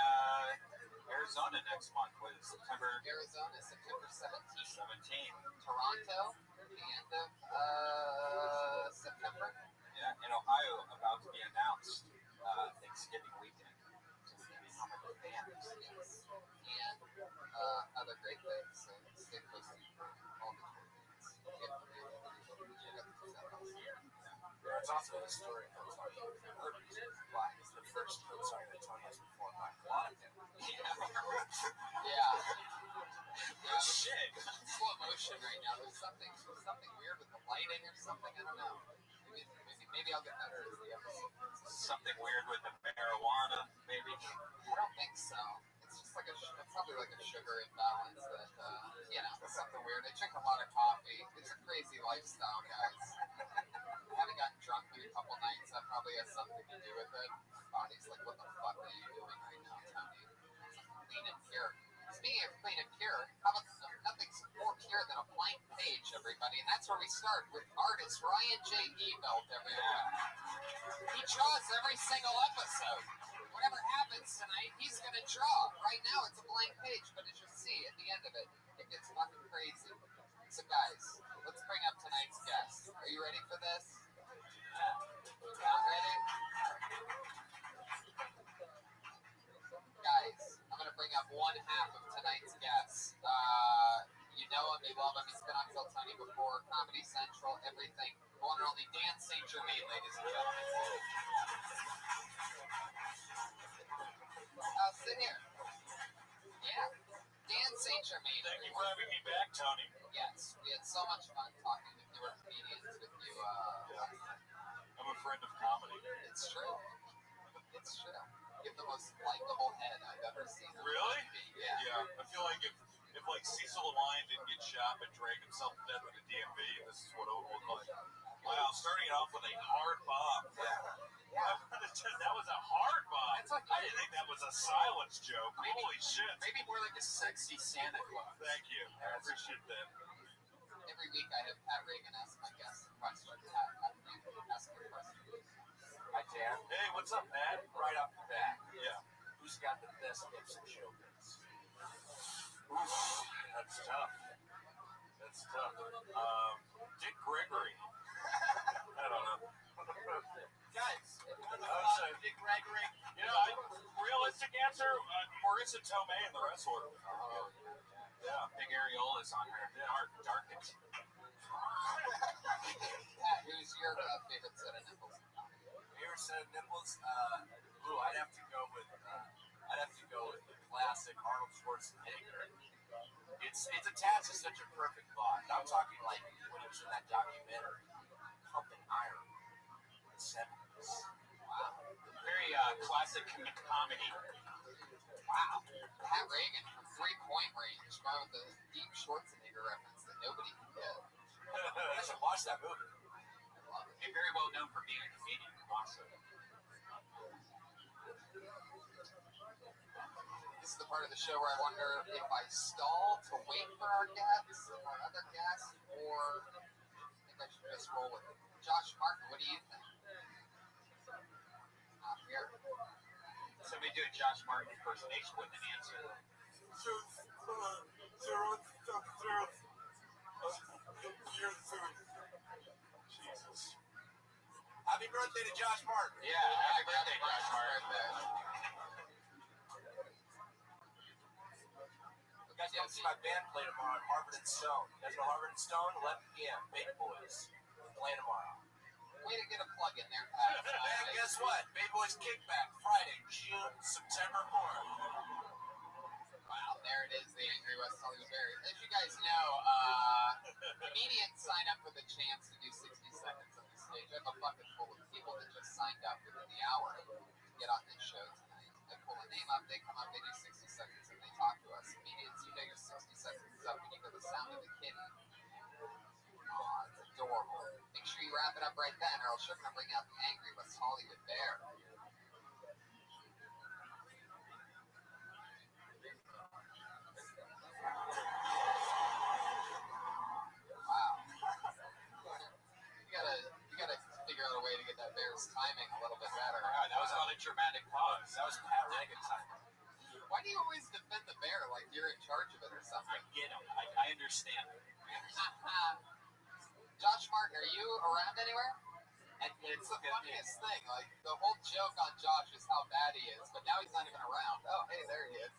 Arizona next month. What is September
Arizona, September 17th.
17th?
Toronto, the end of September.
Yeah, in Ohio, about to be announced Thanksgiving weekend. So we're going to be home with the bands.
Yes. And other great things. So stay close to all the tour dates.
It's also a story of Tony Herbert. Why? It's the first song that Tony has performed by a lot of them.
Yeah.
Shit.
Slow motion right now. There's something weird with the lighting or something. I don't know. Maybe I'll get better as the episode.
Something weird with the marijuana, maybe.
I don't think so. It's just like probably like a sugar imbalance that, something weird. I drink a lot of coffee. It's a crazy lifestyle, guys. I haven't gotten drunk in a couple nights. That probably has something to do with it. My body's like, what the fuck are you doing right now, Tony? Clean and pure. Speaking of clean and pure, how about nothing's more pure than a blank page, everybody? And that's where we start with artist Ryan J. Ebelt, everyone. He draws every single episode. Whatever happens tonight, he's going to draw. Right now, it's a blank page, but as you'll see at the end of it, it gets fucking crazy. So, guys, let's bring up tonight's guest. Are you ready for this? I'm ready. Guys, I'm going to bring up one half of tonight's guest. You know him, you love him. He's been on Kill Tony before, Comedy Central, everything. One and only Dan St. Germain, ladies and gentlemen. Sit here. Yeah. Dan St. Germain.
Thank you for having me back, Tony.
Yes, we had so much fun talking with newer comedians with you.
I'm a friend of comedy.
It's true. It's true. You have the most likable head I've ever seen.
Really?
Yeah.
Yeah. I feel like if like Cecil Lion didn't get shot but drank himself to death at a DMV, this is what it would look like. Wow, starting it off with a hard bomb.
Yeah.
That was a hard bomb.
It's like,
I didn't think that was a silence joke.
Maybe-
Holy shit.
Maybe more like a sexy Santa Claus.
Thank you. I appreciate that.
Every week I have Pat Reagan ask my guests a question. Pat Reagan, ask me a question.
Hi, Dan. Hey, what's up, Pat?
Right off the bat,
Yeah.
who's got the best hips in showbiz?
Oof, that's tough. That's tough. Dick Gregory. I don't know.
Guys,
Dick Gregory. You know, realistic answer, Marissa Tomei in the wrestler.
Oh,
Yeah, big areolas on her. Darkness.
Pat, who's your favorite set of nipples?
favorite set of nipples? I'd have to go with the classic Arnold Schwarzenegger. It's attached to such a perfect bond. I'm talking like when
classic comedy.
Wow. Pat Reagan from 3-point range, going with the deep Schwarzenegger reference that nobody can get.
I should watch that movie.
I love it.
And very well known for being a comedian. Also.
This is the part of the show where I wonder if I stall to wait for our guests, our other guests, or I think I should just roll with it. Josh Martin, what do you think? Not here.
Somebody do a Josh Martin impersonation with an answer. Jesus.
Happy birthday to Josh Martin.
Yeah, happy birthday, Josh Martin.
You guys come see my band play tomorrow at Harvard and Stone. You guys know Harvard and Stone? 11 p.m. Big Boys. Playing tomorrow.
Way to get a plug in there, Pat.
And guess what? Big Boys Kickback, Friday, September 4th.
Wow, there it is, the Angry West Hollywood Bear. As you guys know, comedians sign up for the chance to do 60 seconds on the stage. I have a bucket full of people that just signed up within the hour to get on this show tonight. I pull a name up, they come up, they do 60 seconds, and they talk to us. Comedians, you know your 60 seconds is up when you go the sound of the kitty. Aw, it's adorable. Make sure you wrap it up right then, or else you're going to bring out the Angry West Hollywood Bear. Wow. You gotta figure out a way to get that bear's timing a little bit better.
Wow, that was not a dramatic pause.
That was Pat Reagan time.
Why do you always defend the bear like you're in charge of it or
I
something?
get him. I understand.
Josh Martin, are you around anywhere? And it's the funniest thing. Like, the whole joke on Josh is how bad he is, but now he's not even around. Oh, hey, there he is.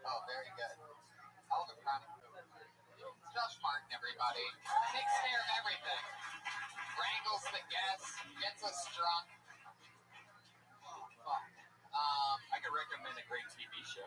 Oh, very good. Hell of a crowd. It's Josh Martin, everybody. Takes care of everything. Wrangles the guests, gets us drunk. Fuck.
I could recommend a great TV show.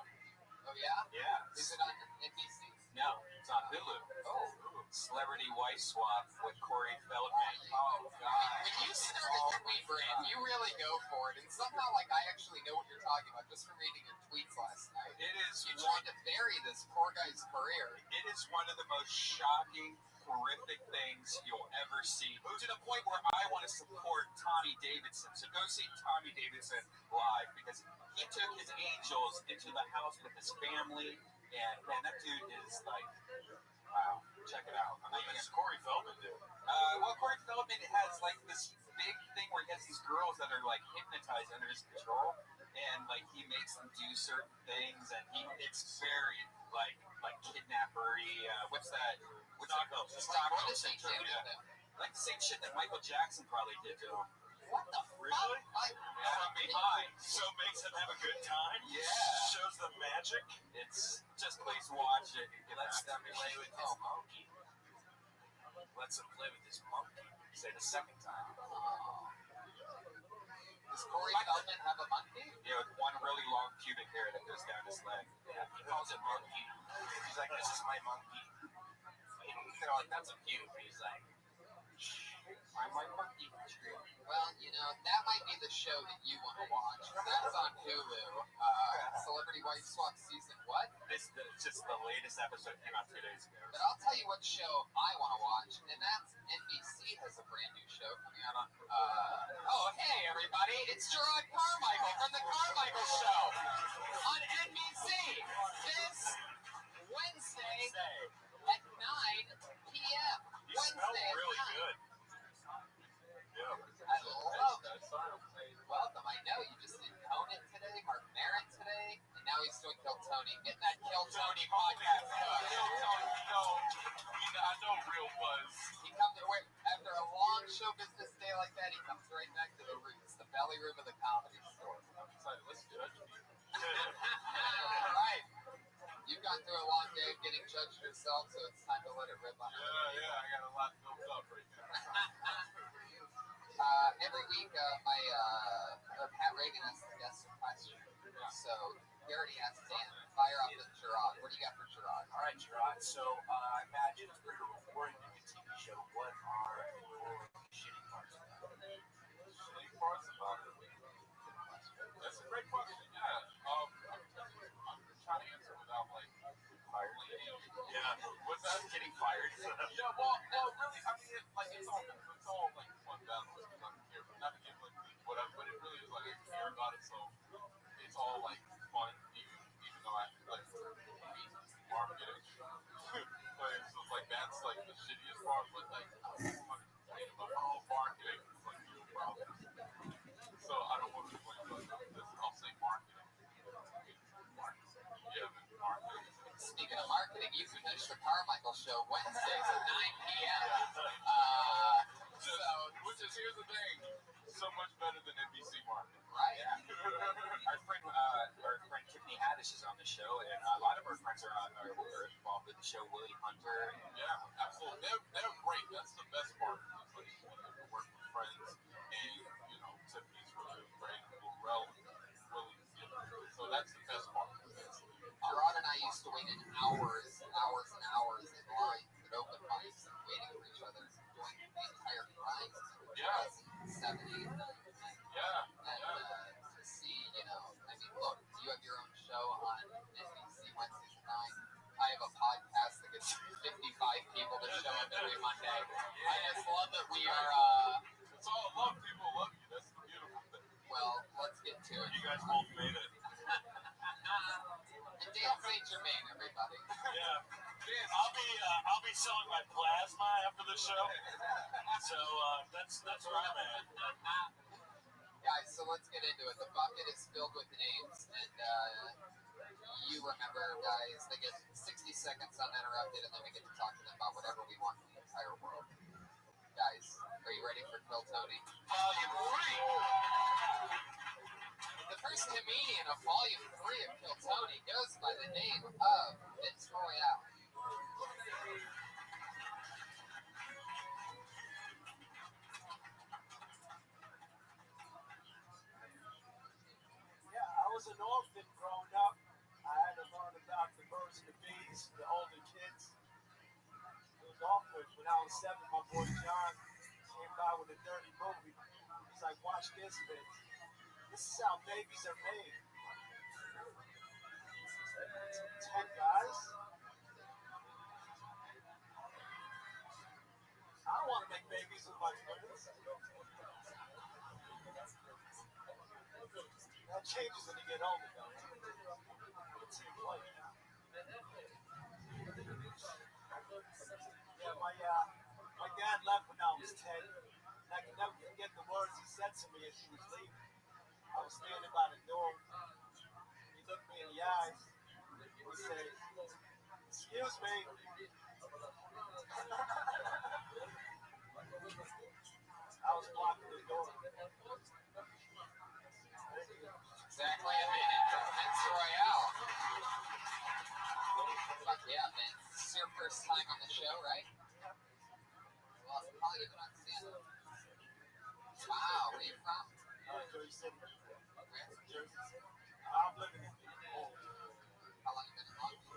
Oh, yeah?
Yeah.
Is it on NBC?
No, it's on Hulu.
Oh.
Celebrity Wife Swap with Corey Feldman.
Oh, God. When you started tweet brand, you really go for it. And somehow, like, I actually know what you're talking about just from reading your tweets last night.
It is
You tried to bury this poor guy's career.
It is one of the most shocking, horrific things you'll ever see. To the point where I want to support Tommy Davidson. So go see Tommy Davidson live because he took his angels into the house with his family. And man, that dude is like, wow, check it out.
What does Corey Feldman do?
Well, Corey Feldman has like this big thing where he has these girls that are like hypnotized under his control, and like he makes them do certain things, and it's very like kidnappery. What's that? What's
Stockholm.
What does he do to them?
like the same shit that Michael Jackson probably did to him.
What the
Really?
fuck?
From behind.
So it makes him have a good time?
Yeah.
Shows the magic?
It's just please watch it. And get
Let's
back to
play
me.
with his monkey. Let's him play with his monkey. Say the second time.
Does Corey Feldman have a monkey?
Yeah, with one really long pubic hair that goes down his leg.
Yeah, he calls it monkey. He's like, this is my monkey. They're like, that's a pube. He's like, I'm my monkey.
Well, you know, that might be the show that you want to watch. That's on Hulu. Celebrity Wife Swap season what?
It's just the latest episode came out 2 days ago.
But I'll tell you what show I want to watch, and that's NBC has a brand new show coming out on. Oh, hey everybody, it's Gerard Carmichael from the Carmichael Show on NBC this Wednesday at 9 p.m.
You smell
Wednesday at
really
9.
good. Yeah.
I love it. Welcome. I know you just did Conan today, Mark Maron today, and now he's doing Kill Tony. Getting that Kill Tony podcast.
I know real buzz.
He comes after a long show business day like that. He comes right back to the roots, the belly room of the comedy store.
Let's judge me.
All right. You've gone through a long day of getting judged yourself, so it's time to let it rip on.
Yeah, I got a lot built up right now.
Every week, Pat Reagan asks the guests a question. So he already asked Dan. Fire up with Gerard. What do you got for Gerard?
All right, Gerard. So I imagine if we were recording a TV show, what are your shitty parts about it? Shitty parts about it?
Yeah, well, really, I mean, it's all like fun battles. Not to give like whatever, but it really is like a care about it. So it's all like fun, even though I like marketing. Like, so it's like that's like the shittiest part, but like the whole marketing is like real problem. So I don't want to blame this. I'll say marketing. Yeah, marketing.
Speaking of marketing, you can catch the Carmichael Show Wednesdays at 9 p.m.
Which is, here's the thing, so much better than NBC marketing.
Right.
Our friend Tiffany Haddish is on the show, and a lot of our friends are involved with the show. Willie Hunter.
Yeah, absolutely. They're great. That's the best part. It's like to work with friends, and Tiffany's really great. So that's the best part.
Rod and I used to wait in hours and hours in lines at open mics, waiting for each other, doing the entire grind.
Yeah.
7, 8, 9.
Yeah.
And to see, I mean, look, you have your own show on NBC Wednesdays at 9. I have a podcast that gets 55 people to show up every Monday. I just love that we are.
It's all love. People love you. That's the beautiful thing.
Well, let's get to it.
You guys both made it.
And Dan St. Germain, everybody.
Yeah. I'll be selling my plasma after the show. So that's where I'm at.
Guys, so let's get into it. The bucket is filled with names, and you remember, guys, they get 60 seconds uninterrupted, and then we get to talk to them about whatever we want in the entire world. Guys, are you ready for Kill Tony?
Volume 3.
The first comedian of Volume 3 of Kill Tony goes by the name of Vince Royale.
Yeah, I was an orphan growing up. I had to learn about the birds and the bees, the older kids. It was awkward. When I was 7, my boy John came by with a dirty movie. He's like, watch this, bitch. This is how babies are made. 10 guys? I don't want to make babies with my friends. That changes when you get older, though. It's your play. Yeah, my dad left when I was 10, and I can never forget the words he said to me as he was leaving. I was standing by the door. He looked me in the eyes. He said, "Excuse me." I was blocking the door.
Exactly a minute from Vince Royale. Fuck yeah, Vince. This is your first time on the show, right? Well, it's probably even on stand-up. Wow, where are you from?
Jersey City.
Where?
Jersey City. I'm living in Old.
How long you been in Long Beach?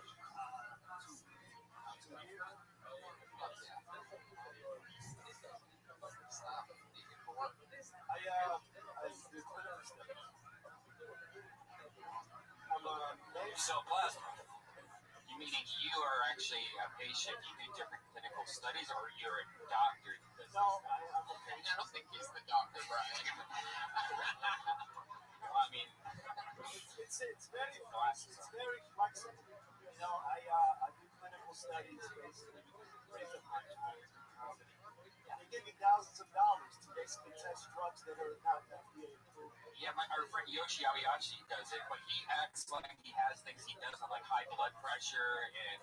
2 years.
Fuck yeah. Stop. What do you do for work?
I do clinical studies. I'm a
You sell plasma. You meaning you are actually a patient, you do different clinical studies, or you're a doctor?
no, I'm a
I
patient.
don't think he's the doctor, Brian.
Well, I mean,
It's very flexible. I do clinical studies basically because it raise up my time. They give you thousands of dollars to basically test drugs that are not FDA approved.
yeah, our friend Yoshi Aoyashi does it, but he acts like he has things he does on like high blood pressure and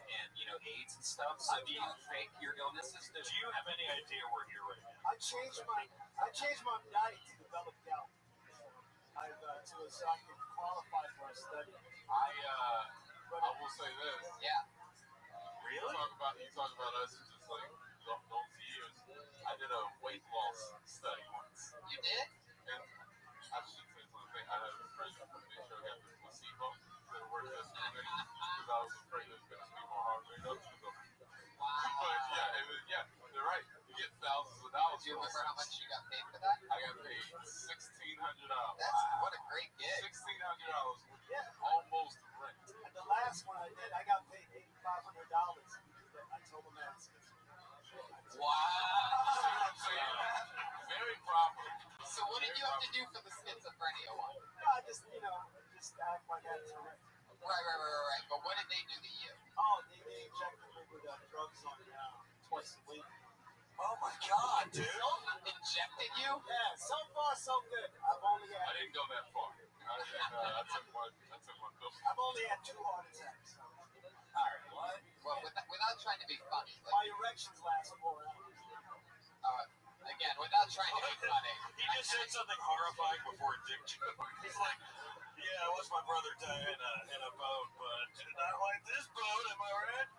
AIDS and stuff. So do you fake your illnesses?
Do you have any idea where you're right now?
I changed my diet to develop gout. So I can qualify for a study.
I will say this.
Yeah.
Really?
You talk about us just like don't see you. I did a weight loss study once,
You did?
and I should say something. I had a friend who made sure I got the placebo that worked this for me because I was afraid it was going to be more hard rate up. But yeah, they're right. You get thousands of dollars.
Do you remember how much you got paid for that?
I got paid $1,600.
What a great gig.
$1,600, which
Yeah.
is almost rent.
And the last one I did, I got paid $8,500. I told them that's
do you have to do for the schizophrenia one?
No, I just act like I had Tourette.
Right. But what did they do to you?
Oh, they injected me with drugs on twice a week.
Oh my God, dude.
Injected you?
Yeah, so far so good. I've only
I
had
didn't go that far. That's in one bill.
I've only had 2 heart attacks.
All right. What? Well, without trying to be funny,
My
like,
erections last 4 hours.
again, without trying to be funny.
He just said something horrifying before a dick joke. He's like, yeah, I watched my brother die in a boat, but did not like this boat, am I right?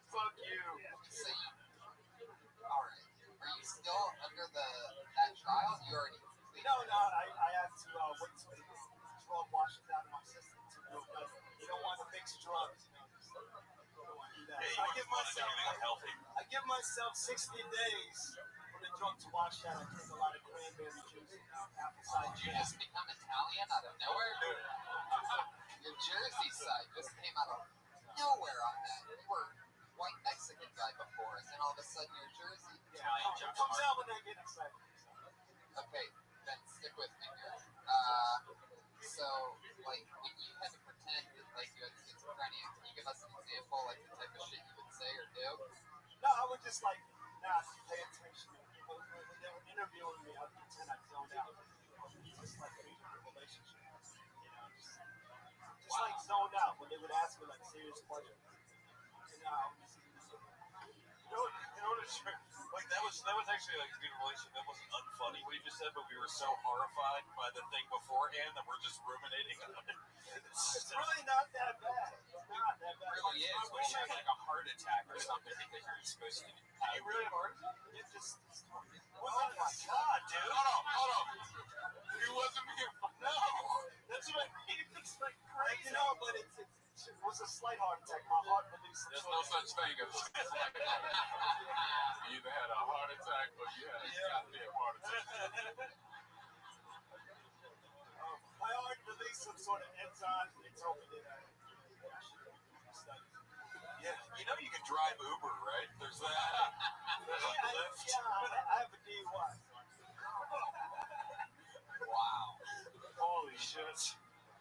Fuck you.
So all right. Are you still under that trial? You already completed.
No, I have to wait till the drug washes out of my system to do it. You don't want to mix drugs. You don't want to do that.
Yeah,
So
you want to do anything unhealthy.
I give myself 60 days for the drug to wash out. I drink a lot of cranberry juice and apple cider.
Did you just become Italian out of nowhere? Your Jersey side just came out of nowhere on that. You were white Mexican guy before, and then all of a sudden you're Jersey.
Italian
It comes out when I get excited.
Okay, then stick with me here. So, like, when you had to pretend that, like, you had schizophrenia, can you give us an example, like, the type of shit you would say or do?
No, I would just like not pay attention. When they were interviewing me, I would pretend I zoned out. Just like a relationship. Just like zoned out when they would ask me like serious questions.
You know what it's like that was actually like a good relation. That wasn't unfunny what you just said, but we were so horrified by the thing beforehand that we're just ruminating on it.
It's really not that bad. It's not that bad.
It really is. When you have like a heart attack or something because you're supposed to.
You really have a heart attack?
It just
Oh my God, dude! Hold on. He wasn't being. No, that's what I mean. It's like crazy.
You know, but it was a slight heart attack. My heart released some
There's
sort
no
of-
such thing as you either had a heart attack or you had a goddamn heart attack.
my heart released some sort of enzyme. They told me that I should do studies.
Yeah, you know you can drive Uber, right? There's that. There's a Lyft.
I have a DUI.
Wow.
Holy shit!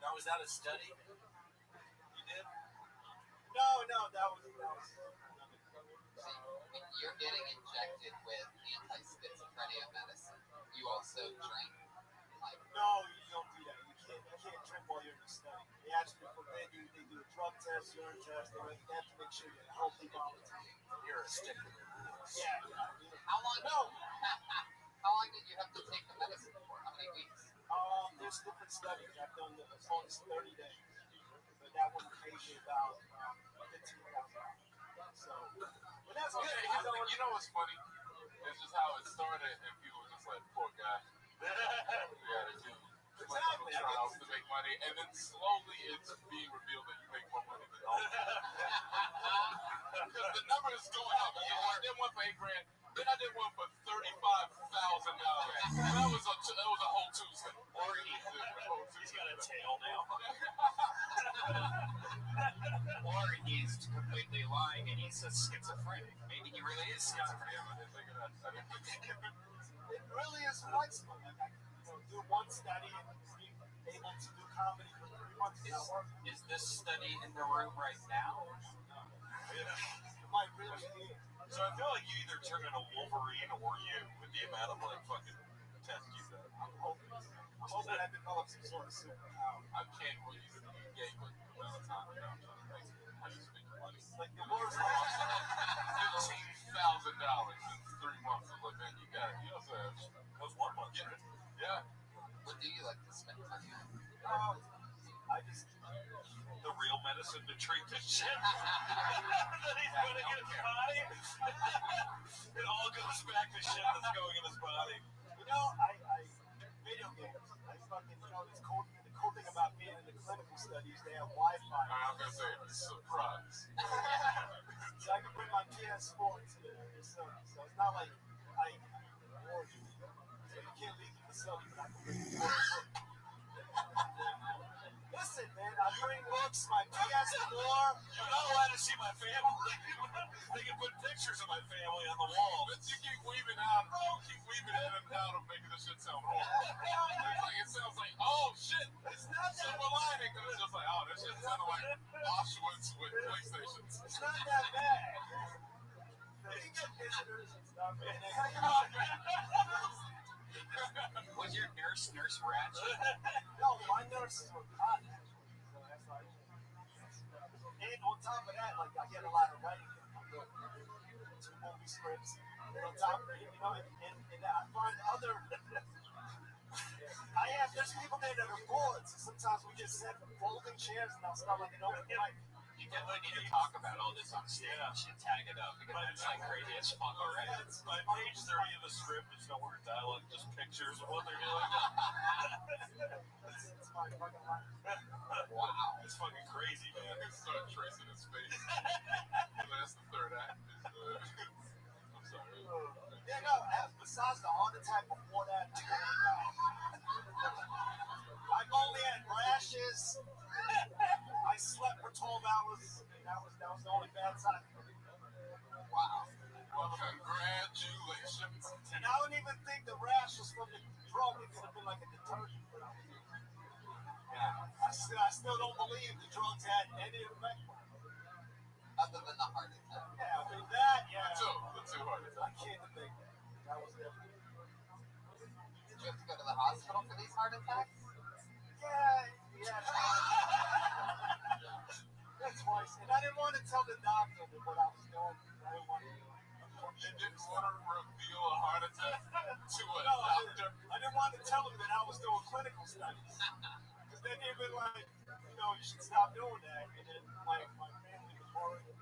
Now is that a study? You did?
No, that was
See, when you're getting injected with anti-schizophrenia medicine, you also drink. Like,
no, you don't do that. You can't drink while you're in the study. They actually forbid you. They do a drug test, urine test. They have to make sure you're a healthy volunteer.
You're a sticker.
Yeah.
how long?
No.
How long did you have to take the medicine for? How many weeks?
There's different studies. I've done as long as 30 days, but that one pays you about $15,000. So, but that's
Yeah,
okay.
you know what's funny? It's just how it started, and people were just like, poor guy. We gotta do
Exactly.
trials to make money, and then slowly it's being revealed that you make more money than all. Because the number is going up. I did one for $8,000, then I did one for $35,000. That was a whole Tuesday.
Or he's got a tail now.
Or he's completely lying and he's a schizophrenic. Maybe he really is schizophrenic.
I didn't think of that.
It really is flexible. Like I can do one study and be able to do comedy for 3 months.
Is this study in the room right now?
It might really be.
So I feel like you either turn into Wolverine or you with the amount of like fucking tests you've done.
I'm hoping I develop some sort of superpower.
I can't believe that you gave me the amount of time now to make how you spend your money.
Like the worst.
$15,000 in 3 months. I'm like, man, you got it. You also have.
That was 1 month, right?
Yeah.
What do you like to spend money on?
I just
The real medicine to treat this shit that he's putting in his body. It all goes back to shit that's going in his body.
I video games. I fucking this cool. The cool thing about being in the clinical studies, they have Wi-Fi.
I'm gonna say surprise.
So I can bring my PS4 to the facility. So it's not like I bored you. So you can't leave the facility, but I can bring the Listen, man, I bring books, my PS4.
You're not allowed to see my family. They can put pictures of my family on the wall.
But you keep weaving out. Keep weaving in and out of making the
this shit sound horrible. Like, it sounds like, oh shit, it's not silver lining. And it's just like, oh, this shit sounded like Auschwitz with PlayStations.
It's not that bad. You get visitors and stuff.
Was your nurse ratchet?
No, my nurses were hot. So that's why. And on top of that, like I get a lot of writing. Two movie scripts. And on top of it, you know, and I find other. There's people there that are bored. So sometimes we just sit folding chairs and I'll start like an open mic.
You definitely need to talk about all this on stage and tag it up because that's like crazy as fuck already.
It's like page 30 of the script, there's no word dialogue, just pictures of what they're doing.
It's my fucking life.
Wow.
It's fucking crazy, man. It's so tracing his face. That's the third act. I'm sorry.
Yeah, no, besides the heart attack before that, I've only had rashes. I slept for 12 hours. That was the only bad side.
Wow.
Well, congratulations.
And I don't even think the rash was from the drug. It could have been like a detergent. Yeah. I still don't believe the drugs had any effect.
Other than the heart attack.
Yeah, I mean that, yeah.
The two heart
I
attacks.
can't debate that. That was different.
Did you have to go to the hospital for these heart attacks?
Yeah. That's twice. And I didn't want to tell the doctor what I was doing. I didn't want to.
You didn't want to reveal a heart attack to a doctor.
I didn't want to tell him that I was doing clinical studies. Because then they'd been like, you should stop doing that. And then my family was worried.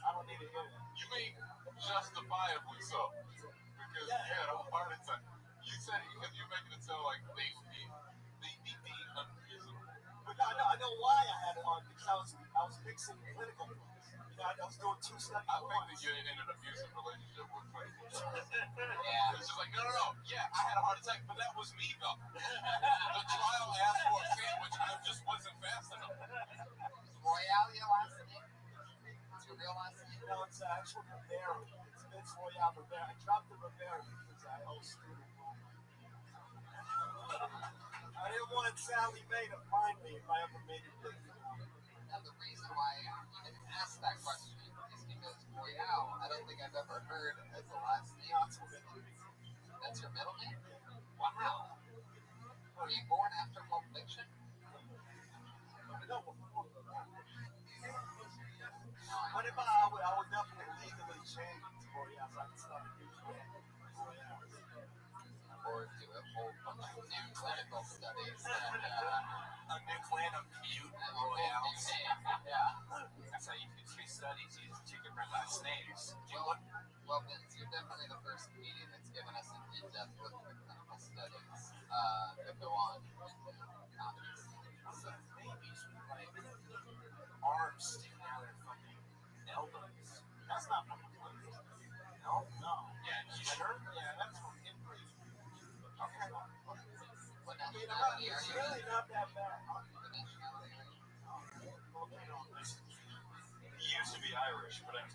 I don't need to hear that.
You mean justifiably so? Because you had a heart attack. You said you're making it sound like they deemed unreasonable.
But I know why I had one, because I was mixing clinical ones. I was doing two studies.
I think that you're in an abusive relationship with clinical studies.
Yeah.
It's just like, no. Yeah, I had a heart attack, but that was me, though. The trial asked for a sandwich, I just wasn't fast enough.
Is Royale your last name? It's your real last name?
No, it's actually Rivera. It's Vince Royale Rivera. I dropped the Rivera because I owe student loan. I didn't want Sally Mae to find me if I ever made it big.
Now, the reason why you didn't ask that question is because Royale, I don't think I've ever heard as the last name. That's your middle name? Wow. Were you born after Pulp Fiction?
No, before. But if I would definitely legally change it to Royale so I can start a new Royale.
Or do a whole bunch of new clinical studies.
A new clan of cute royales.
Yeah.
That's how you do three studies. You use two different last names.
Well, Vince, you're definitely the first comedian that's given us an in-depth look at the clinical studies that go on in comedies.
So maybe like arms sticking out from the elbows.
That's not from the clinical. No.
Yeah, you sure?
Yeah, that's from injury.
Okay. What nationality are
It's
you?
really not that bad.
What nationality are you?
He used to be Irish, but I'm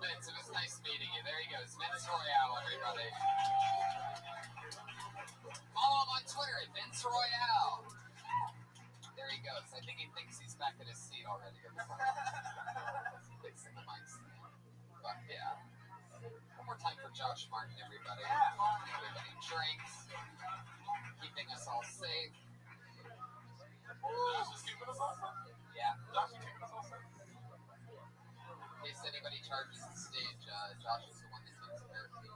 Vince, it was nice meeting you. There he goes. Vince Royale, everybody. Follow him on Twitter at Vince Royale. There he goes. I think he thinks he's back at his seat already. Fixing the mic stand. But yeah. One more time for Josh Martin, everybody. Everybody drinks. Keeping us all safe.
just keeping us all set.
Yeah.
Josh is keeping us all set.
In case anybody charges the stage, Josh is the one that takes care of you.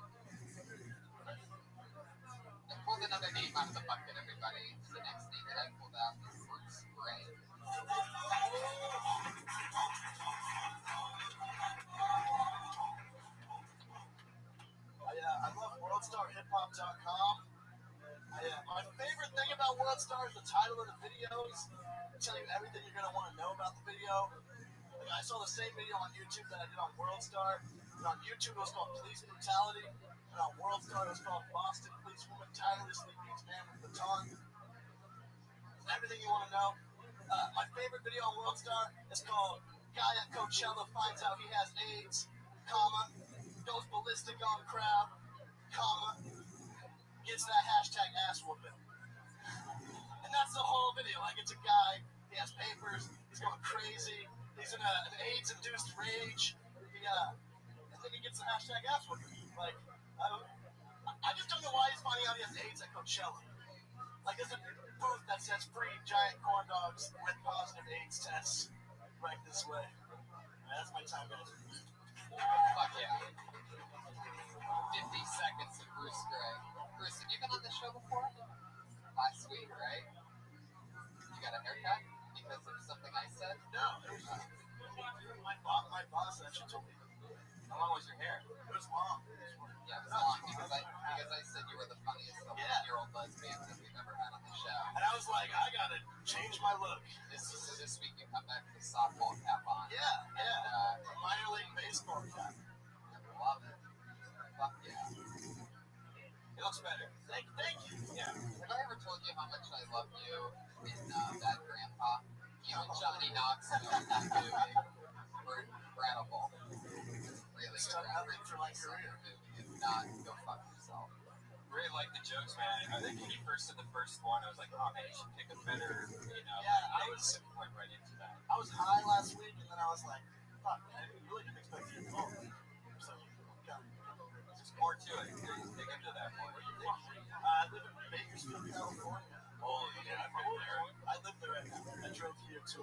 I pulled another name out of the bucket, everybody. The next name that I pulled out is Bruce Gray.
I love WorldStarHipHop.com. My favorite thing about WorldStar is the title of the videos. Tell you everything you're going to want to know about the video. I saw the same video on YouTube that I did on WorldStar. And on YouTube it was called Police Brutality. And on WorldStar it was called Boston Police Woman Tirelessly Beats Man with Baton. Everything you want to know. My favorite video on WorldStar is called Guy at Coachella Finds Out He Has AIDS, comma,
goes ballistic on the crowd, comma, gets that hashtag ass whooping. And that's the whole video. Like, it's a guy, he has papers, he's going crazy, he's in an AIDS-induced rage, and then he gets the hashtag ass whooping. Like, I just don't know why he's finding out he has AIDS at Coachella. Like, there's a booth that says free giant corn dogs with positive AIDS tests right this way. That's my time, guys.
Fuck yeah. 50 seconds of Bruce Gray. Bruce, have you been on the show before? Last week, right? You got a haircut because of something I said?
No, it was my boss actually told me.
How long was your hair?
It was long.
Yeah, it was long because I said you were the funniest 11-year-old lesbian that we've ever had on the show.
And I was like, I gotta change my look.
This week you come back with a softball cap on.
Yeah. Minor league baseball cap.
I love it. Fuck yeah.
It looks better.
Thank you.
Yeah.
Have I ever told you how much I love you in Bad Grandpa? You and Johnny Knoxville in that movie were incredible. It's really
It's
good.
nothing for my career.
If not, go fuck yourself.
Really like the jokes, man. I think when you first said the first one, I was like, oh man, you should pick a better,
Yeah, I was
went right into that.
I was high last week, and then I was like, fuck, man, I really didn't expect you to call. So, yeah.
There's more to it. Dig into that more.
I live in Bakersfield, California.
Oh, yeah, I've been there.
I live there right now. I drove here to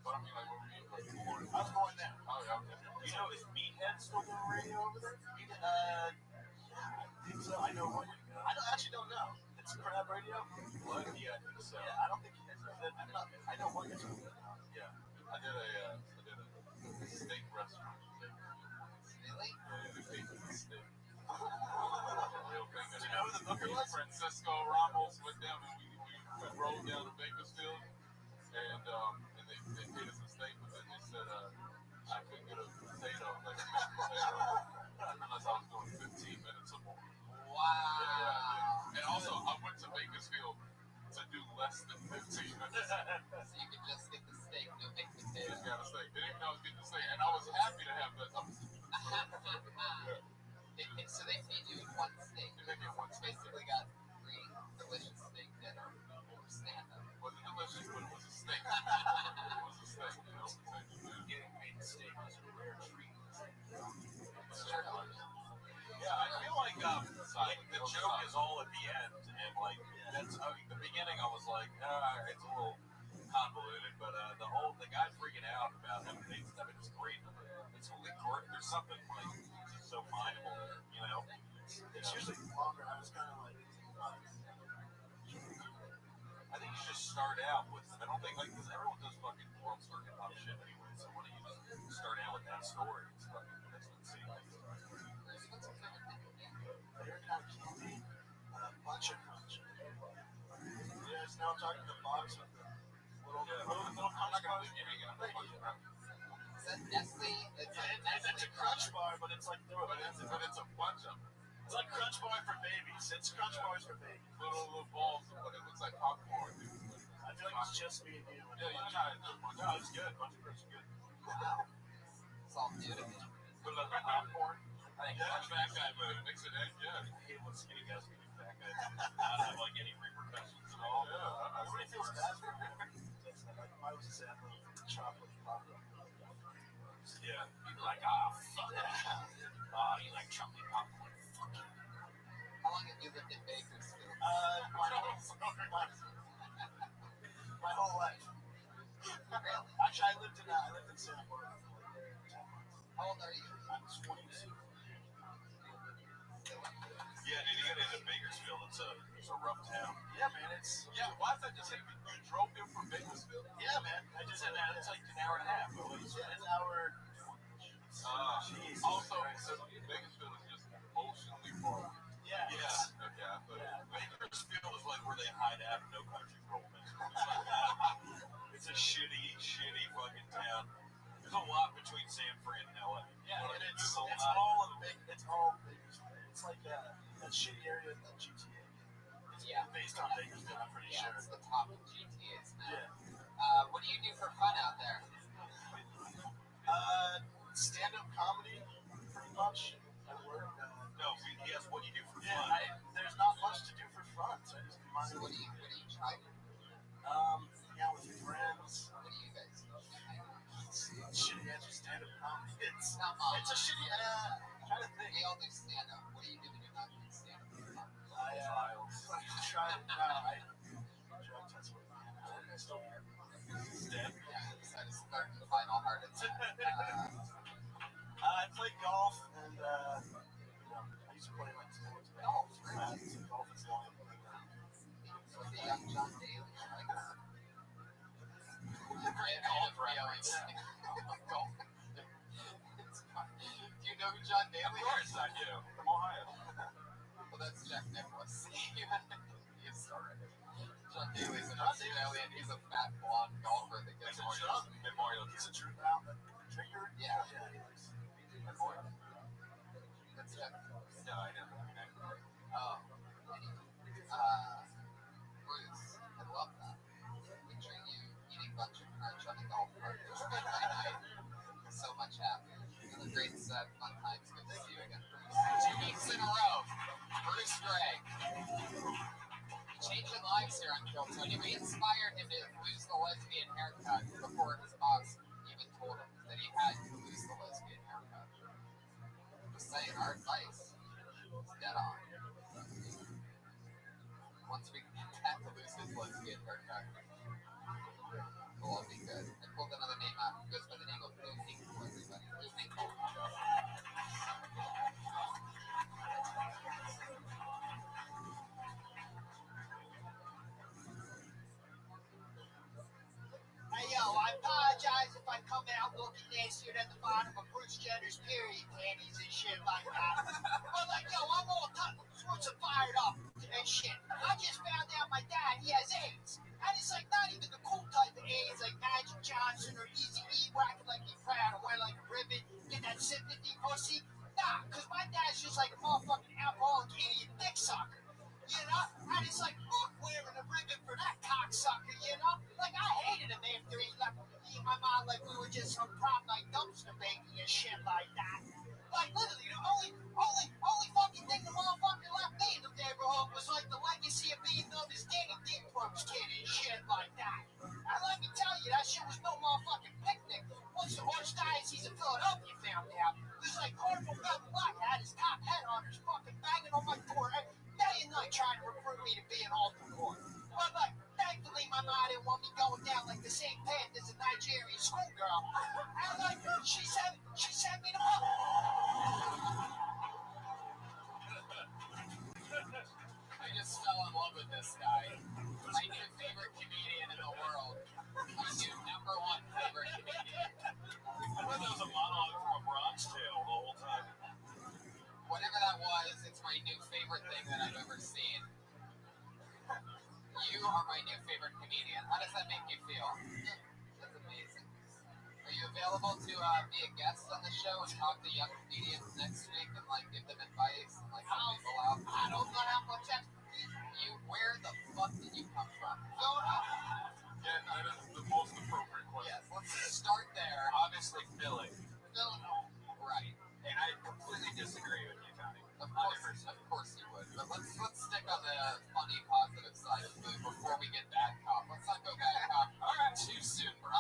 But I mean, like, what were you before?
I was born there.
Oh, yeah, okay. You know, is Meathead still doing radio over there?
Yeah, I think so. I know what. Actually don't know. It's Crab Radio.
What? Yeah, I think so.
Yeah, I don't think he is. I know what you're talking about.
Yeah. I did a steak restaurant.
Really?
Steak. Real thing.
Do you know who the booker was?
Francisco Ramos with them, and we rolled down to Bakersfield, and they paid us a steak, but then they said I couldn't get a potato, like a mashed potato, unless I was doing 15 minutes or more.
Wow.
Yeah. And also, I went to Bakersfield to do less than 15 minutes.
So you could just get the steak, no big potato.
Just got a steak. They didn't know I was getting the steak, and I was happy to have that.
So they feed you one steak.
They get one steak.
Basically got 3 delicious steak dinner or stand-up.
It wasn't delicious, but it was a steak. It was a steak. You know,
Getting made steak is a rare treat.
yeah, I feel like the joke is all at the end, and like the beginning, I was like, it's a little convoluted, but the guy freaking out about having AIDS stuff, it's great. It's really great. There's something like so mindful there, you know.
It's usually longer. I was kind of like,
I think you should start out with. I don't think because everyone does fucking world circuit pop shit anyway. So why don't you just start out with that story? It's fucking that's insane.
they're kind of candy, bunch of crunch. Yes, now I'm talking to the box with the little
I'm not gonna leave you hanging on the fucking ground.
Is that Nestle?
It's a crunch bar, but it's like through
But it's a bunch of
It's like crunch bar for babies. It's crunch bars for babies.
little balls. But it looks like popcorn.
I feel like it's just me and you.
Yeah, you tried it. No, it's good. Bunch of crunch is good.
It's all new to me.
Put it on the popcorn. I think that's fat guy move. Mix it in. Yeah.
I hate when skinny guys can do fat guys.
Not have like any repercussions at all. Yeah.
Everybody feels bad for me. Like, if I was a sample of chocolate popcorn.
Yeah.
People are like, fuck that. You like chocolate popcorn? Fuck you.
How long have you lived in Bakersfield?
My whole life.
Really?
Actually, I lived in San Diego.
How old are you?
I'm 22.
Yeah, dude, you get into Bakersfield. It's a rough town.
Yeah, man,
Yeah, why is that just like you drove him from Bakersfield?
yeah, man. I just had that. It's like an hour and a half. An hour. Jeez.
Also, Bakersfield is just emotionally far.
Yeah.
Yeah. Okay. But Bakersfield is like where they hide out in No Country for Old Men. It's a shitty fucking town. There's a lot between San Fran and LA.
Yeah, and it's
There's a
all
lot.
It's all Bakersfield. It's like that shitty area in the GTA. It's based on Bakersfield, I'm pretty
Yeah,
sure.
it's the top of GTA's now.
Yeah.
What do you do for fun out there?
Stand-up comedy, pretty much.
Come on.
It's a shitty. Trying to think.
We all do stand up. What do you do when you're not doing stand up?
I tried. I drug test with my hand. Still here. Dead.
Yeah, I decided to start the final heart attack.
I played golf and I used to play like sports.
Golf,
Golf
really?
is long.
With the young John Daly. Like, great
golf
reference. Golf. Do you know who John Daly is?
Of course I do. From Ohio.
Well, that's Jack Nicklaus. He's sorry. John Daly's an Australian. He's a fat blonde golfer that gets
Memorial. He's a true mountain. Trigger?
Yeah.
Memorial.
That's Jack Nicklaus.
No, I never.
Oh. Bruce, I love that. Picturing you eating bunch of crunch on the golf cart. It was made my night. So much happier. Another great set. Fun times. Good to see you again, Bruce. 2 weeks in a row. Bruce Gray. Changing lives here on Kill Tony. We inspired him to lose the lesbian haircut before his boss even told him that he had to lose the lesbian haircut. Just saying, our advice is dead on. Once we have to lose his lesbian haircut, we'll all be good. I pulled another name out. He goes by the name of Blue Hinkle, everybody. Blue Hinkle.
Hey, yo, I apologize if I come out looking nastier than the bottom of Bruce Jenner's period panties and shit like that. But, like, yo, I'm all sorts of fired up and shit. I just found out my dad, he has AIDS. And it's, like, not even the cool type of AIDS, like Magic Johnson or Easy E, where I can, like, be proud and wear, like, a ribbon, get that sympathy pussy. Nah, because my dad's just like a motherfucking alcoholic idiot dick sucker. You know? And it's like, fuck wearing a ribbon for that cocksucker, you know? Like, I hated him after he left me and my mom like we were just some prom night dumpster baby and shit like that. Like, literally, the only fucking thing the motherfucker left me in the neighborhood was, like, the legacy of being known as Danny Dickbrooks kid and shit like that. And let me tell you, that shit was no motherfucking picnic. Once the Archdiocese of Philadelphia found out, it was like Cardinal Belmont had his top hat on, his fucking banging on my door day and night trying to recruit me to be an altar boy. But, like, thankfully my mom didn't want me going down like the same path as a Nigerian schoolgirl. And, like, she sent me to
I just fell in love with this guy. My new favorite comedian in the world. My new number one favorite comedian.
I thought that was a monologue from a Bronx Tale the whole time.
Whatever that was, it's my new favorite thing that I've ever seen. You are my new favorite comedian. How does that make you feel? That's amazing. Are you available to be a guest on the show and talk to young comedians next week and like give them advice and like help people out?
I don't know how much expertise.
Where the fuck did you come from?
Yeah, that is the most appropriate question.
Yes, let's start there.
Obviously, Philly.
Right.
And I completely disagree with you, Tony.
Of course you would. But let's stick on the funny, positive side of the before we get bad cop. Let's not go bad cop too soon, bro.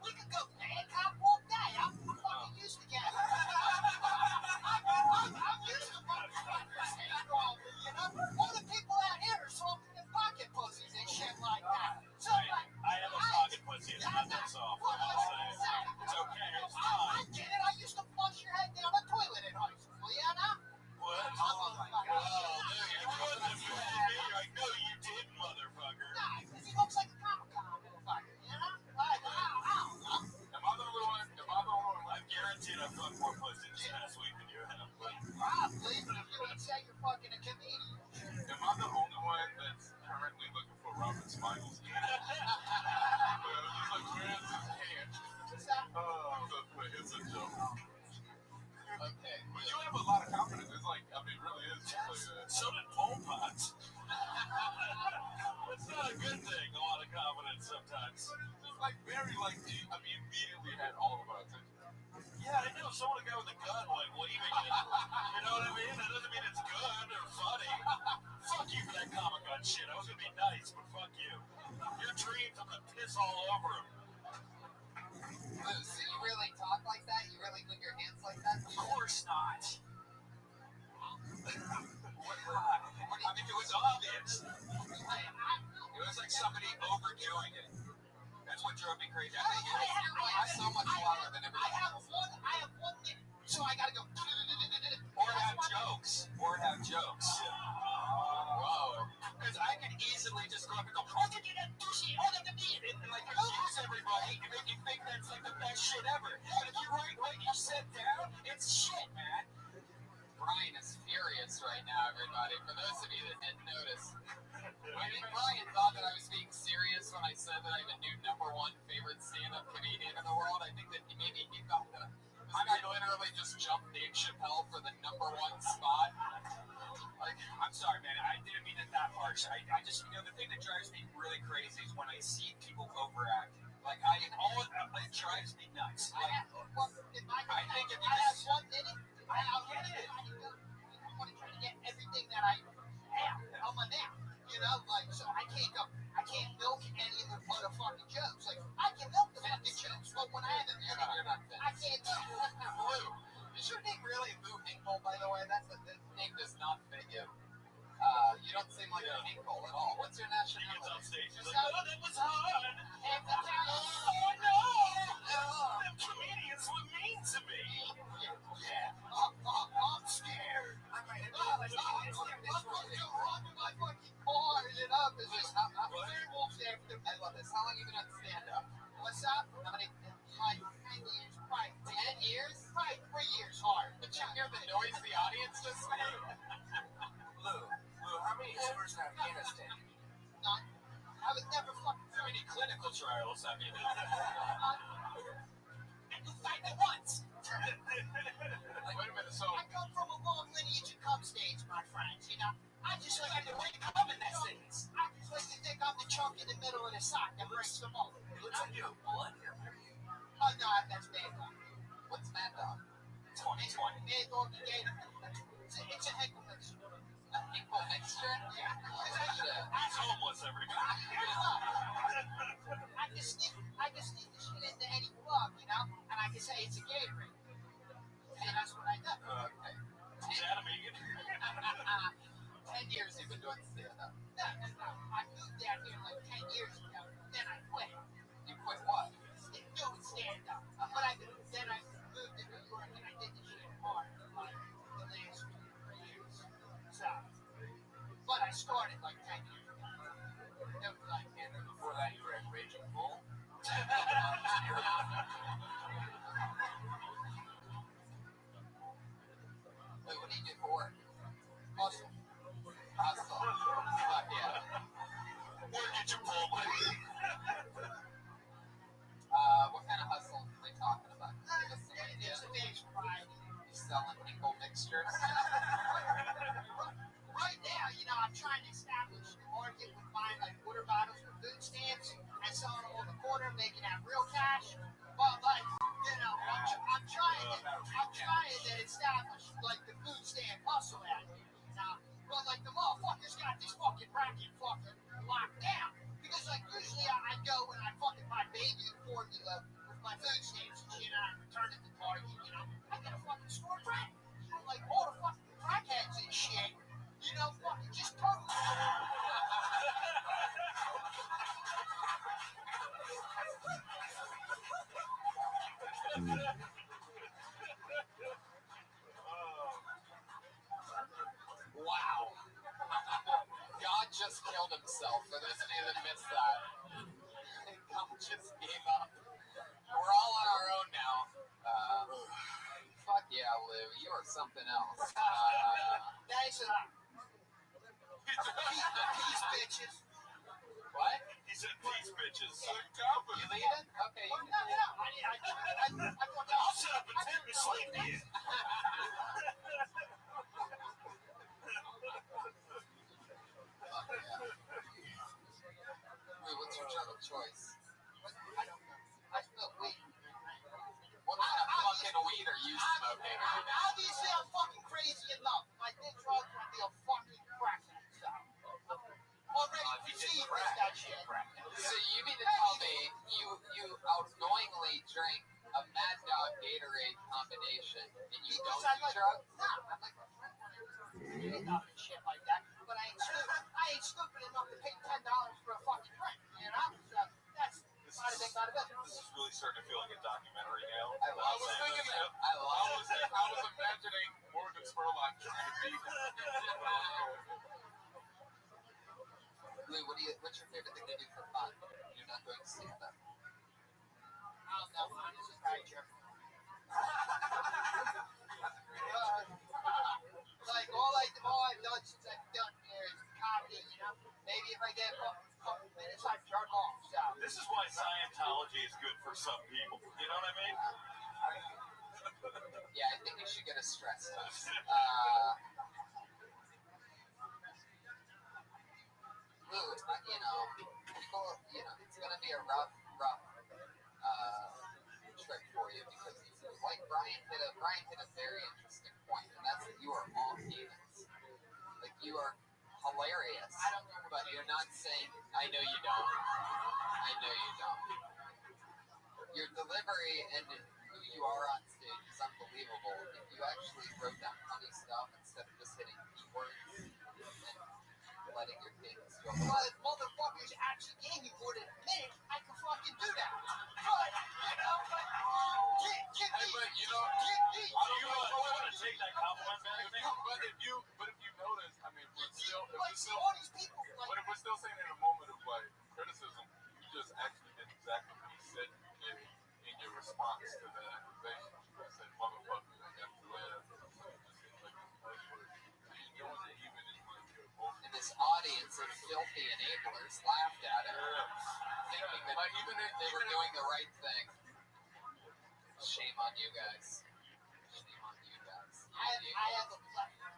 We could go bad cop all day. I'm fucking used to getting. I'm used to fucking strong, you know? All the people out here are smoking in pocket pussies and shit like that. So, like,
I have a pocket pussy. It's not that soft. It's okay. It's fine.
I get it. I used to flush your head down the toilet in high school, you know?
What?
Oh, my God.
You couldn't have fooled me. I know you did, motherfucker.
Nah, because he looks like a Comic-Con motherfucker, you know? Like,
Am I the only one? I'm guaranteed I've fucked more pussy this past week than you have.
probably, but if you would say you're fucking a comedian.
Am I the only one that's currently looking for Robert Smiles? He's like, where's his hand? It's a joke.
Okay.
But you have a lot of confidence. It's like, I mean, it really is. So did Pol Pot. It's not a good thing, a lot of confidence sometimes. It's like very, like, I mean, immediately had all of our attention. Yeah, I know. Someone got with a gun, like, waving it. You know what I mean? That doesn't mean it's good or funny. Fuck you for that Comic-Con shit. I was gonna be nice, but fuck you. Your dreams, I'm gonna piss all over them.
So you really talk like that? You really move your hands so I gotta go.
Or have jokes. Whoa. Because I could easily just go up and go, oh, they did that douchey, oh, they did it, and like confuse everybody and make you think that's like the best shit ever. But if you write what you said down, it's shit, man.
Brian is furious right now, everybody. For those of you that didn't notice, I think Brian thought that I was being serious when I said that I have a new #1 favorite stand-up comedian in the world. I think that maybe he thought that I literally just jumped Dave Chappelle for the #1 spot.
Like, I'm sorry, man. I didn't mean it that harsh. I just, the thing that drives me really crazy is when I see people overact. Like, it drives me nuts. Like, I think if you
have 1 minute,
I'll get it.
I want to try to get everything that I have on my mouth. So I can't milk any of the motherfucking jokes. Like, I can milk the fucking jokes, but when I have a minute, I can't do it. Blue. Is your name really Lou Hinkle, by the way? The name does not fit you. You don't seem like a Hinkle at all. What's your nationality?
He gets on stage. He's like, oh, that was hard.
Oh,
no. Them comedians were mean to me.
Yeah. I'm scared. I'm going to run my fucking car, It's just, werewolves after me. I love this. How long have you been on stand-up? What's up? How many? Like 10 years. Right. 10 years? Right. 3 years hard. But you hear the noise the audience just made?
Lou, how many tours in Afghanistan?
None. I was never fucking.
How many clinical trials have you done?
And you fight at once.
Wait a minute, so
I come from a long lineage of cum stains, my friends. I just like to wake up in that stains. I just like to think I'm the chunk in the middle of the sock that breaks them all.
it looks like you have blood here.
Oh no, that's Mad Dog. What's Mad Dog?
2020.
Mad Dog again. It's a Henkel mixture. A Henkel mixture? Yeah.
He's homeless, everybody.
I can sneak the shit into any club, and I can say it's a Gatorade. And that's what I do.
Okay. Is that a vegan?
10 years you've been doing stand-up. No. I moved down here like 10 years ago. Then I quit. You quit what? Doing stand-up. Then I moved to New York and I did the shit hard for like the last 3 years. So, but I started like 10 years ago. That was like,
And before that, you were at Raging Bull.
Wait, what do you do for work? Hustle. Fuck yeah.
Where did you pull money?
What kind of hustle are we talking about? Give us some ideas. It's a big variety. You selling Henkel mixtures? Right now, I'm trying to establish the market with buying like water bottles for food stamps and selling them on the corner, making that real cash. But I'm trying to establish like the food stamp hustle out here. But like the motherfuckers got this fucking racket fucking locked down. Because like usually I go and I fucking buy baby formula with my food stamps and shit and I return it to Target, I get a fucking store crack. Like all the fucking crackheads and shit, fucking just totally. Wow. God just killed himself. For those of you that missed that, God just gave up. We're all on our own now. Fuck yeah, Lou. You are something else. Thanks a lot. Peace, bitches. What?
He said, peace, bitches.
You leaving? Okay. Well, no.
I'll set up a tent and sleep here.
Wait, what's your drug of choice? I don't know. I smoke weed. What kind of fucking weed are you smoking? Obviously, I'm fucking crazy enough. If I did drugs, I'd be a fucking crackhead. Already perceived as that shit. So you mean to tell me you outgoingly drink a Mad Dog Gatorade combination and you don't do drugs? No, I'm like a friend and shit like that. But I ain't stupid enough to pay $10 for a fucking drink. So that's bada bing, bada bing.
This is really starting to feel like a documentary now.
I love it. How was
I'm trying to be. Lou, what's your favorite thing to do for fun? You're not doing stand-up. I don't know. I'm just right here. Like all I've done since I've done here is comedy, you know. Maybe if I get a couple minutes, I jerk off. So
This is why Scientology is good for some people. You know what I mean?
yeah, I think you should get a stress test. Lou, people, it's gonna be a rough trick for you because, like Brian hit a very interesting point, and that's that you are all humans. Like you are hilarious. I don't know, but you're not saying. I know you don't. I know you don't. Your delivery and who you are on stage is unbelievable. If you actually wrote down funny stuff instead of just hitting keywords and letting your things go. Well, if motherfuckers actually gave me more than a minute, I could fucking do that. But, give me.
But you know, I want to take that compliment back. But if you notice, I mean,
all these people.
But if we're still saying in a moment of like criticism, you just actually did exactly what you said in your response to the accusation. You said motherfucker, I got to live.
And this audience of filthy enablers laughed at it, thinking that they were doing the right thing. Shame on you guys. Shame on you guys. I have a plethora.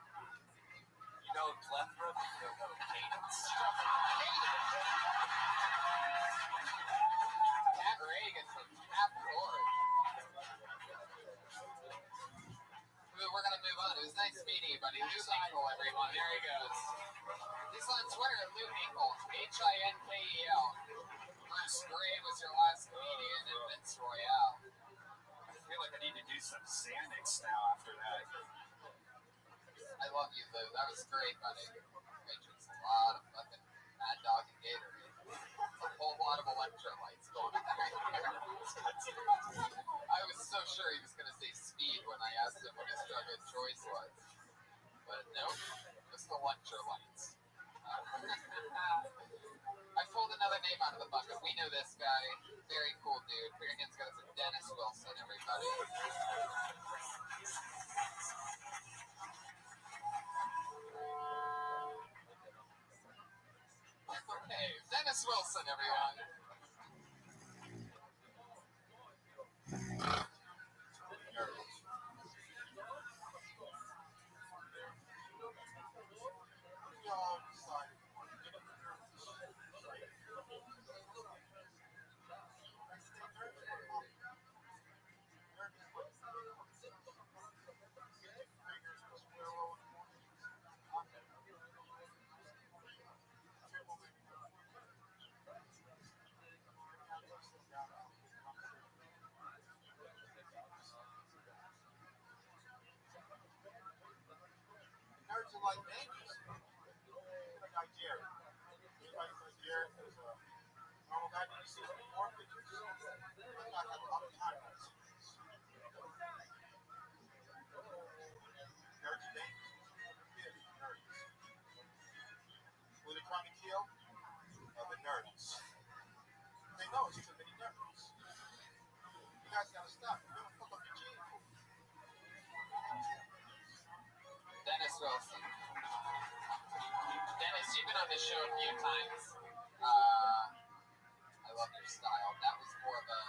You know plethora, but you don't know cadence.
Pat Reagan from Cap Lord. We're going to move on. It was nice meeting you, buddy. Lou Hinkle, everyone. There he goes. He's on Twitter at Lou Hinkle. Hinkel. Bruce Gray was your last comedian in Vince Royale.
I feel like I need to do some Xanax now after that.
I love you, Lou. That was great, buddy. Matrix, a lot of fucking Mad Dog and Gatorade. A whole lot of electrolytes going on right here. I was so sure he was going to say speed when I asked him what his drug of choice was. But nope, just electrolytes. I pulled another name out of the bucket. We know this guy. Very cool dude. Put your hands together for Dennis Wilson, everybody. Okay, Dennis Wilson, everyone.
Nerds are like babies. Like I Jared. Everybody knows Jared is a normal guy. Did you see his before pictures? That guy had a lot of time on his face. Nerds are babies. Kids, nerds. Who are they trying to kill? The nerds. They know it's too many nerds. You guys gotta stop. You're gonna fuck up your gene pool.
Dennis Wilson. Dennis, you've been on this show a few times. I love your style. That was more of the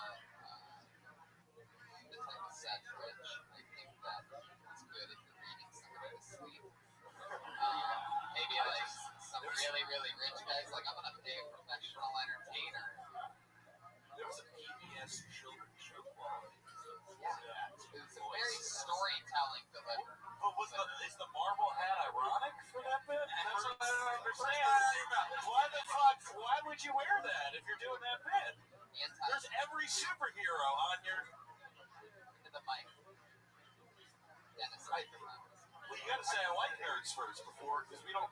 type of set which I think that is good if you're reading somebody to sleep. Maybe like some really, really rich guys, like I'm gonna pay a professional entertainer.
There was a PBS children's show quality.
Yeah. It was a very storytelling delivery.
But is the marble hat ironic for that bit? That's what I don't understand. Why the fuck? Why would you wear that if you're doing that bit? There's every superhero on your.
Into the mic. Dennis, right the mic.
Well, you gotta say I like nerds first before, because we don't.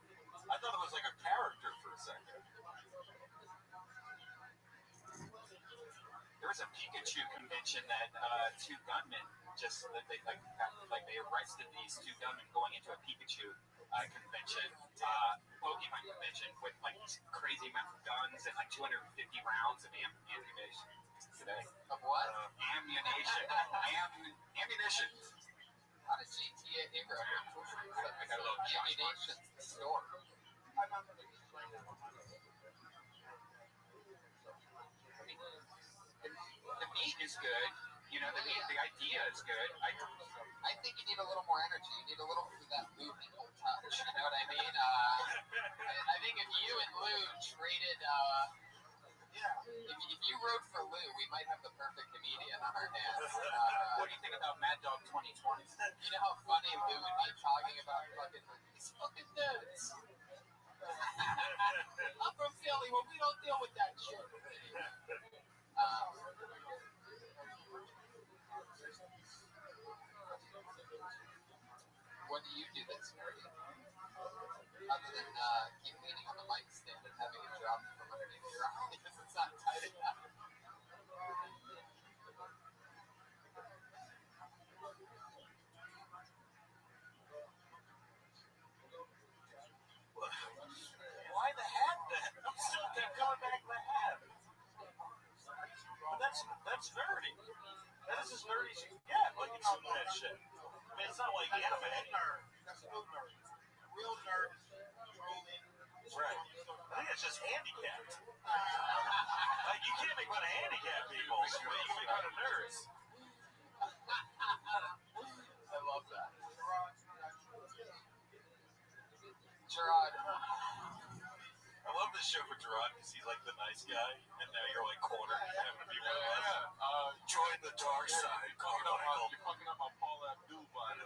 I thought it was like a character for a second.
There was a Pikachu convention that two gunmen just they arrested these two gunmen going into a Pikachu convention, Pokemon convention with like crazy amount of guns and like 250 rounds of ammunition today.
Of what?
Ammunition. Ammunition.
How does GTA ever I got a little ammunition store?
The meat is good. You know, the idea is good.
I think you need a little more energy. You need a little of that movement touch. You know what I mean? I think if you and Lou traded, if you wrote for Lou, we might have the perfect comedian on our hands.
What do you think about Mad Dog 2020?
You know how funny Lou would be talking about these fucking dudes. I'm from Philly, where we don't deal with that shit. What do you do that's nerdy? Other than keep leaning on the mic stand and having it drop from underneath your arm because it's not tight enough.
Why the hat then? I'm still coming back to the hat. But that's nerdy. That is as nerdy as you can get looking at that shit. I mean, it's not like anime.
That's real nerd. Real nerd drove in.
Right. I think it's just handicapped. Like, you can't make fun of handicapped people, but you can make fun of nerds.
I love that. Gerard.
I love this show for Gerard because he's like the nice guy, and now you're like cornered having to be one of us. Join the dark side, Carmichael.
You're fucking up my Paul Abdul vibe.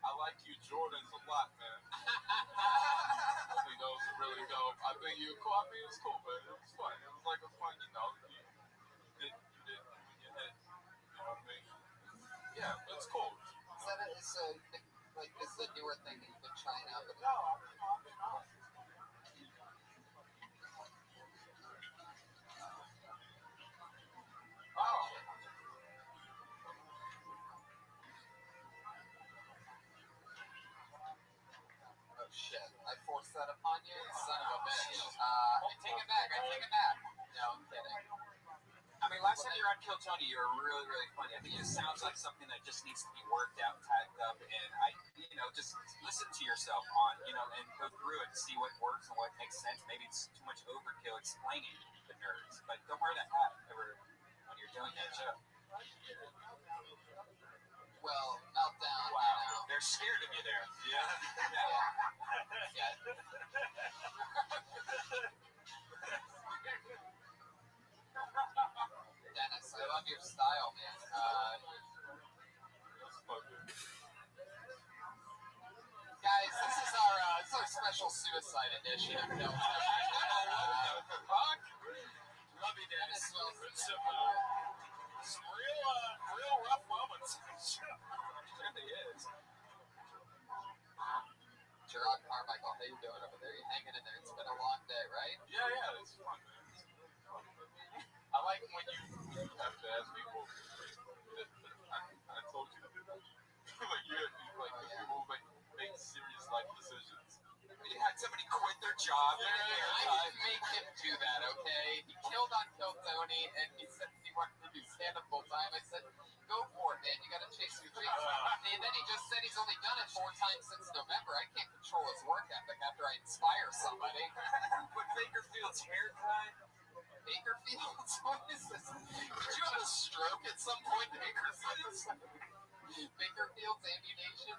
I like you Jordans a lot, man. I think those are really dope. I think you cool. I mean, it was cool, man. It was fun. It was like a fun, you know. You did in your head. You know what I mean? Yeah, it's cool.
Is the newer thing in China? But
No, I'm not.
Oh. Oh shit! I forced that upon you, son of a bitch. I take it back. No, I'm kidding.
I mean, last time you were on Kill Tony, you were really, really funny. I think it sounds like something that just needs to be worked out, tagged up, and just listen to yourself and go through it, see what works and what makes sense. Maybe it's too much overkill explaining the nerds, but don't wear that hat ever when you're doing that show.
Well, meltdown.
Wow,
You know.
they're scared of you there. Yeah.
Dennis, I love your style, man. Guys, this is our special suicide edition of No
Love you, Dennis. Some real rough moments. It really is.
Gerard Carmichael, how you doing over there? You hanging in there? It's been a long day, right?
Yeah, it's fun, man. I like when you have to ask people. I told you to do that. People make serious life decisions.
You had somebody quit their job.
I didn't make him do that, okay? He killed on Kill Tony, and he said he wanted to do stand-up full time. I said, go for it, man. You got to chase your dreams. And then he just said he's only done it 4 times since November. I can't control his work ethic after I inspire somebody.
But Bakerfield's haircut.
Bakerfields? What is this? Did you have a stroke at some point, Bakerfields? Bakerfield's ammunition?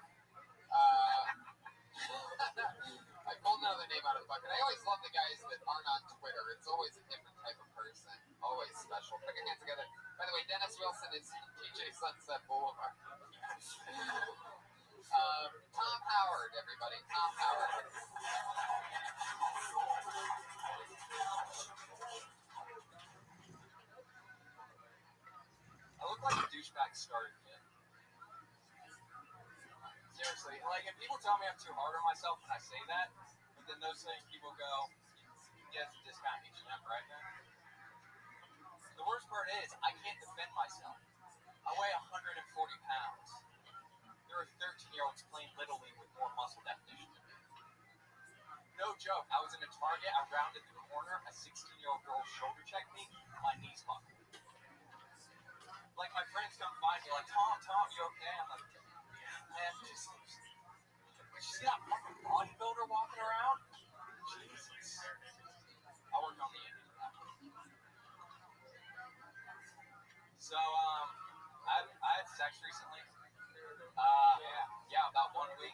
I pulled another name out of the bucket. I always love the guys that aren't on Twitter. It's always a different type of person. Always special. Put your hands together. By the way, Dennis Wilson is TJ Sunset Boulevard. Tom Howard, everybody. Tom Howard.
I look like a douchebag starter kid. Seriously, like if people tell me I'm too hard on myself and I say that, but then those same people go,
gets a discount at H&M, right, man? The worst part is, I can't defend myself. I weigh 140 pounds. There are 13-year-olds playing Little League with more muscle definition than me. No joke. I was in a Target. I rounded the corner. A 16-year-old girl shoulder checked me. My knees buckled. Like, my friends come find me, like, Tom, you okay? I'm like, man, she's got a fucking bodybuilder walking around? Jesus. I worked on the end of that. So, I had sex recently. Yeah, about 1 week.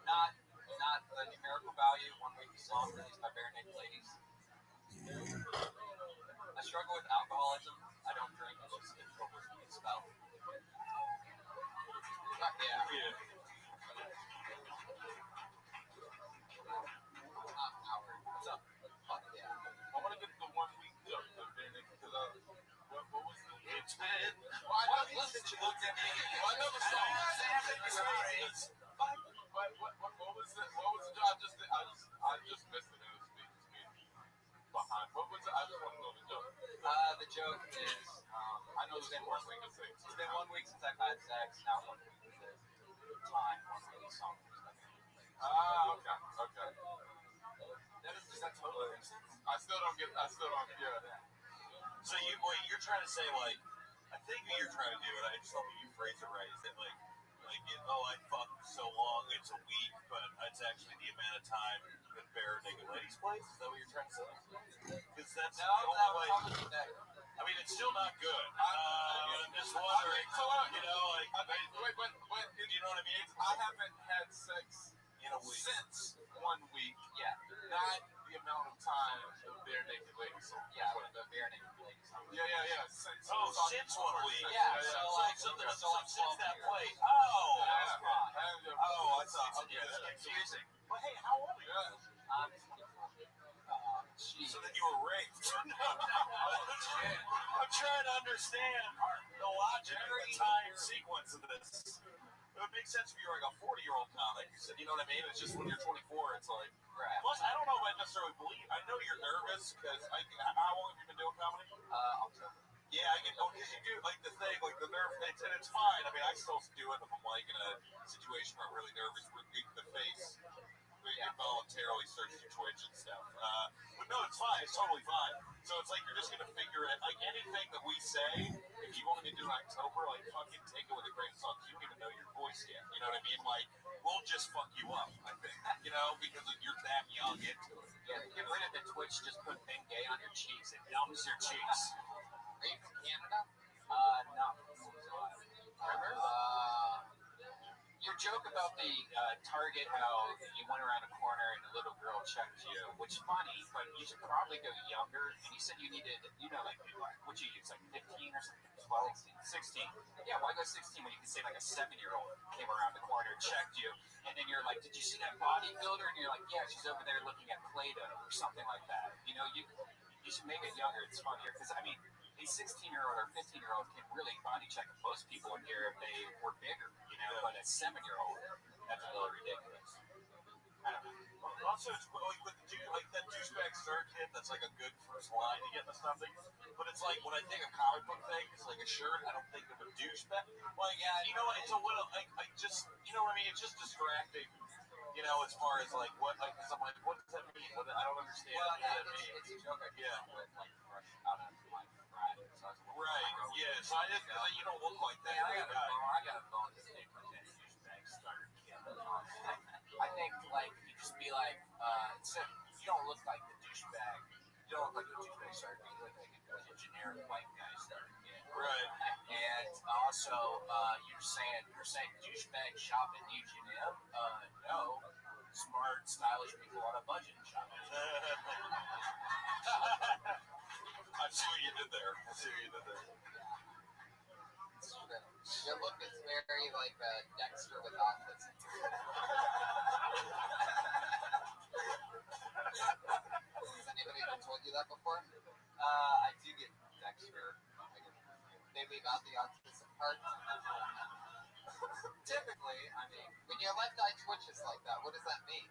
Not the numerical value. 1 week is long, released by Bare Naked Ladies. I struggle with alcoholism. I don't drink. It's just difficult with me to spell. Yeah. Howard, what's up? Fuck yeah.
I want to get the 1 week joke because what was the it's man?
Listen, she looked at me.
I know the song. What was the job? I just missed it. It was me behind. What was it? I just want to know the joke.
The joke is,
I know it's been 1 week of sex.
It's been 1 week since I've had sex. Now 1 week is the time. 1 week is song.
Okay.
Does that totally make sense?
I still don't, yeah.
So you're trying to say, like, I think what you're trying to do, and I just hope you phrase it right, is that, like I fucked so long, it's a week, but it's actually the amount of time that Bare Naked Ladies plays? Is that what you're trying to say? Because that's the only way. I mean, it's still not good. I'm just wondering, you know, like,
Wait,
you know what I mean?
I haven't had sex
In a week.
since 1 week.
Yeah.
Not the amount of time the Bare Naked Ladies song.
Yeah, the Bare Naked Ladies song.
Yeah.
Since 1 week.
Yeah,
since that play.
Yeah.
I thought, okay,
It's
that's
confusing.
But hey, how old are you?
I'm 24. Jeez.
So then you were raped. I'm trying to understand the logic and the time sequence of this. It would make sense if you were like a 40-year-old comic. You know what I mean? It's just when you're 24, it's like.
Right.
Plus, I don't know if I necessarily believe. I know you're nervous because how long have you been doing comedy?
October.
Yeah, I get. Oh, because you do like the thing, like the nerve, and it's fine. I mean, I still do it if I'm like in a situation where I'm really nervous, with the face. Involuntarily starts to twitch and stuff. But no, it's fine. It's totally fine. So it's like you're just gonna figure it. Like anything that we say, if you want me to do in October, like fucking take it with a grain of salt. You don't even know your voice yet. You know what I mean? Like we'll just fuck you up. I think. You know, because you're that young into it.
Yeah, get rid of the twitch. Just put Bengay on your cheeks. It numbs your cheeks. Are you from Canada? No. Remember? Your joke about the Target, how you went around a corner and a little girl checked you, which is funny, but you should probably go younger. And you said you needed, like, what you use, like 15 or something? 12? 16. Yeah, why go 16 when you can say like a 7-year-old came around the corner, checked you, and then you're like, did you see that bodybuilder? And you're like, yeah, she's over there looking at Play-Doh or something like that. You know, you should make it younger. It's funnier because, I mean, a 16-year-old or 15-year-old can really body check most people in here if they were bigger, but a 7-year-old, that's a little ridiculous. I don't know.
Also, it's like with that douchebag star kid, that's like a good first line to get into something. But it's like when I think of comic book thing, it's like a shirt. I don't think of a douchebag. Like, yeah, you know, it's a little. I just, you know what I mean? It's just distracting. You know, as far as like what, like, cause I'm like, what does that mean? I don't understand.
Well,
yeah,
it's a joke I came up with, like, fresh out of my frat. So
right. Yeah. So I just, you don't look like that.
I got a bone to stick with that douchebag starter kid. I think, like, you just be like, you don't look like the douchebag. You don't look like a douchebag starter kid. You look like a generic white guy starter kid.
Right.
And also, you're saying douchebag shop at H&M? No. Smart, stylish people on a budget shop.
I see what you did there.
Your look is very like Dexter with autism. Has anybody ever told you that before?
I do get Dexter.
They leave out the autism part.
Typically, I mean,
When your left eye twitches like that, what does that mean?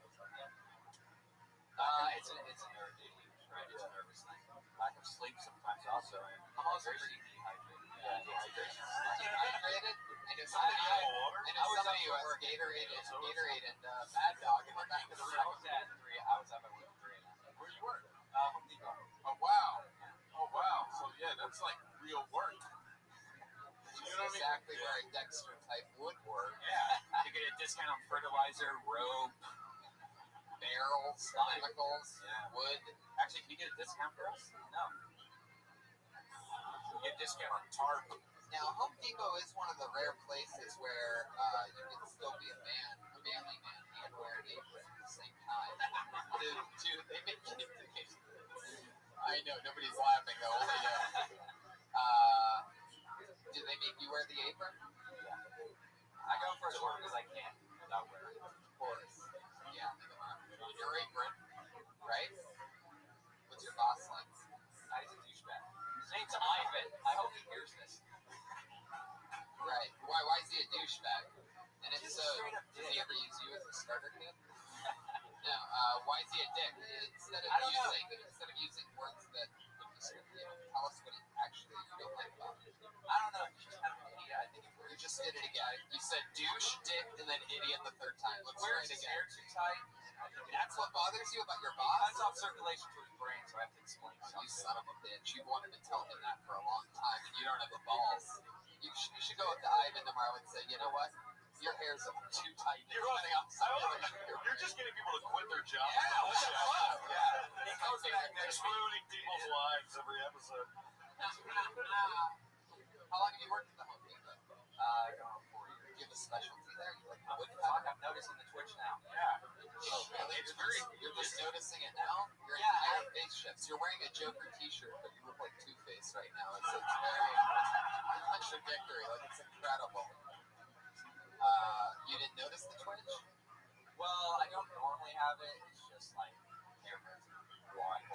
It's a nerve issue, right? It's a nervous thing.
Lack of sleep sometimes also.
I'm also pretty dehydrated. Yeah, dehydration. Dehydrated? I know somebody who has Gatorade and Mad Dog in their back of the
I was at 3. I was at my work 3.
Where you work?
Home Depot.
Oh wow. Oh wow. So yeah, that's like real work.
You know exactly where a Dexter type would work.
Yeah. You get a discount on fertilizer, rope,
barrels, chemicals, wood.
Actually, can you get a discount for us? No. You get a discount on tarp.
Now, Home Depot is one of the rare places where you can still be a manly man, and wear an apron at the same time. They make it. I know, nobody's laughing though. Only you. Do they make you wear the apron?
I go for as work as I can without wearing it.
Of course. Yeah, your apron, right? What's your boss like?
He's a douchebag. His name's Ivan. I hope he hears this.
Right. Why is he a douchebag? And if so, does he ever use you as a starter kit? No. Why is he a dick? Instead of using words that would describe him, tell us what he actually you don't like about him.
I don't know. He's just kind of an idiot. I think
You just did it again. You said douche, dick, and then idiot the third time. Let's try
wears
it
his
again.
hair too tight.
That's what bothers you about your
He
boss?
cuts off circulation to his brain, so I have to explain
You
something.
son of a bitch. You wanted to tell him that for a long time, and you don't have the balls. You should go up to Ivan tomorrow and say, you know what? Your hair's too tight.
You're just getting people to quit their jobs.
Yeah, what the fuck?
Yeah. He goes back next ruining people's lives every episode.
How long have you worked at the Home Depot?
Going on 4 years.
Do you have a specialty there? You like
What
wood
the fuck?
cut?
I'm noticing the twitch now.
Yeah.
Oh, really? You're just noticing it now? Your
Yeah,
entire face shifts. You're wearing a Joker t-shirt, but you look like Two-Face right now. It's very contradictory. Like, it's incredible. You didn't notice the twitch?
Well, I don't normally have it. It's just like cameras.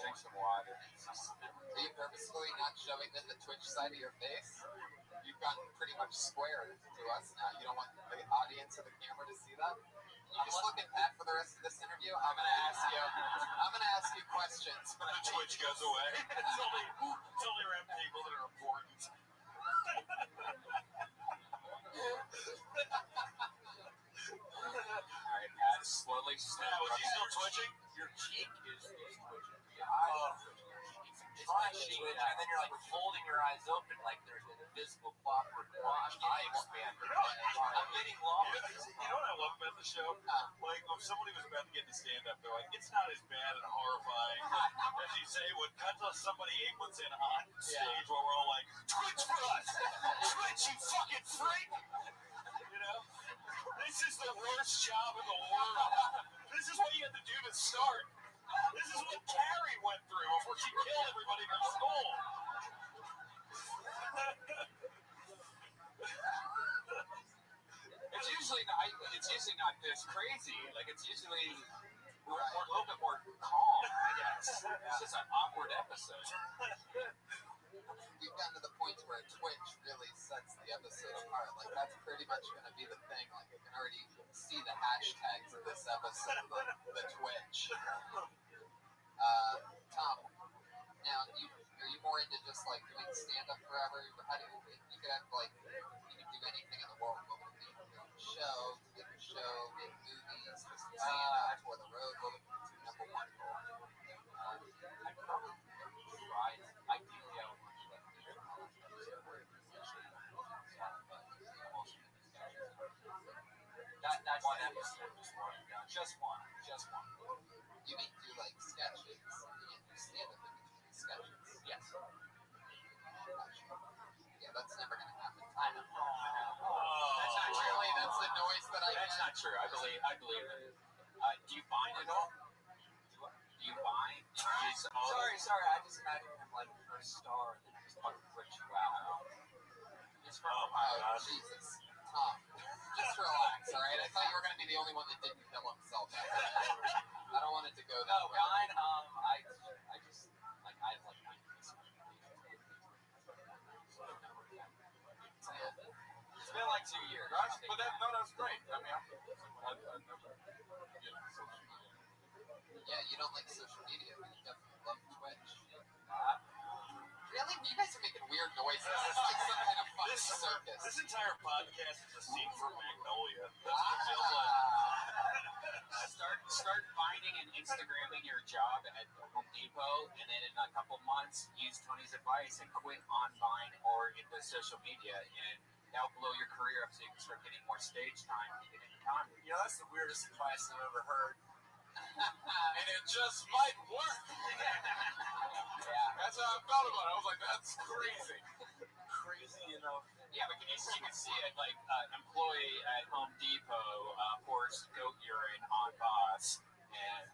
Drink some water.
Are you purposefully not showing them the twitch side of your face? You've gotten pretty much square to us now. You don't want the audience or the camera to see that? You just look at Pat for the rest of this interview. I'm gonna ask you questions.
When the twitch goes away, it's only around people that are important.
Alright, Pat, slowly snap.
Now, is he still twitching?
Your cheek is twitching. Your eye is twitching. It's twitching, and then you're like holding your eyes open like there's an invisible clockwork eye expander. I'm getting lost.
You know what I love about the show? Like, if somebody was about to get into stand-up, they're like, it's not as bad and horrifying as you say when cut to somebody Aimlets in on stage where we're all like, Twitch for us! Twitch, you fucking freak! You know? This is the worst job in the world. This is what you had to do to start. This is what Carrie went through before she killed everybody in her school.
It's usually not this crazy. Like it's usually we're a little bit more calm, I guess. It's just an awkward episode.
You've gotten to the point where Twitch really sets the episode apart. Like that's pretty much going to be the thing. Like I can already see the hashtags of this episode, the Twitch. Tom, now are you more into just like doing stand up forever? How do you could have like you can do anything in the world? What would it be? Show, get a show, make movies, just stand up for the road. What would be your number one goal?
I probably try. Ideally, I would want to like do that's one episode, just one.
You mean do like sketches? You can't do stand up in between sketches.
Yes.
Yeah, that's never gonna happen.
I know.
That's not really. That's the noise that I.
That's not true. I believe it. Do you bind it all? Do you bind? Sorry. I just imagine him like a star and then just fucking glitch you out. It's from
Jesus, Tom, just relax, all right? I thought you were gonna be the only one that didn't kill himself. I don't want it to go that way.
Mine. I just like I like. It's been like 2 years.
But that was great. I mean, I've never, social media.
Yeah, you don't like social media, but you definitely love Twitch. Really? You guys are making weird noises. It's like some kind of fucking circus.
This entire podcast is a scene from Magnolia. That's what it feels like.
Start finding and Instagramming your job at Home Depot, and then in a couple months, use Tony's advice and quit on Vine or into social media, and that'll blow your career up so you can start getting more stage time and get into comedy.
You know, that's the weirdest advice I've ever heard. And it just might work.
Yeah.
That's how I felt about it. I was like, that's crazy. Crazy enough.
Yeah, but you can see it like employee at Home Depot pours goat urine on boss, and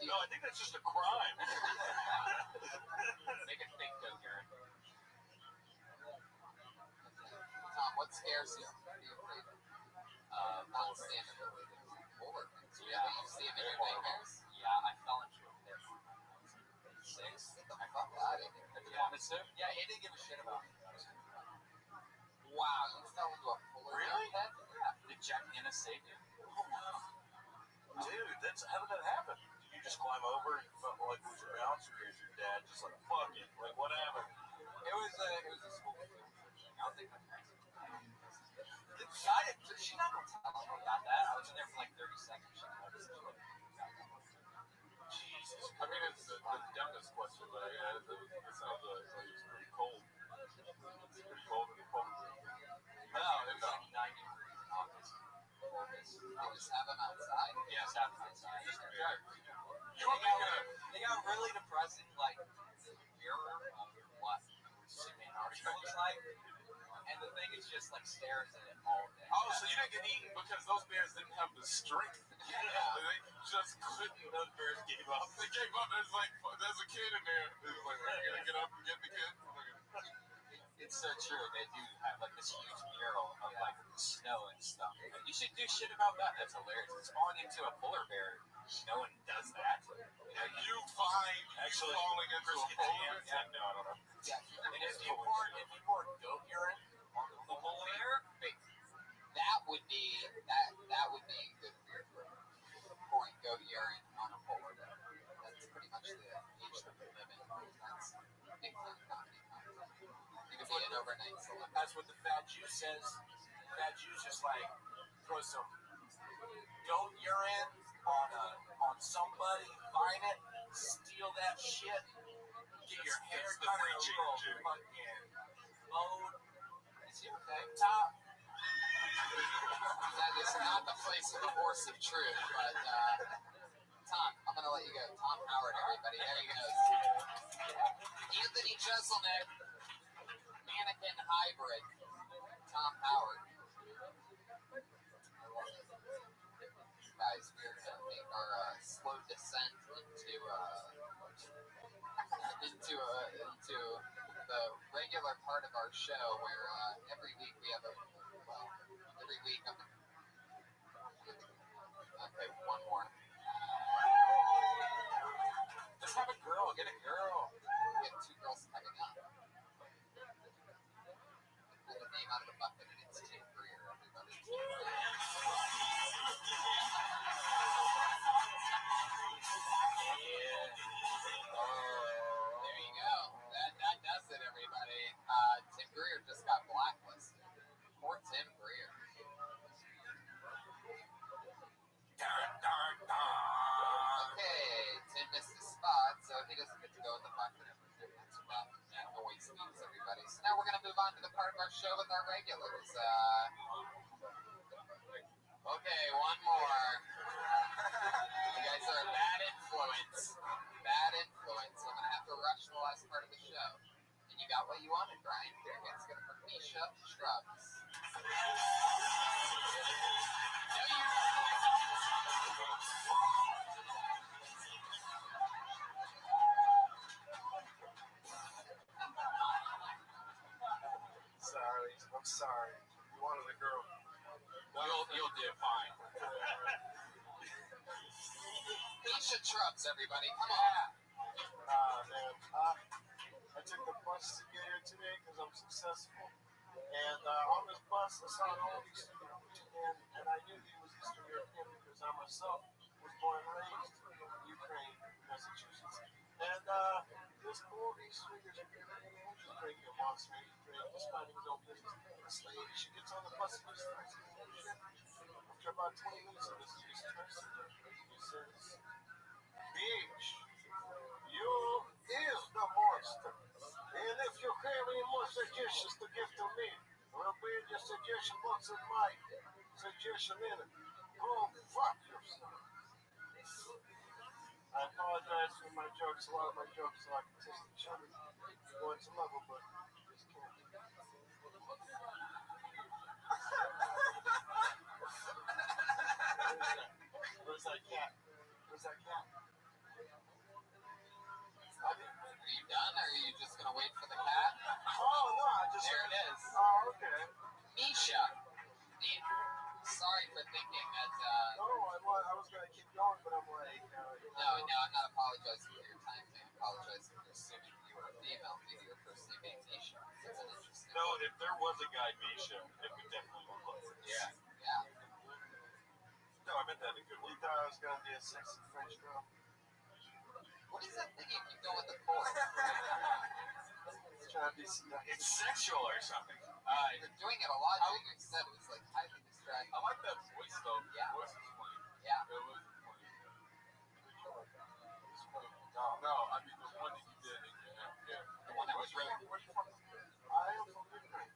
No, I think that's just a crime.
make it fake goat urine.
Tom, what scares you? What are you afraid of? Not standing related. Polar bears. Really? You see them in your nightmares?
Yeah, I fell into a pit.
Get the fuck out of here.
Yeah, he didn't give a shit about me.
Wow, you fell into a polar bear
Really?
pit?
Yeah. Did Jack Hannah save you?
Dude, how did that happen? Did you just climb over and felt like it was your bouncer, or is your dad just like, fuck it? Like, what happened?
It was a school film. I don't think my parents. She not gonna tell him about that. I was in there for like 30 seconds. She noticed.
Jesus. I mean, it's the dumbest question, but it sounds like it's pretty cold. It's pretty cold in the cold.
No, it was like 90 degrees in August.
They just have them outside?
Yes, happened outside.
You were
They got really depressing, like, mirror of what Superman looks like. And the thing is just like stares at it all day.
Oh, so you didn't get eaten because those bears didn't have the strength.
Yeah.
They just couldn't. Those bears gave up. They gave up. There's a kid in there. It's like, are you gonna get up and get the kid?
It's so true. They do have like this huge mural of like snow and stuff. You should do shit about that. That's hilarious. It's falling into a polar bear. No one does that.
And you find actually falling into a polar bear?
Yeah, no, I don't know.
Yeah.
And if you pour goat urine on the polar bear,
That would be good for your throat. Pouring goat urine on a polar bear. That's pretty much the age that we live in. That's big time comedy content. You could be an overnight celebrity.
That's what the Fat Jew says. Fat Jew's just like throw some goat urine on somebody, find it, steal that shit, get your hair
That's the
kind of a
preaching
little
Jew.
fucking mode.
Is he okay?
Top.
That is not the place of the horse of truth, but Tom, I'm gonna let you go. Tom Howard, everybody. There he goes. Anthony Jeselnik, mannequin hybrid. Tom Howard. Guys, we're gonna make our slow descent into the regular part of our show where every week we have every week okay, one more.
Just have a girl, get a girl.
Get two girls coming up. Pull the name out of the bucket and it's Tim Greer, everybody. Tim Greer. There you go. That does it, everybody. Tim Greer just got blacklisted. Poor Tim Greer. Okay, Tim missed his spot, so he doesn't get to go in the bucket. That's rough. That noise means everybody. So now we're going to move on to the part of our show with our regulars. Okay, one more. You guys are a bad influence. Bad influence. I'm going to have to rush the last part of the show. And you got what you wanted, Brian. Here, it's going to from Misha Shrubs. No, you.
I'm sorry. You wanted a girl.
You'll do fine.
Misha Shrubs, everybody. Come on.
Man. I took the bus to get here today because I'm successful. And on this bus, I saw an old Eastern European, and I knew he was Eastern European because I myself was born and raised Crane, Massachusetts. And this poor Eastern is drinking a monster energy drink, just minding his own business. This lady, she gets on the bus and just starts after about 20 minutes of this, she just turns to her and he says, "Bitch, you is the monster. And if you're carrying more suggestions to give to me, well, be your suggestion box in my suggestion in it. Go fuck yourself." I apologize for my jokes. A lot of my jokes are autistic children going to level, but just can't. Where's that cat? Where's that cat?
Are you done, or are you just gonna wait for the cat?
Oh no, I just.
There it is.
Oh, okay.
Misha. Sorry for thinking that.
No, I was gonna keep going, but I'm like.
No, I'm not apologizing for your time. I'm apologizing for assuming you were a female. Maybe your first name being Misha. That's an interesting.
No, if there was a guy Misha, it would definitely look like this.
Yeah.
No, I meant that in a good way.
You thought I was gonna be a sexy French girl?
What is that thing you keep going with the cord?
It's trying to be seductive.
It's sexual or something.
You're doing it a lot during your set. It was like highly distracting.
I like that voice though.
Yeah.
The voice is funny.
Yeah.
It was funny. No, I mean the one that you did. Yeah.
The one that was really.
Where you from? I am from Ukraine.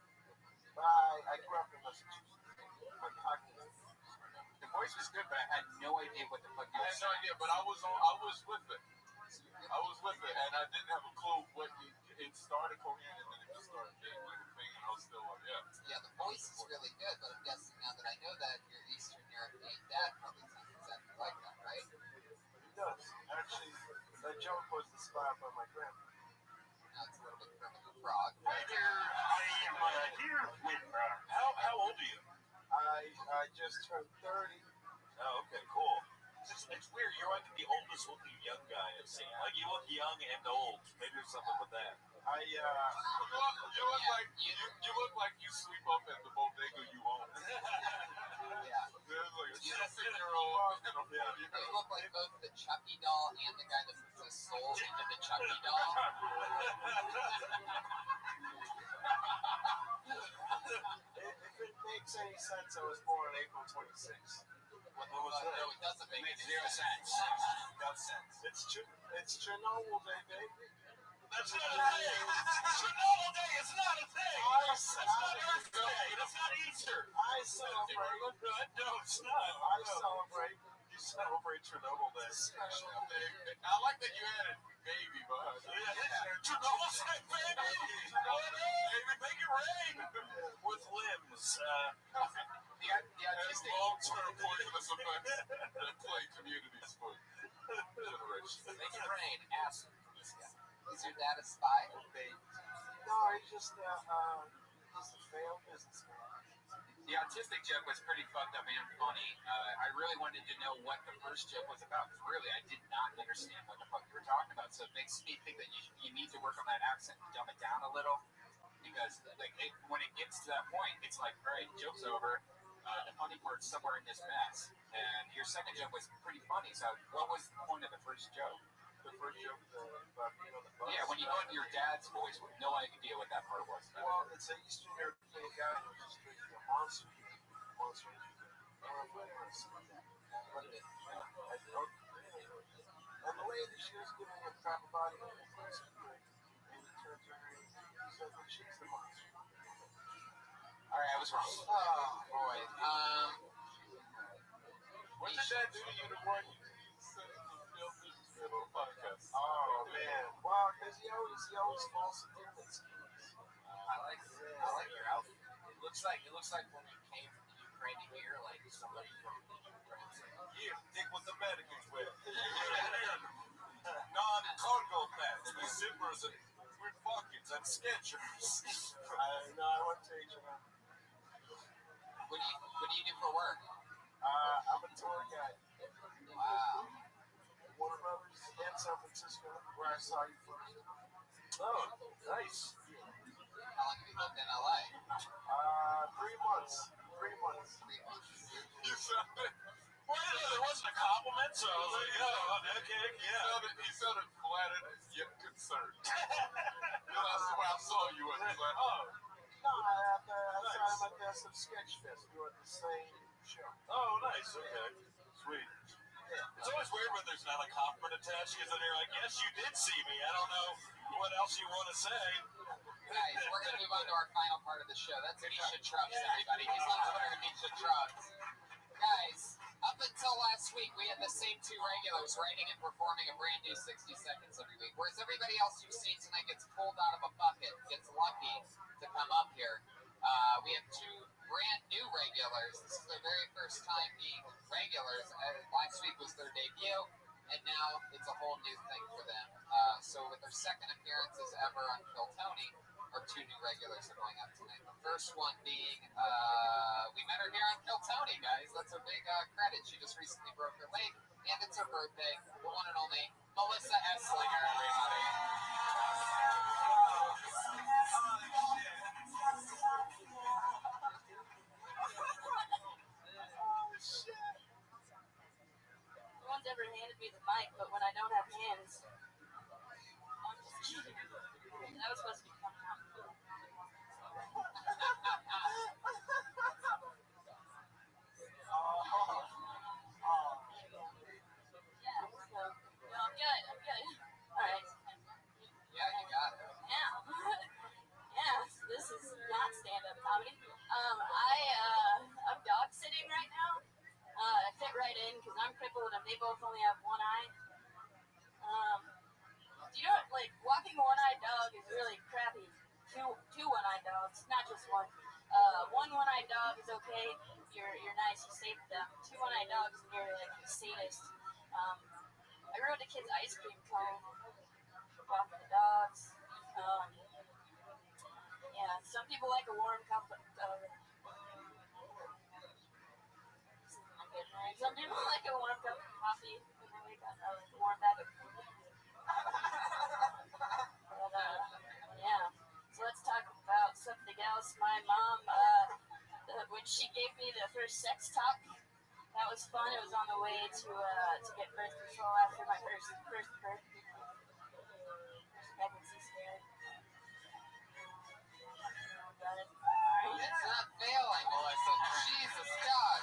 But I grew up in Massachusetts.
The voice was good, but I had no idea what the fuck you
I
were
had no
saying.
idea, but I was with it. And I didn't have a clue what it started coherent, and then it just started being like a thing, and I was still like, yeah.
Yeah, the voice is really good, but I'm guessing now that I know that your Eastern European dad probably sounds exactly like that, right?
He does. Actually, that joke was inspired by my grandma.
Now it's a little bit primitive frog.
Hi there, I am here with. How old are you?
I just turned 30.
Oh, okay, cool. It's weird. You're like the oldest looking young guy I've seen. Like you look young and old. Maybe there's something with that.
You
look like you sleep up at the bodega you own.
Yeah.
There's like a 16-year-old.
You look like both the Chucky doll and the guy that puts his soul into the Chucky doll.
If it makes any sense, I was born April 26th.
What was that?
No, it doesn't make any
zero
sense.
It's Chernobyl Day, baby.
That's not a thing. Chernobyl Day is not a thing. That's not Earth Day. That's not Easter.
I celebrate.
No, it's not.
I celebrate.
You celebrate Chernobyl Day.
Special day.
I like that you added baby behind it. Chernobyl Day, baby. Baby, make it rain with limbs.
The artistic
long-term poisonous effects that plague communities for generations.
Make it rain. Ask. Is your dad a spy?
No, he's just a failed businessman.
The autistic joke was pretty fucked up and funny. I really wanted to know what the first joke was about, because really I did not understand what the fuck you were talking about. So it makes me think that you need to work on that accent and dumb it down a little, because like when it gets to that point, it's like, all right, joke's over. The funny part's somewhere in this mess. And your second joke was pretty funny. So what was the point of the first joke?
The first joke about being on the bus.
Yeah, when you go into your dad's voice with no idea what that part was.
Well, it's an Eastern European guy who's just drinking a monster. Monster. And the lady, she was giving him crap about it. And he turns to her and says that she's the monster.
Alright, I was wrong. Oh, boy.
What did that do to you the morning you said you feel this little podcast?
Oh, man. Wow, because he always falls into different schemes.
I like your outfit. It looks like when you came from the Ukraine to here, like somebody from the Ukraine.
Yeah, dig what the Americans wear. Non-cargo pants with zippers and weird pockets and Skechers.
I went to H&M.
What do you do for work?
I'm a tour guide.
Wow.
Warner Brothers in San Francisco, where I saw you first.
Oh, nice.
How long have you lived in LA?
3 months. 3 months.
3 months.
You sounded. Well, it wasn't a compliment. that. So I was like, oh, okay, yeah.
He sounded flattered yet concerned. That's the way I saw you. And he's like, oh.
No, I saw him at the some sketch fest. We were at the same show.
Oh, nice. Okay. Sweet. It's always weird when there's not a compliment attached because then you're like, yes, you did see me. I don't know what else you want to say.
Guys, we're going to move on to our final part of the show. That's Misha Trucks, everybody. He's on Twitter at Misha Trucks. Guys, up until last week, we had the same two regulars writing and performing a brand new 60 seconds every week. Whereas everybody else you've seen tonight gets pulled out of a bucket, gets lucky to come up here. We have two brand new regulars. This is their very first time being regulars. Last week was their debut, and now it's a whole new thing for them. So with their second appearances ever on Kill Tony, our two new regulars are going up tonight. The first one being, we met her here on Kill Tony, guys. That's a big credit. She just recently broke her leg, and it's her birthday. The one and only Melissa Esslinger, everybody.
No one's ever handed me the mic, but when I don't have hands, I'm just cheating. That was supposed to be coming out. Yeah, so, no, I'm good. All right.
Yeah, you got it.
Yeah. Yeah, so this is not stand-up comedy. I'm dog sitting right now. I fit right in because I'm crippled and they both only have one eye. Do you know, like, walking a one-eyed dog is really crappy. Two one-eyed dogs, not just one. One one-eyed dog is okay. You're nice, you save them. Two one-eyed dogs, and you're like a sadist. I rode a kid's ice cream cone, walking the dogs. Yeah, some people like a warm cup of. Some people like a warm cup of coffee when they wake up. I like a warm bag of food. But, yeah. So let's talk about something else. My mom, when she gave me the first sex talk, that was fun. It was on the way to get birth control after my first birth. Pregnancy scared. Got it. All right.
It's not failing, Melissa. Jesus, God.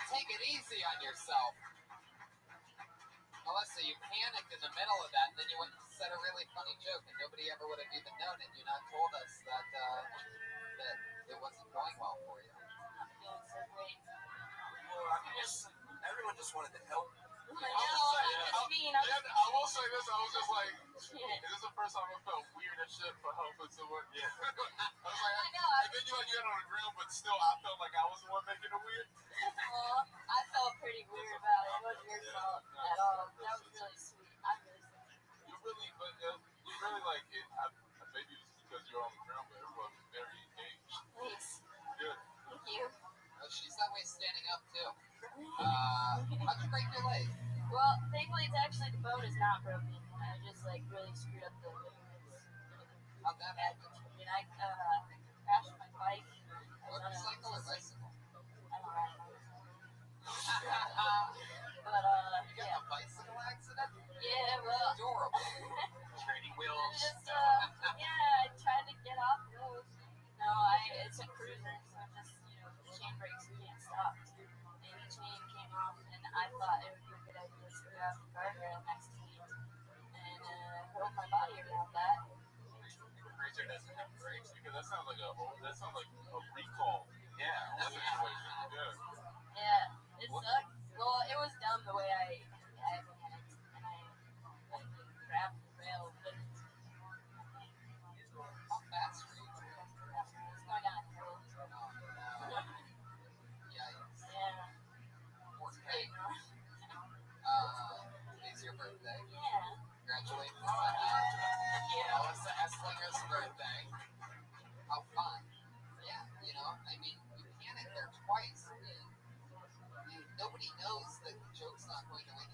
Take it easy on yourself. Melissa, you panicked in the middle of that, and then you went and said a really funny joke, and nobody ever would have even known it. You not told us that it wasn't going well for you.
I'm feeling so great.
Well, everyone just wanted to help.
I know, I'm mean.
I will say this. I was just like,
Shit.
this is the first time I felt weird as shit for helping someone. Yeah. I was like,
I know.
and then you had on the ground, but still, I felt like I was the one making it weird.
I felt pretty weird about it. It wasn't your fault at all. That was really sweet. I'm really sorry.
You really like it. Maybe it was because you're on the ground, but it was very engaged.
Thanks.
Good.
Thank you.
She's that way standing up, too. How'd you break your leg?
Well, thankfully, it's actually the bone is not broken. I just like really screwed up the ligaments.
How'd that happen?
I mean, I crashed my bike.
Motorcycle or bicycle?
I don't ride a motorcycle. But
You got a bicycle accident?
yeah, well,
Adorable.
Training wheels.
just yeah, I tried to get off those. No, it's a cruiser, so just the chain breaks, you can't stop. And the chain came off, and I thought it would be a good idea to grab the guardrail next to me and roll my body around that.
The cruiser doesn't have brakes because that sounds like a recall.
Yeah.
Situation. Yeah.
Yeah, it sucked. Well, it was dumb the way I panicked, and I grabbed the rail, but
How fast were you?
it's going down a hill.
Yikes.
Yeah.
Poor
Hey,
thing. Today's your birthday.
yeah.
Congratulations.
Yeah.
Melissa Esslinger's birthday. How fun. Yeah, I mean, you panicked there twice. Nobody knows that the joke's not going to win.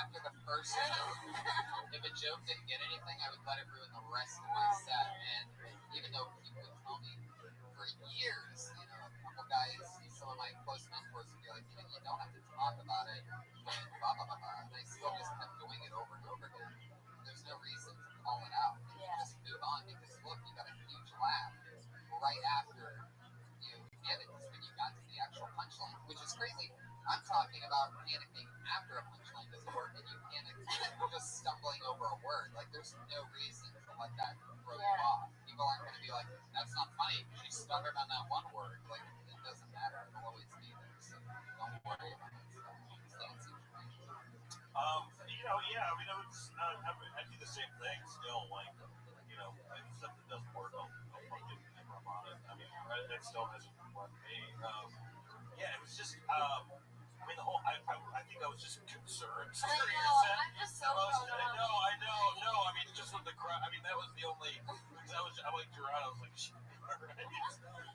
after the first joke, if a joke didn't get anything, I would let it ruin the rest of my set. And even though people would tell me for years, you know, a couple guys, some of my close mentors would be like, you know, you don't have to talk about it when blah, blah, blah, blah. And I still just kept doing it over and over again. There's no reason to call it out. You just move on because, look, you got a huge laugh right after you get it. When you got to the actual punchline, which is crazy. I'm talking about panicking after a punchline doesn't work and you panic just stumbling over a word. Like, there's no reason to let that throw you off. People aren't going to be like, that's not funny because you stuttered on that one word. Like, it doesn't matter. It'll always be there. So don't worry about that stuff. Stancy.
You know, yeah, I mean, I do the same thing still. Like, you know, if something doesn't work, I'll fucking improv on it. I mean, that still hasn't worked for me. Yeah, it was just, I mean, the whole, I think I was just concerned.
I know, I'm just so
I know, no, I mean, just with the crowd, I mean, that was the only, because I went through it, I was like, shit,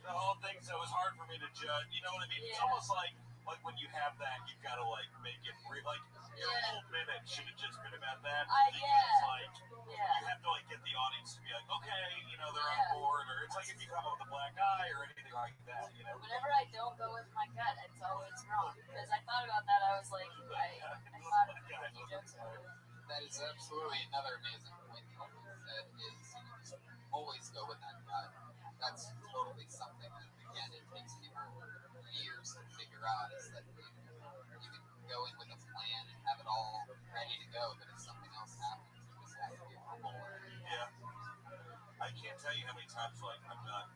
the whole thing, so it was hard for me to judge, you know what I mean? It's almost like when you have that, you've got to, like, make it real, like, your whole minute should have just been about that, because, like, you have to, like, get the audience to be like, okay, you know, they're on board, or it's like if you come up with a black eye, or anything like that, you know?
Whenever I don't go with my gut, it's always wrong. Because I thought about that, I was like, I thought of a few jokes about it.
That is absolutely another amazing point that you said is, you know, just always go with that gut. That's totally something that, again, it takes people years to figure out, is that you can go in with a plan and have it all ready to go, but if something else happens, you just have to be humble.
Yeah. I can't tell you how many times, like, I've done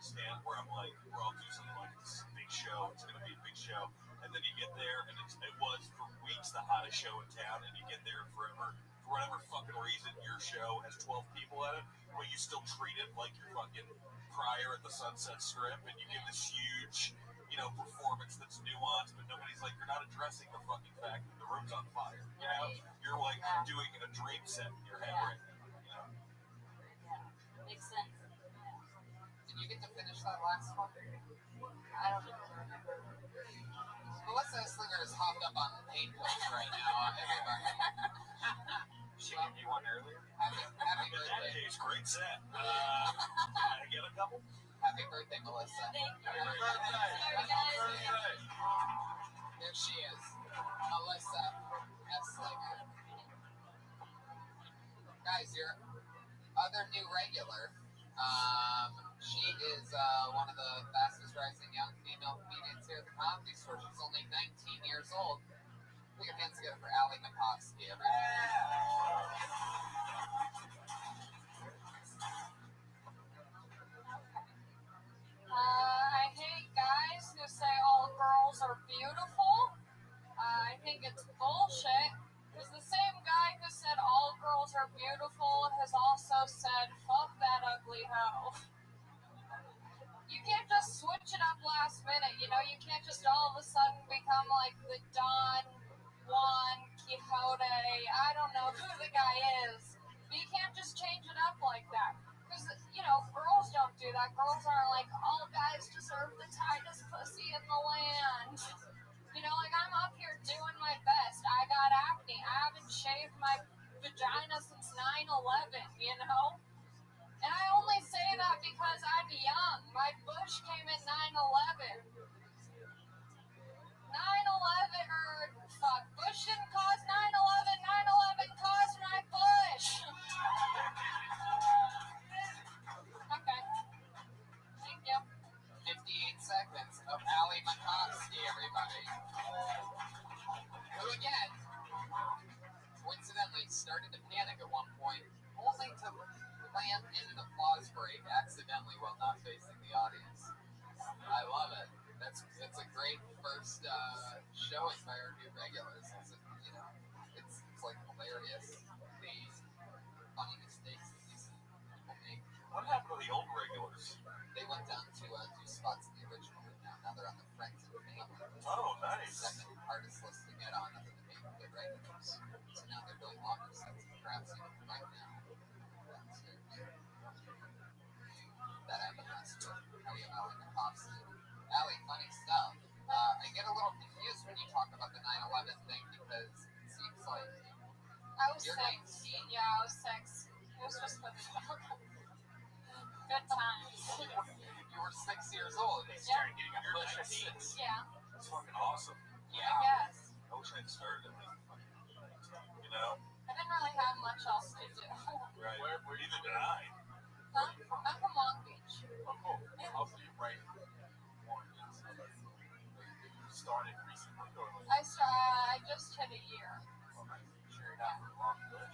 stand where I'm like, where I'll do something like this big show, it's going to be a big show, and then you get there, and it was for weeks the hottest show in town, and you get there forever, for whatever fucking reason, your show has 12 people at it, but you still treat it like you're fucking Prior at the Sunset Strip, and you give this huge, you know, performance that's nuanced, but nobody's like, you're not addressing the fucking fact that the room's on fire, you know? You're like doing a dream set in your head right now, you know?
Makes sense.
Did you get to finish that last one?
I don't even remember.
Melissa Slinger is hopped up on pain pills right now, everybody.
She gave you one earlier?
Happy birthday.
It's great set. Can I get a couple?
Happy birthday, Melissa.
Thank you.
Happy birthday.
Happy birthday.
There she is, Melissa S. Slinger. Guys, your other new regular. She is one of the fastest rising young female comedians here at the Comedy Store. She's only 19 years old. Put your hands together for Allie Makovsky, everybody.
I hate guys who say all girls are beautiful. I think it's bullshit. Because the same guy who said all girls are beautiful has also said, fuck that ugly hoe. You can't just switch it up last minute, you know? You can't just all of a sudden become like the Don Juan Quixote. I don't know who the guy is. But you can't just change it up like that. Because, you know, girls don't do that. Girls aren't like, all guys deserve the tightest pussy in the land. You know, like, I'm up here doing my best. I got acne. I haven't shaved my vagina since 9/11, you know? And I only say that because I'm young. My bush came in 9/11. 9/11, fuck, Bush didn't cause 9/11. 9/11 caused my bush. Okay. Thank you.
58 seconds of Allie Makovsky, everybody. Who, again, coincidentally started to panic at one point, only to land in an applause break accidentally while not facing the audience. I love it. It's a great first showing by our new regulars. It's like hilarious. The funny mistakes that these people make.
What happened to the old regulars?
They went down to do spots in the original, and now they're on the Friends and Family.
Oh, nice.
Second hardest list to get on other than making good regulars. So now they're doing longer sets, perhaps even right now. That happened last year. Now we have Allie Makovsky. Allie, funny stuff. I get a little confused when you talk about the 9/11 thing because it seems like
was
You're
6. Yeah, I was 6. It was just good. Good times.
You were 6 years old. And you started getting a push at 6.
Yeah,
That's fucking awesome.
Yeah.
I guess.
I wish I'd started at that. You know?
I didn't really have much else to do.
Right. Neither did I.
Huh? I'm from Long Beach.
Oh, cool. I'll see you right. You started recently, or like,
I just hit a year.
sure not for long, but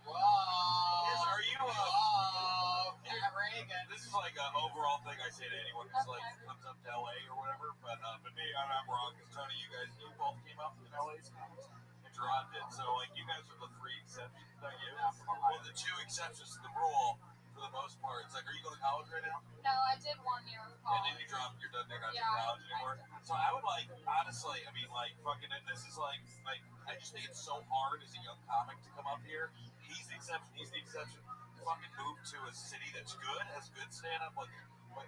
Whoa.
Are you
Pat Reagan.
This is like an overall thing I say to anyone who's like comes up to LA or whatever. But me, I'm not wrong because Tony, you both came up in LA and Gerard did. So like you guys are the 3 exceptions, don't you? Well, the 2 exceptions to the rule for the most part. It's like, are you going to college right now?
No, I did 1 year of
And
college.
then you drop, you're done, they're not
Yeah,
doing college anymore. So I would like, honestly, I mean, like, fucking, and this is like, I just think it's so hard as a young comic to come up here. He's the exception, Fucking move to a city that's good, has good stand-up, like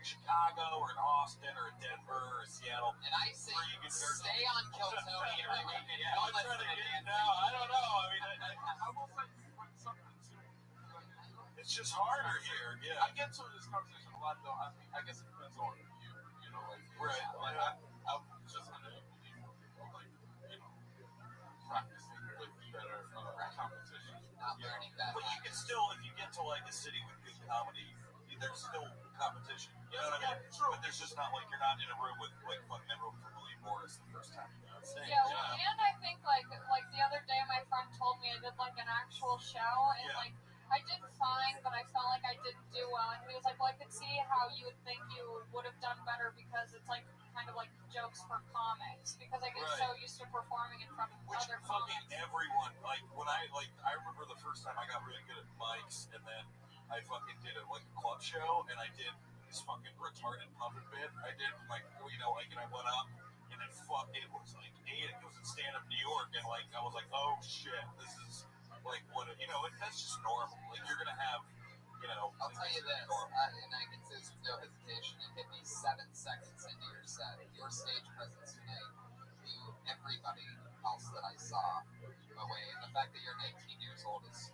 Chicago or in Austin or in Denver or Seattle.
And I say, stay on Kill Tony every week. And
Yeah, I'm trying to get it now. I don't know. I mean,
I will say when something too.
it's just harder here. Yeah.
I get to this conversation a lot though. I mean, I guess it depends on you. You know, like
Right.
Like I was just under the belief of like practicing with better competition.
Not learning that.
But you can still, if you get to like a city with good comedy, there's still competition. You know what I mean?
True.
But there's just not like you're not in a room with like fucking everyone from William Morris the first time you're on stage.
Yeah, well, and I think like the other day, my friend told me I did like an actual show, and
Yeah.
like I did fine, but I felt like I didn't do well. And he was like, "Well, I could see how you would think you would have done better because it's like kind of like jokes for comics because I get
Right.
so used to performing in front of
Which
other
fucking
comics."
everyone, like when I remember the first time I got really good at mics, and then I fucking did a club show, and I did this fucking retarded puppet bit. I did and I went up, and it was like 8. It was in stand up New York, and like I was like, oh shit, this is like what that's just normal. Like you're gonna have,
I'll tell you this, and I can say this with no hesitation. It hit me 7 seconds into your set. Your stage presence tonight blew everybody else that I saw away. And the fact that you're 19 years old is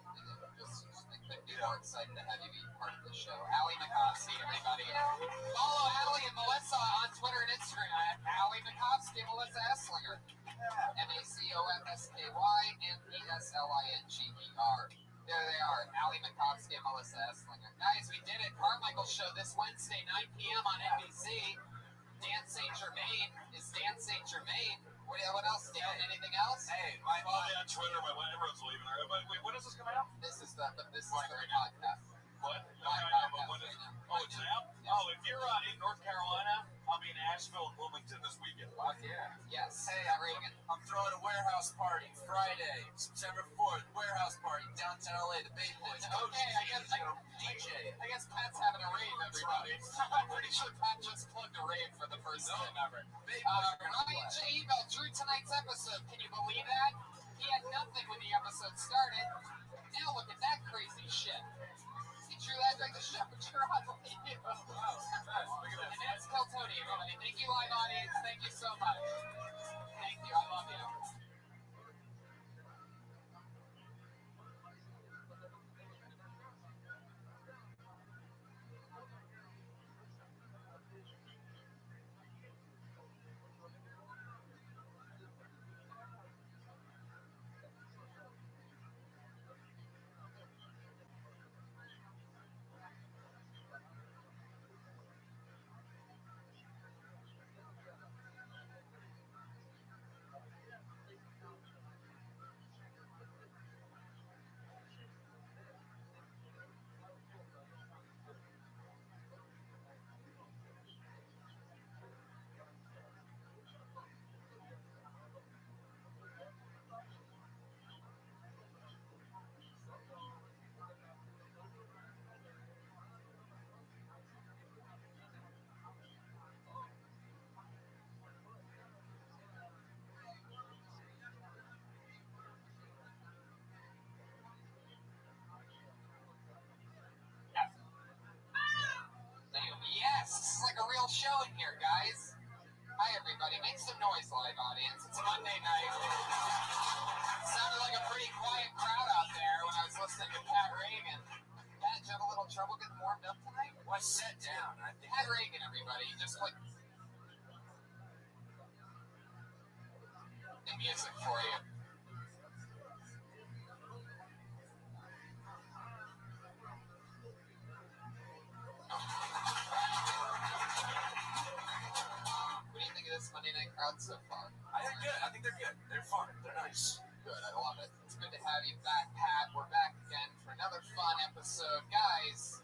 just I couldn't be more excited to have you be part of the show. Allie Makovsky, everybody. Follow Allie and Melissa on Twitter and Instagram at Allie Makovsky and Melissa Esslinger. MACOFSKY and ESLINGER. There they are, Allie Makovsky and Melissa Esslinger. Guys, we did it. Carmichael's show this Wednesday, 9 p.m. on NBC. Dan St. Germain is Dan St. Germain. What else, Dan? Anything else?
Hey, my mom on Twitter, everyone's leaving her. But wait, when is this coming out?
This is the podcast.
What?
My podcast.
Oh, it's out? Oh, if you're in North Carolina, I'll be in Asheville and Wilmington this weekend.
Fuck yeah. Yes.
Hey,
Reagan.
I'm throwing a warehouse party Friday, September 4th. Warehouse party, downtown LA, the Bay Boys.
Okay, I guess Pat's having a rave, everybody. I'm pretty sure Pat just plugged a rave for the first time ever. Ryan J. emailed Drew tonight's episode. Can you believe that? He had nothing when the episode started. Now look at that crazy shit. See, Drew, that's like the show you're on the radio. And that's Kill Tony, everybody. Thank you, live audience. Thank you so much. Thank you. I love you. Yes, this is like a real show in here, guys. Hi, everybody.
everybody. Make some noise, live audience. It's Monday night. It sounded like a pretty quiet crowd out there when I was listening to Pat Reagan. Pat, did you have a little trouble getting warmed up tonight?
Well, I sat down. I think
Pat Reagan, everybody. Just like the music for you. What do you think of this Monday night crowd so far?
I think good. I think they're good. They're fun. They're nice.
Good. I love it. It's good to have you back, Pat. We're back again for another fun episode. Guys,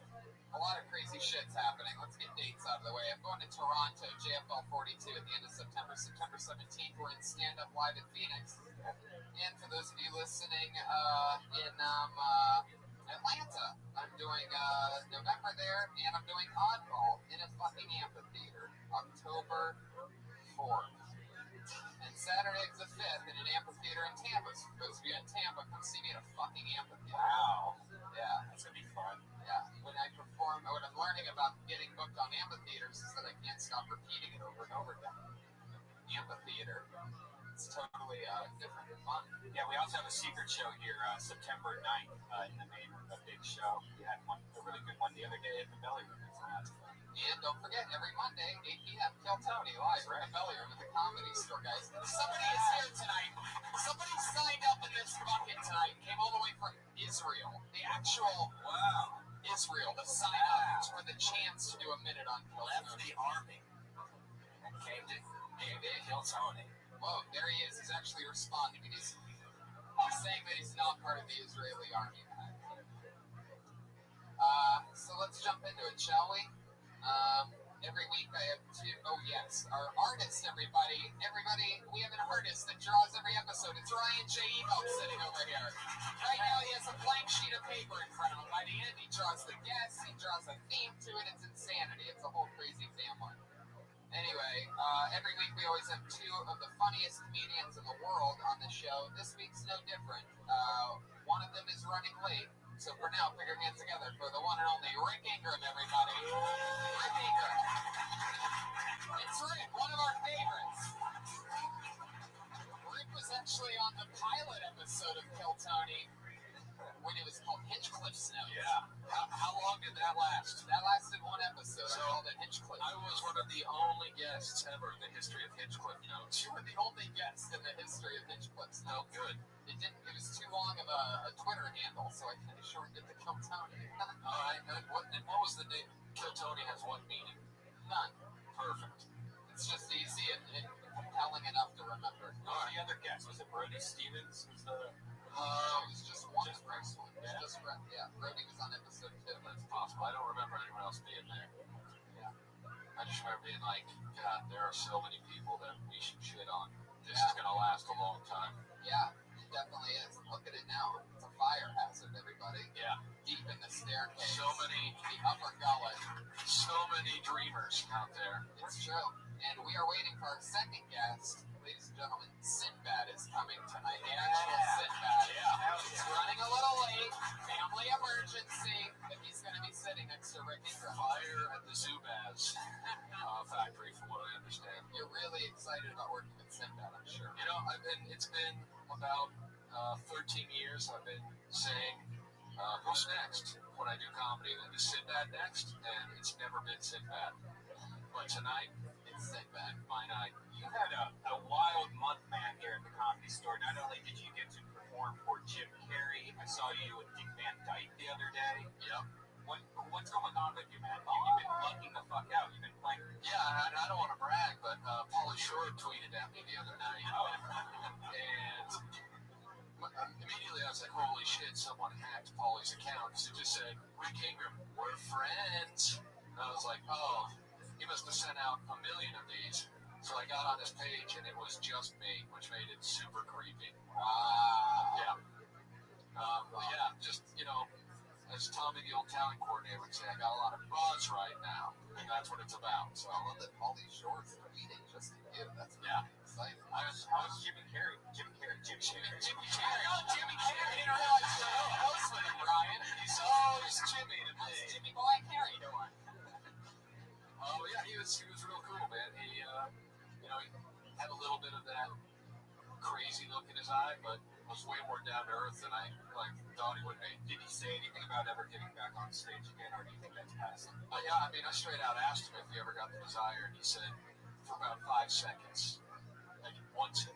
a lot of crazy shit's happening. Let's get dates out of the way. I'm going to Toronto, JFL 42 at the end of September. September 17th, we're in Stand Up Live in Phoenix. And for those of you listening in Atlanta, I'm doing November there, and I'm doing Oddball in a fucking amphitheater, October 4th. And Saturday's the 5th in an amphitheater in Tampa. So for those of you in Tampa, come see me at a fucking amphitheater.
Wow.
Yeah.
That's going to be fun.
Yeah. When I perform, what I'm learning about getting booked on amphitheaters is that I can't stop repeating it over and over again. Amphitheater. It's totally different and fun.
Yeah, we also have a secret show here September 9th in the main big show. We had a really good one the other day at the Belly Room. It's a lot of fun.
And don't forget, every Monday, 8 p.m., Kill Tony live right at Belly Room at the Comedy Store, guys. Somebody is here tonight. Somebody signed up in this bucket tonight, came all the way from Israel. The actual Israel to sign up for the chance to do a minute on Kill Tony.
Left the army and came to Kill Tony.
Whoa, there he is. He's actually responding. He's saying that he's not part of the Israeli army. So let's jump into it, shall we? Every week I have two. Oh yes, our artist, everybody, we have an artist that draws every episode. It's Ryan J. Evo sitting over here. Right now he has a blank sheet of paper in front of him. By the end, he draws the guests, he draws a theme to it. It's insanity. It's a whole crazy family. Anyway, every week we always have two of the funniest comedians in the world on the show. This week's no different. One of them is running late. So for now, put your hands together for the one and only Rick Ingram, everybody. Rick Ingram. It's Rick, one of our favorites. Rick was actually on the pilot episode of Kill Tony when it was called Hinchcliffe's Notes.
Yeah. How long did that last?
That lasted one episode.
So,
I called it Hinchcliffe.
I was one of the only guests ever in the history of Hinchcliffe Notes.
You were the only guest in the history of Hinchcliffe's
No
Notes.
good.
It was too long of a Twitter handle, so I kind of shortened it to Kill Tony.
All right. And what was the name? Kill Tony has what meaning?
None.
Perfect.
It's just easy and compelling enough to remember.
Who was the other guest? Was it Brody Stevens?
It was just one.
Just Rick's one.
It was just Rick. Yeah, Brody was on episode 2.
That's possible. I don't remember anyone else being there.
Yeah.
I just remember being like, God, there are so many people that we should shit on. This
Yeah.
is going to last a long time.
Yeah, it definitely is. Look at it now. It's a fire hazard, everybody.
Yeah.
Deep in the staircase.
So many,
The upper gullet.
so many dreamers out there.
It's true. And we are waiting for our second guest. Ladies and gentlemen, Sinbad is coming tonight. The actual Sinbad.
Yeah.
He's running a little late. Family emergency. But he's going to be sitting next to Rick Ingram.
Fire at the Zubaz factory, from what I understand.
You're really excited about working with Sinbad, I'm sure.
You know, it's been about 13 years I've been saying, who's next when I do comedy? Then is Sinbad next? And it's never been Sinbad. But tonight,
It's Sinbad.
my night.
You had a wild month, man, here at the Comedy Store. Not only did you get to perform for Jim Carrey, I saw you with Dick Van Dyke the other day.
Yep.
What's going on with you, man? You've been lucking the fuck out. You've been playing.
Yeah, I don't want to brag, but Pauly Shore tweeted at me the other night. And immediately I was like, holy shit, someone hacked Pauly's account. So it just said, Rick Ingram, we're friends. And I was like, oh, he must have sent out 1 million of these. So I got on his page and it was just me, which made it super creepy.
Wow.
Yeah. But yeah, just, you know, as Tommy, the old talent coordinator, would say, I got a lot of buzz right now. And that's what it's about. So
I love that Pauly Shore's tweeting just to you. That's
yeah.
exciting.
How's Jimmy Carrey? Jimmy Carrey.
Jimmy Carrey. Oh, Jimmy Carrey. I didn't realize you were close with him, Brian.
He's always Jimmy to me.
How's Jimmy Boy Carrey doing?
Oh yeah, he was real cool, man. He, you know, that crazy look in his eye, but was way more down to earth than I thought he would be.
Did he say anything about ever getting back on stage again, or do you think that's past him?
Yeah, I mean, I straight out asked him if he ever got the desire, and he said for about 5 seconds, like once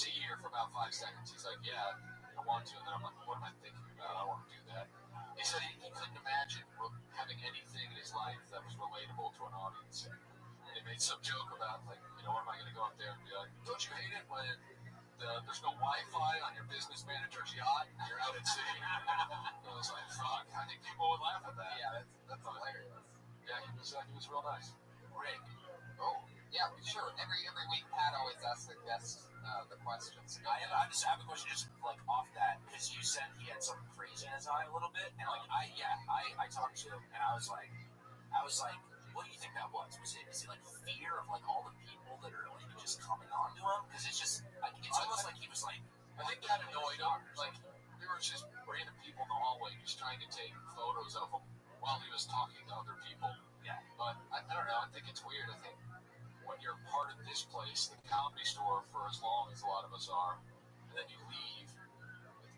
a year for about 5 seconds. He's like, yeah, I want to, and then I'm like, what am I thinking about? I don't want to do that. He said he couldn't imagine having anything in his life that was relatable to an audience. And he made some joke about, like, what am I going to go up there and be like, don't you hate it when there's no Wi-Fi on your business manager's yacht and you're out at sea? I was like, fuck, I think people would laugh at that.
Yeah, that's hilarious.
Yeah, he was real nice.
Rick.
Oh, yeah, sure. Every week, Pat always asks the guests the questions.
I just have a question, just like off that, because you said he had something crazy in his eye a little bit, and like I talked to him, and I was like, what do you think that was? Is it like fear of like all the people that are like just coming on to him? Because it's just like it's almost like he was like,
I think that annoyed him. Like, there were just random people in the hallway just trying to take photos of him while he was talking to other people.
Yeah.
But I don't know. I think it's weird. I think when you're part of this place, the Comedy Store, for as long as a lot of us are, and then you leave,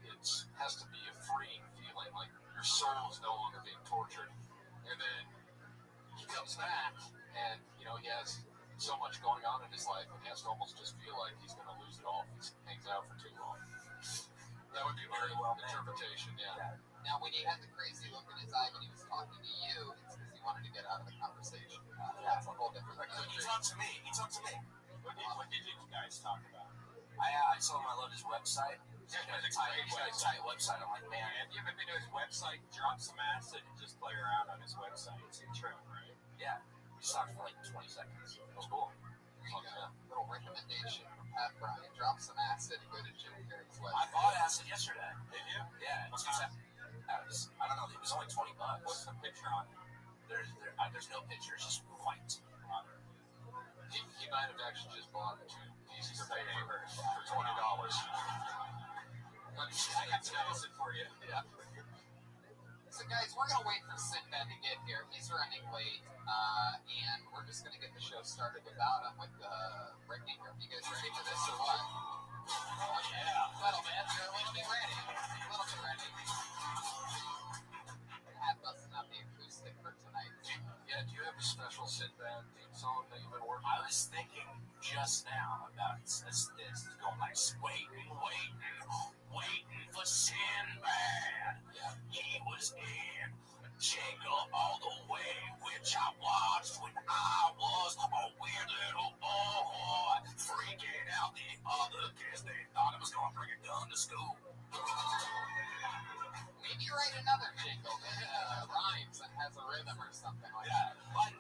it has to be a freeing feeling. Like, your soul is no longer being tortured. And then he comes back, and, he has so much going on in his life, and he has to almost just feel like he's going to lose it all if he hangs out for too long. That would be my interpretation, yeah.
Now, when he had the crazy look in his eye when he was talking to you, it's because he wanted to get out of the conversation. That's a whole different thing.
He talked to me. What did you guys talk about? I told him I loved his website. He's got a tight website. I'm like, man, have you ever been to his website, drop some acid, and just play around on his website? It's true, right? Yeah. We just talked for like 20 seconds. It was cool.
Little recommendation from Pat Bryan. Drop some acid and go to Jim Carrey's website.
I bought acid yesterday.
Did you?
Yeah. I don't know. It was only $20.
What's the picture on it?
There's no picture. It's just white.
He might have actually just bought 2 pieces of paper for $20. I got to notice it for you.
Yeah. So, guys, we're going to wait for Sinbad to get here. He's running late, and we're just going to get the show started without him with Ricky. Are you guys ready for this or what?
Oh, yeah.
Little bit. You're a little bit ready. Pat busting up the acoustic for tonight.
Yeah, do you have a special Sinbad theme song that you've been working
I
on?
was thinking just now about this going like waiting for Sinbad. He was in Jingle All the Way, which I watched when I was a weird little boy, freaking out the other kids. They thought I was gonna bring a gun to school.
Maybe write another jingle that rhymes and has a rhythm or something like that.
Like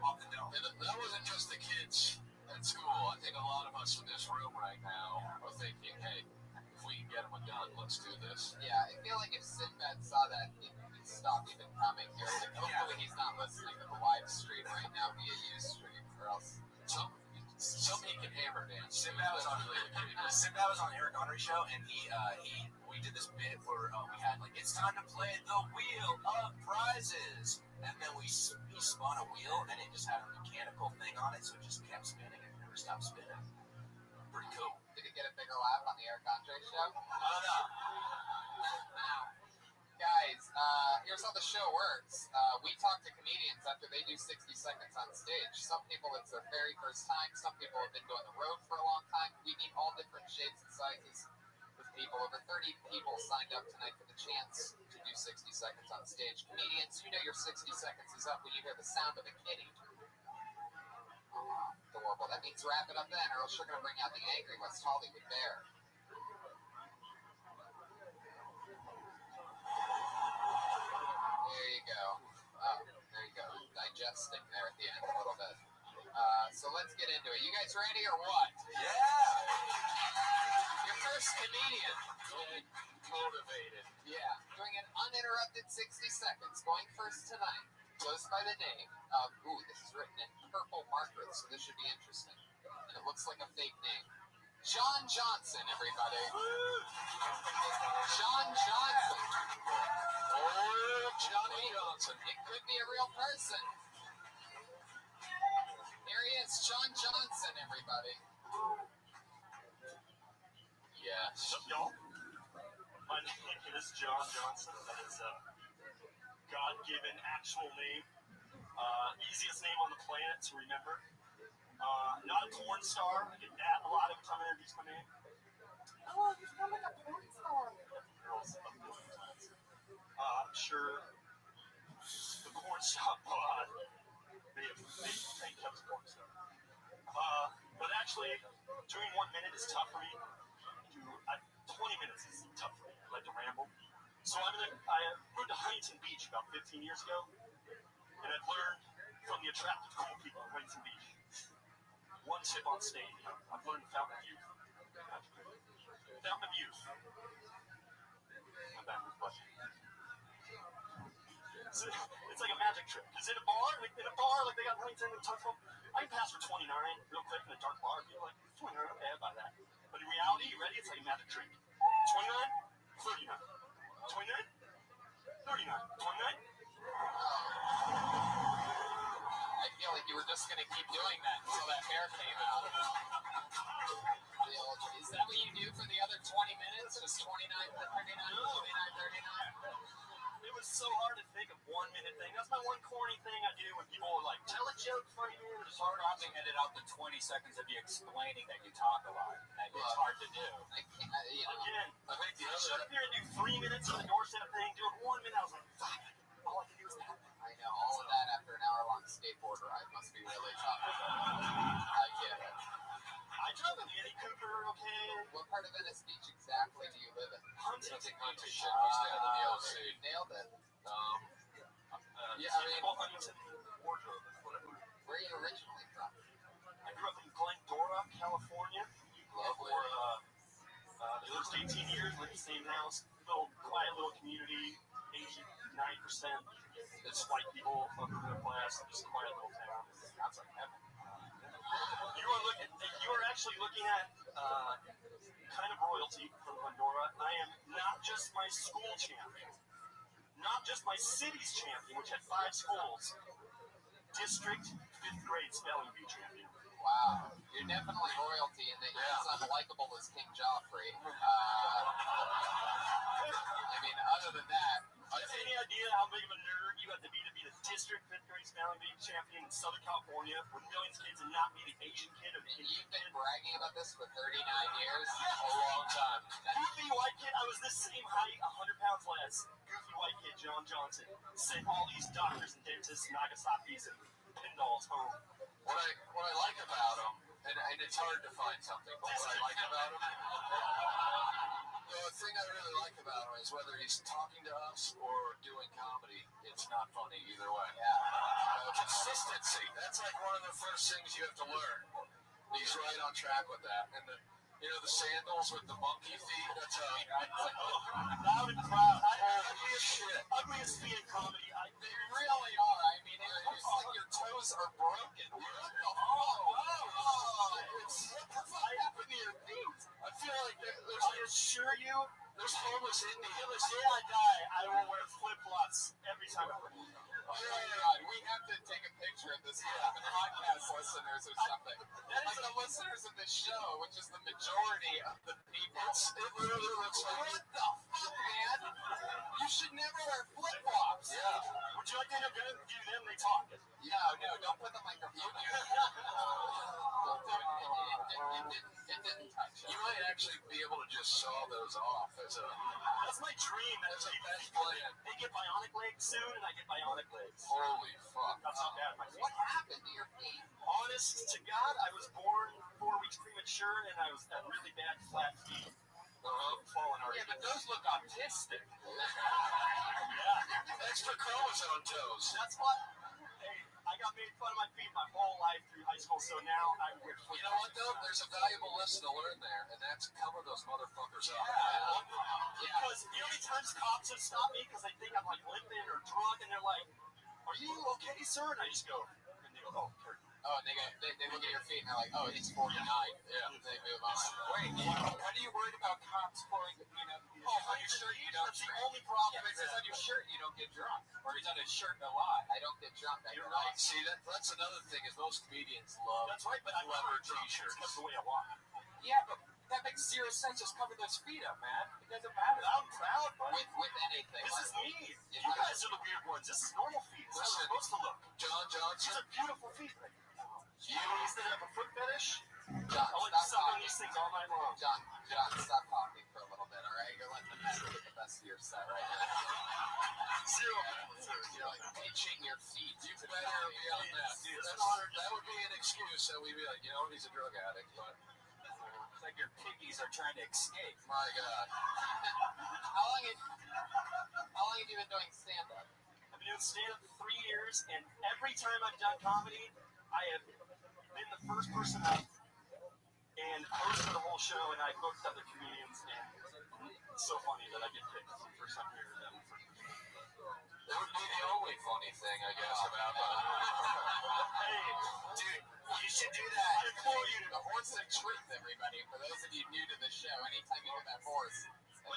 off the dome.
And that wasn't just the kids at school. I think a lot of us in this room right now are thinking, hey, if we can get him a gun, let's do this.
Yeah, I feel like if Sinbad saw that, he'd stop even coming here. Like, hopefully he's not listening to the live stream right now via Ustream, or else
Some he can hammer dance.
Sinbad was on Eric Henry's show, and we did this bit where we had like, it's time to play the wheel of prizes, and then he spun a wheel, and it just had a mechanical thing on it, so it just kept spinning and never stopped spinning. Pretty cool.
did he get a bigger laugh on the Eric Andre show?
I don't know.
Guys, here's how the show works. We talk to comedians after they do 60 seconds on stage. Some people, it's their very first time. Some people have been doing the road for a long time. We meet all different shapes and sizes with people. Over 30 people signed up tonight for the chance to do 60 seconds on stage. Comedians, you know your 60 seconds is up when you hear the sound of a kitty. Adorable. That means wrap it up then, or else you're going to bring out the angry West Hollywood bear. There you go. Oh, there you go. Digesting there at the end a little bit. So let's get into it. You guys ready or what?
Yeah.
Your first comedian.
Good, motivated.
Yeah. Doing an uninterrupted 60 seconds. Going first tonight. Goes by the name of, this is written in purple marker, so this should be interesting. And it looks like a fake name. John Johnson, everybody. John Johnson.
Oh, Johnny Johnson.
It could be a real person. Here he is, John Johnson, everybody.
What's up, y'all? My name is John Johnson. That is a God-given actual name. Easiest name on the planet to remember. Not a porn star. I get that a lot every time I introduce my name. Oh, you sound like a porn star. Girls love porn times. I'm sure the porn shop may have kept a porn star. But actually, doing 1 minute is tough for me. 20 minutes is tough for me. I like to ramble. So I moved to Huntington Beach about 15 years ago, and I've learned from the attractive, cool people in Huntington Beach. One tip on stage, I've learned the fountain of youth. Fountain of youth. I'm back with question. It's like a magic trick. Because in a bar like they got in Huntington and Tugful, I can pass for 29 real quick in a dark bar. People are like, 29, okay, I buy that. But in reality, you ready? It's like a magic trick. 29, 39. 29, 39, 29.
I feel like you were just gonna keep doing that until that hair came out. Is that what you do for the other 20 minutes? Just 29, 39, 29, 39?
It was so hard to think of 1 minute thing. That's my one corny thing I do when people are like, tell a joke funny minute. It's hard to edit out the 20 seconds of you explaining that you talk a lot. It's hard to do. Again, I shut up here and do 3 minutes of the doorstep thing. Doing 1 minute, I was like, fuck. All I can do is that.
I know, all of that after an hour-long skateboard ride must be really tough. I get it.
I drive a Mini Cooper, okay?
What part of Venice Beach exactly do you live in?
Huntington
Beach.
Beach.
You nailed it. Yeah, I mean,
Huntington, Wardrobe, whatever.
Where are you originally from?
I grew up in Glendora, California.
Lovely.
For the first 18 years, lived in the same house. Quiet little community, 89%. It's white people, upper middle class, just a quiet little town. That's like heaven. You are actually looking at kind of royalty from Glendora. I am not just my school champion, not just my city's champion, which had 5 schools, district 5th grade spelling bee champion.
Wow, you're definitely royalty in that you're as unlikable as King Joffrey. I mean, other than that,
any idea how big of a nerd you have to be the district 5th grade spelling bee champion in Southern California, with millions of kids, and not be the Asian kid of the Indian
you've been bragging about this for 39 years?
A long time. Goofy white kid, I was the same height, 100 pounds less. Goofy white kid, John Johnson, sent all these doctors and dentists, Nagasaki's, and Pindalls home.
What I like about him, and it's hard to find something, but what I like about him, the thing I really like about him is whether he's talking to us or doing comedy, it's not funny either way. Consistency, that's like one of the first things you have to learn. He's right on track with that. And the sandals with the monkey feet, that's
Loud and proud.
Holy shit.
Ugliest feet in comedy.
They really are. I mean, it's like your toes are broken. What the fuck happened to your feet?
I feel like
I assure you,
there's homeless Indians.
the day I die, I will wear flip-flops every time I wear them.
Oh my God, we have to take a picture of this for the podcast listeners or something. Like the listeners of this show, which is the majority of the people.
It literally looks like...
What the fuck, man? You should never wear flip-flops.
Yeah. Would you like to interview them? They talk.
No, don't put the microphone here. It didn't touch it.
You might actually be able to just saw those off as a...
That's my dream.
That's a best plan.
They get bionic legs soon, and I get bionic legs.
Holy fuck.
That's not bad, my feet.
What happened to your feet?
Honest to God, I was born 4 weeks premature, and I was got really bad flat feet. Fallen
Yeah, but those look autistic.
Yeah.
Extra chromosome toes.
That's what. Hey, I got made fun of my feet my whole life through high school, so now I wear flip-flops.
You know what, though? There's a valuable lesson to learn there, and that's cover those motherfuckers up.
Because the only times cops have stopped me because they think I'm like limping or drunk, and they're like, "Are you okay, sir?" And I just go, and they go, "Oh, Kurt."
Oh, and they look at your feet and they're like, "Oh, he's 49." Yeah. They move on. Wait, what are you worried about cops pulling? On your shirt you don't.
That's the only problem.
Yeah, but it says on your shirt you don't get drunk, or he's on his shirt a lot. I don't get drunk.
You're right. See, that's another thing is most comedians love
That's right, but I
leather
never drunk.
t-shirts.
That's the way I walk.
Yeah, but that makes
Serious sense, just cover those feet up, man. It doesn't matter. I'm proud, buddy.
With anything.
This is me. You guys are the weird ones. This is normal feet. This is supposed to look.
John
These
Johnson.
are beautiful feet. You used to have a foot fetish?
John,
I'll let you
stop
suck on
talking.
these things all night long.
John, stop talking for a little bit, all right? You're letting the men get the best of your set right now.
Zero.
You're like pinching your feet.
You better be on that.
That would be an excuse that we'd be like, he's a drug addict, but
It's like your piggies are trying to escape.
my God.
How long have you been doing stand-up?
I've been doing stand-up for 3 years, and every time I've done comedy, I have been the first person up and hosted the whole show, and I booked other comedians, and it's so funny that I get picked for the first time here.
That would be the only funny thing, I guess, about that.
Hey,
Dude, you should do that.
I implore you to.
The horse of truth, everybody. For those of you new to the show, anytime you hear that horse,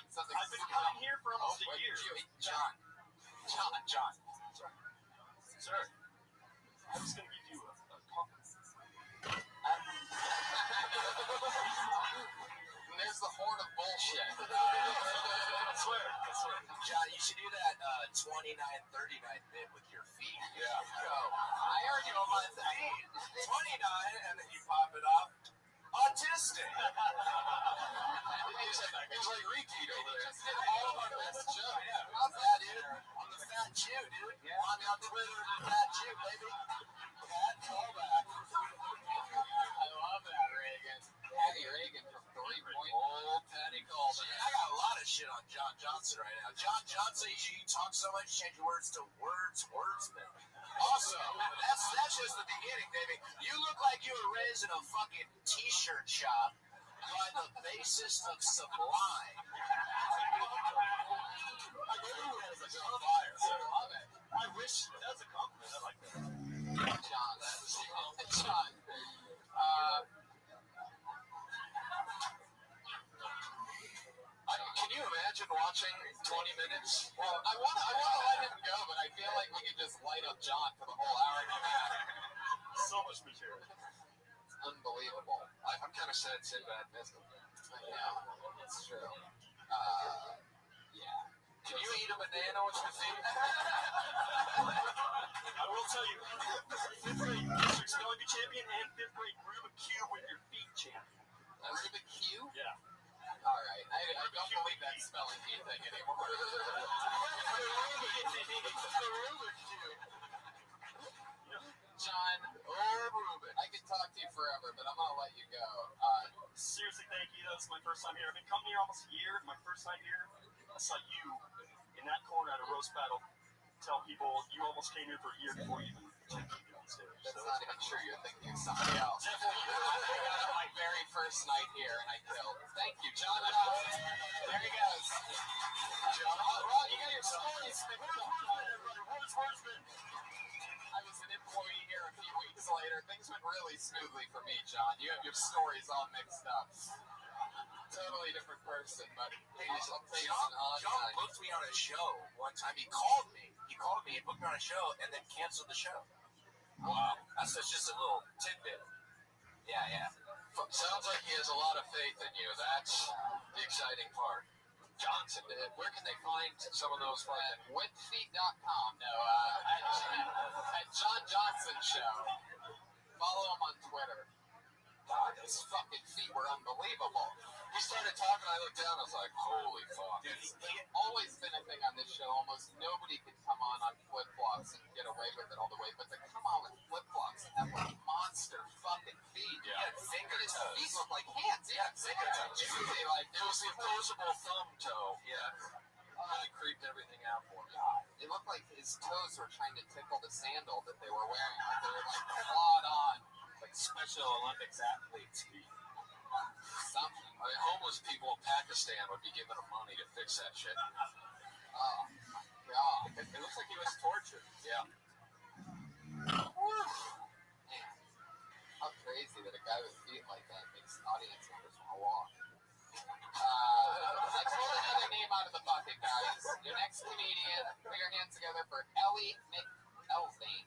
it's something
I've been coming here for almost a
what
year.
did you- John.
Sir, I'm just going to give you a compliment.
And there's the horn of bullshit.
I swear.
John, you should do that 29-39 bit with your feet.
Yeah. I heard you on my thing.
29, and then you pop it off. Autistic. He's like Repeat over there.
Just did all of our best jokes. How's that, dude?
I'm the fat Jew, dude.
Yeah.
Find me on Twitter, fat Jew, baby. Fat callback.
I love that, Reagan. Patty Reagan from 3 Point.
Old Patty callback. I got a lot of shit on John Johnson right now. John Johnson, you talk so much, change your words to wordsmith. Also, that's just the beginning, baby. You look like you were raised in a fucking t-shirt shop by the bassist of Sublime. I knew it was a good fire.
I love it. I wish that was a compliment. I like that.
John. John.
Can you imagine watching 20 minutes?
Well, I want to let him go, but I feel like we could just light up John for the whole hour and a half.
So much material.
It's unbelievable.
I'm kind of sad Sinbad missed him.
Yeah, it's true. Yeah.
Can you eat a banana with your feet?
I will tell you, 5th grade district spelling bee champion and 5th grade Rubik Cube with your feet champion.
Rubik Q?
Yeah.
All right. I don't believe that spelling bee thing anymore. John, I could talk to you forever, but I'm gonna let you go.
Seriously, thank you. That's my first time here. I've been coming here almost a year. My first time here, I saw you in that corner at a roast battle tell people you almost came here for a year before you even attempted to get on stage.
That's not even true. You're thinking of somebody else.
Definitely you.
My very first night here, and I killed. Thank you, John Johnson. There he goes. John, Ron, you got your stories. I was an employee here a few weeks later. Things went really smoothly for me, John. You have your stories all mixed up. Totally different person, but hey,
John booked me on a show one time. He called me and booked me on a show and then canceled the show. Wow. That's just a little tidbit. Yeah. Sounds like he has a lot of faith in you. That's the exciting part. Johnson, where can they find some of those?
Wetfeet.com. No, at John Johnson Show. Follow him on Twitter. God, his fucking feet were unbelievable.
He started talking, I looked down, I was like, holy fuck.
Dude, it's always been a thing on this show. Almost nobody can come on flip-flops and get away with it all the way. But to come on with flip-flops and have like monster fucking feet.
Yeah,
Finger
finger
toes.
toes.
Feet look like hands.
Yeah, finger toes.
Usually, like,
It was the opposable thumb toe. Yeah. Really creeped everything out for me.
it looked like his toes were trying to tickle the sandal that they were wearing. Like they were like clawed on.
Like Special Olympics athletes feet.
Something.
I mean, homeless people in Pakistan would be giving him money to fix that shit.
Oh, God.
It looks like he was tortured.
Yeah.
Man, how crazy that a guy with feet like that makes audience members want to walk. I pulled another name out of the bucket, guys. Your next comedian, put your hands together for Ellie McElveen.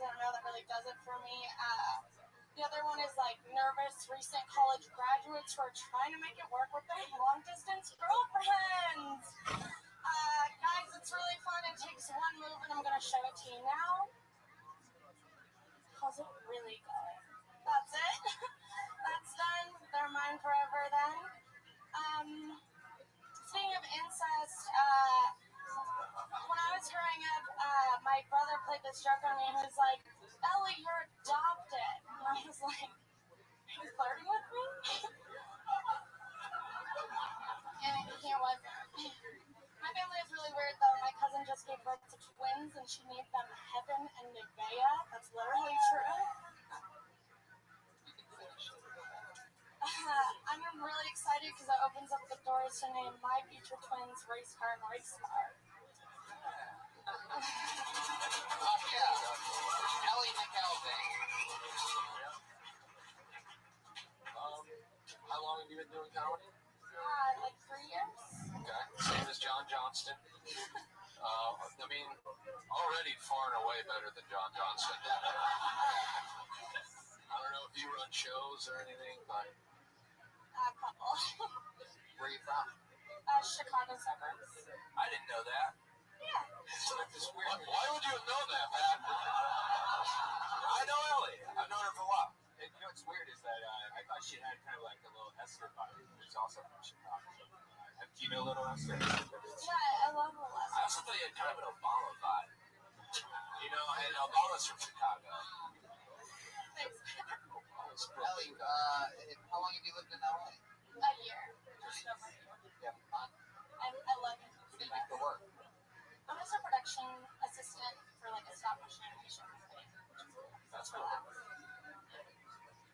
I don't know, that really does it for me. The other one is like nervous recent college graduates who are trying to make it work with their long distance girlfriends. Guys, it's really fun. It takes one move, and I'm gonna show it to you now. How's it really going? That's it. That's done. They're mine forever then. Speaking of incest, when I was growing up, my brother played this joke on me. He was like, "Ellie, you're adopted." And I was like, "Are you flirting with me?" And he wasn't. My family is really weird, though. My cousin just gave birth to twins, and she named them Heaven and Nevaeh. That's literally true. I'm really excited because it opens up the doors to name my future twins Race Car and Race Car.
Yeah. Ellie McElvey.
How long have you been doing comedy?
Like 3 years.
Okay. Same as John Johnston. I mean, already far and away better than John Johnston. I don't know if you run shows or anything, but...
A couple.
Where are you from?
Chicago suburbs.
I didn't know that.
Yeah.
So it's weird. Why would you have known that, Pat? I know Ellie. I've known her for a while.
You know what's weird is that I thought she had kind of like a little Esther vibe, who's also from Chicago. Do you know Little Esther?
Yeah, I love Little Esther.
I also thought you had kind of an Obama vibe. You know, and Obama's from Chicago.
Thanks.
Ellie, how long have you lived in LA?
A year. Just over a year.
Yeah, fun.
I love it.
What do you do for work?
I'm just a production assistant for like a stop motion animation company.
That's cool.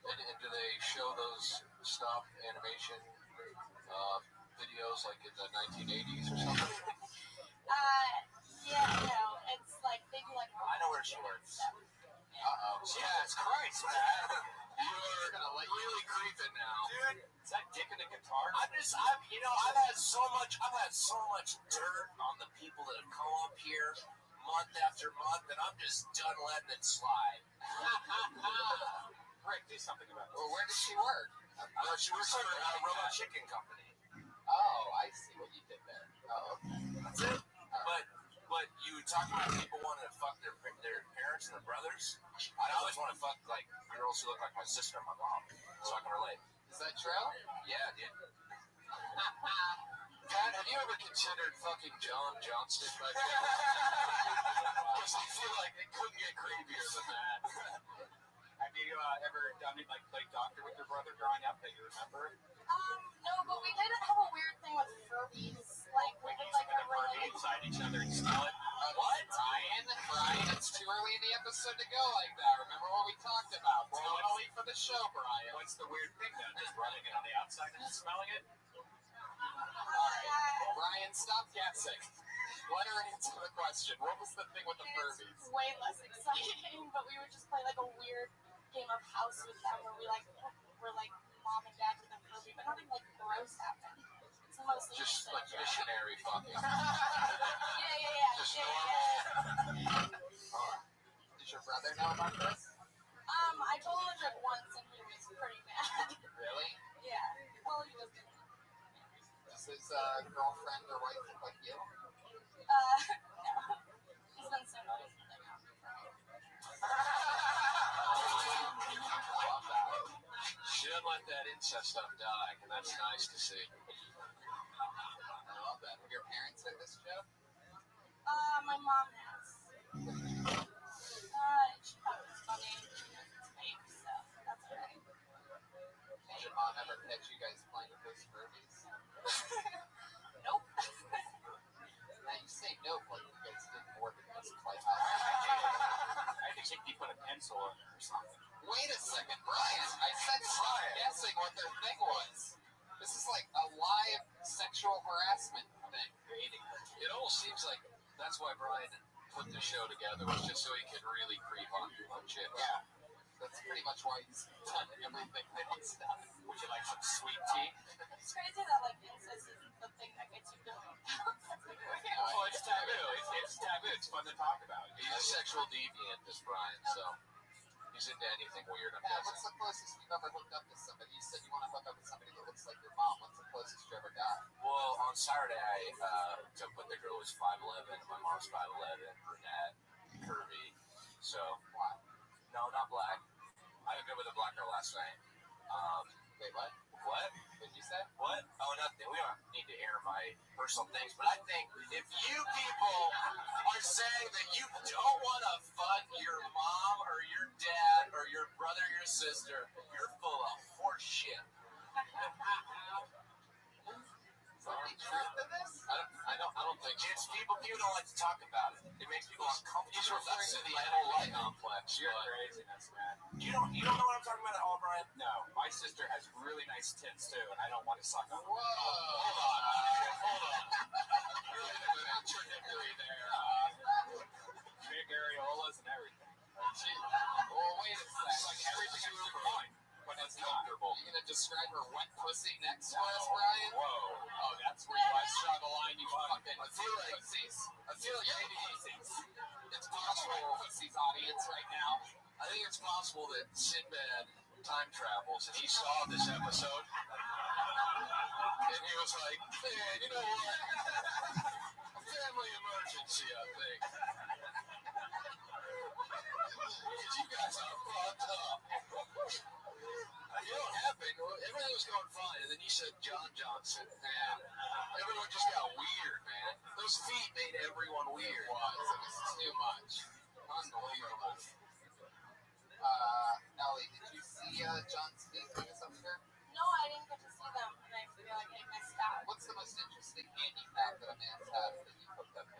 And do they show those stop animation videos like in the 1980s or something?
Yeah, no, it's like they do like.
I know where she works.
Uh-oh.
Yeah, it's Christ, man. You're gonna let really creeping now,
Dude, is that dick in the guitar?
I've had so much dirt on the people that have come up here month after month, and I'm just done letting it slide.
Rick, do something about it.
Well, where does she work?
She works for a Robot Chicken Company.
Oh, I see what you did there. Oh, okay.
That's it. But you talk about people wanting to fuck their parents and their brothers. I always want to fuck like girls who look like my sister and my mom, so I can relate.
Is that true?
Yeah, dude. Pat, have you ever considered fucking John Johnston? Because I feel like it couldn't get creepier than that.
Have you ever done it like played doctor with your brother growing up that you remember?
No, but we did have a weird thing with Furbies. Like we did like a
Barbie
really.
inside each other and steal it.
What? Brian, it's too early in the episode to go like that. Remember what we talked about. Totally for the show, Brian.
What's the weird thing then? Just running it on the outside and smelling it?
Alright, Brian, stop guessing. Let her answer the question. What was the thing with the Furbies?
It's way less exciting, but we would just play like a weird game of house with them where we're like mom and dad with a Furby, but nothing like gross happened. It's mostly
Just like missionary fucking.
Yeah.
Just normal. Did your brother know about this?
I told him it once and he was pretty mad.
Really?
Yeah. Well, he was.
Does his girlfriend or wife look like you?
No. He's been so nice with them.
She doesn't let that incest stuff die, and that's nice to see.
I love that. Have your parents heard this joke?
My mom has. She thought it was funny. It's fake, so that's alright.
Did your mom ever catch you guys playing with those Furbies?
Nope.
Now you say no, but you guys didn't work at this place.
I think he put a pencil on it or something.
Wait a second, Brian. I said stop guessing what their thing was. This is like a live sexual harassment thing.
It almost seems like that's why Brian put the show together, was just so he could really creep on chicks.
Yeah. That's pretty much why he's done everything that he's done.
Would you like some sweet tea?
It's crazy that like incest isn't the thing that gets you going.
Well, it's taboo. It's taboo. It's fun to talk about.
He's a sexual deviant, this Brian, so he's into anything weird. Pat, what's the closest you've ever hooked up with somebody? You said you want to hook up with somebody that looks like your mom. What's the closest you ever got?
Well, on Saturday, I took with the girl who's 5'11". My mom's 5'11", brunette, curvy. So,
Why?
no, not black. I hooked up with a black girl last night.
Wait, what?
What?
What did you say?
What? Oh, nothing. We don't need to air my personal things, but I think if you people are saying that you don't want to fuck your mom or your dad or your brother or your sister, you're full of horse shit.
Is there any truth to this?
I don't think it's people don't like to talk about it. It makes people uncomfortable.
He's referring to the
whole life
complex.
You're craziness, man. You don't know what I'm talking about at all, Brian? No. My sister has really nice tits too, and I don't want to suck on them.
Whoa.
Hold on. You're the trajectory there. Big areolas and everything.
Well, wait a
It's
second.
like everything is super fine, but it's comfortable.
You gonna describe her wet pussy next to us, Brian?
Whoa. Oh, that's where you guys draw the line, you fucking
I feel like
pussies.
maybe
pussies.
it's possible.
Pussies audience right now.
I think it's possible that Sinbad time travels and he saw this episode and he was like, man, you know what? A family emergency, I think. You guys are fucked up. You know what happened? Everything was going fine, and then you said John Johnson, and everyone just got weird, man. Those feet made everyone weird. It was too much. Unbelievable. Ellie, did you see John Smith in this episode?
No, I didn't get to see them, and I feel like I missed out.
What's the most interesting handy fact that a man's had that you hooked up with?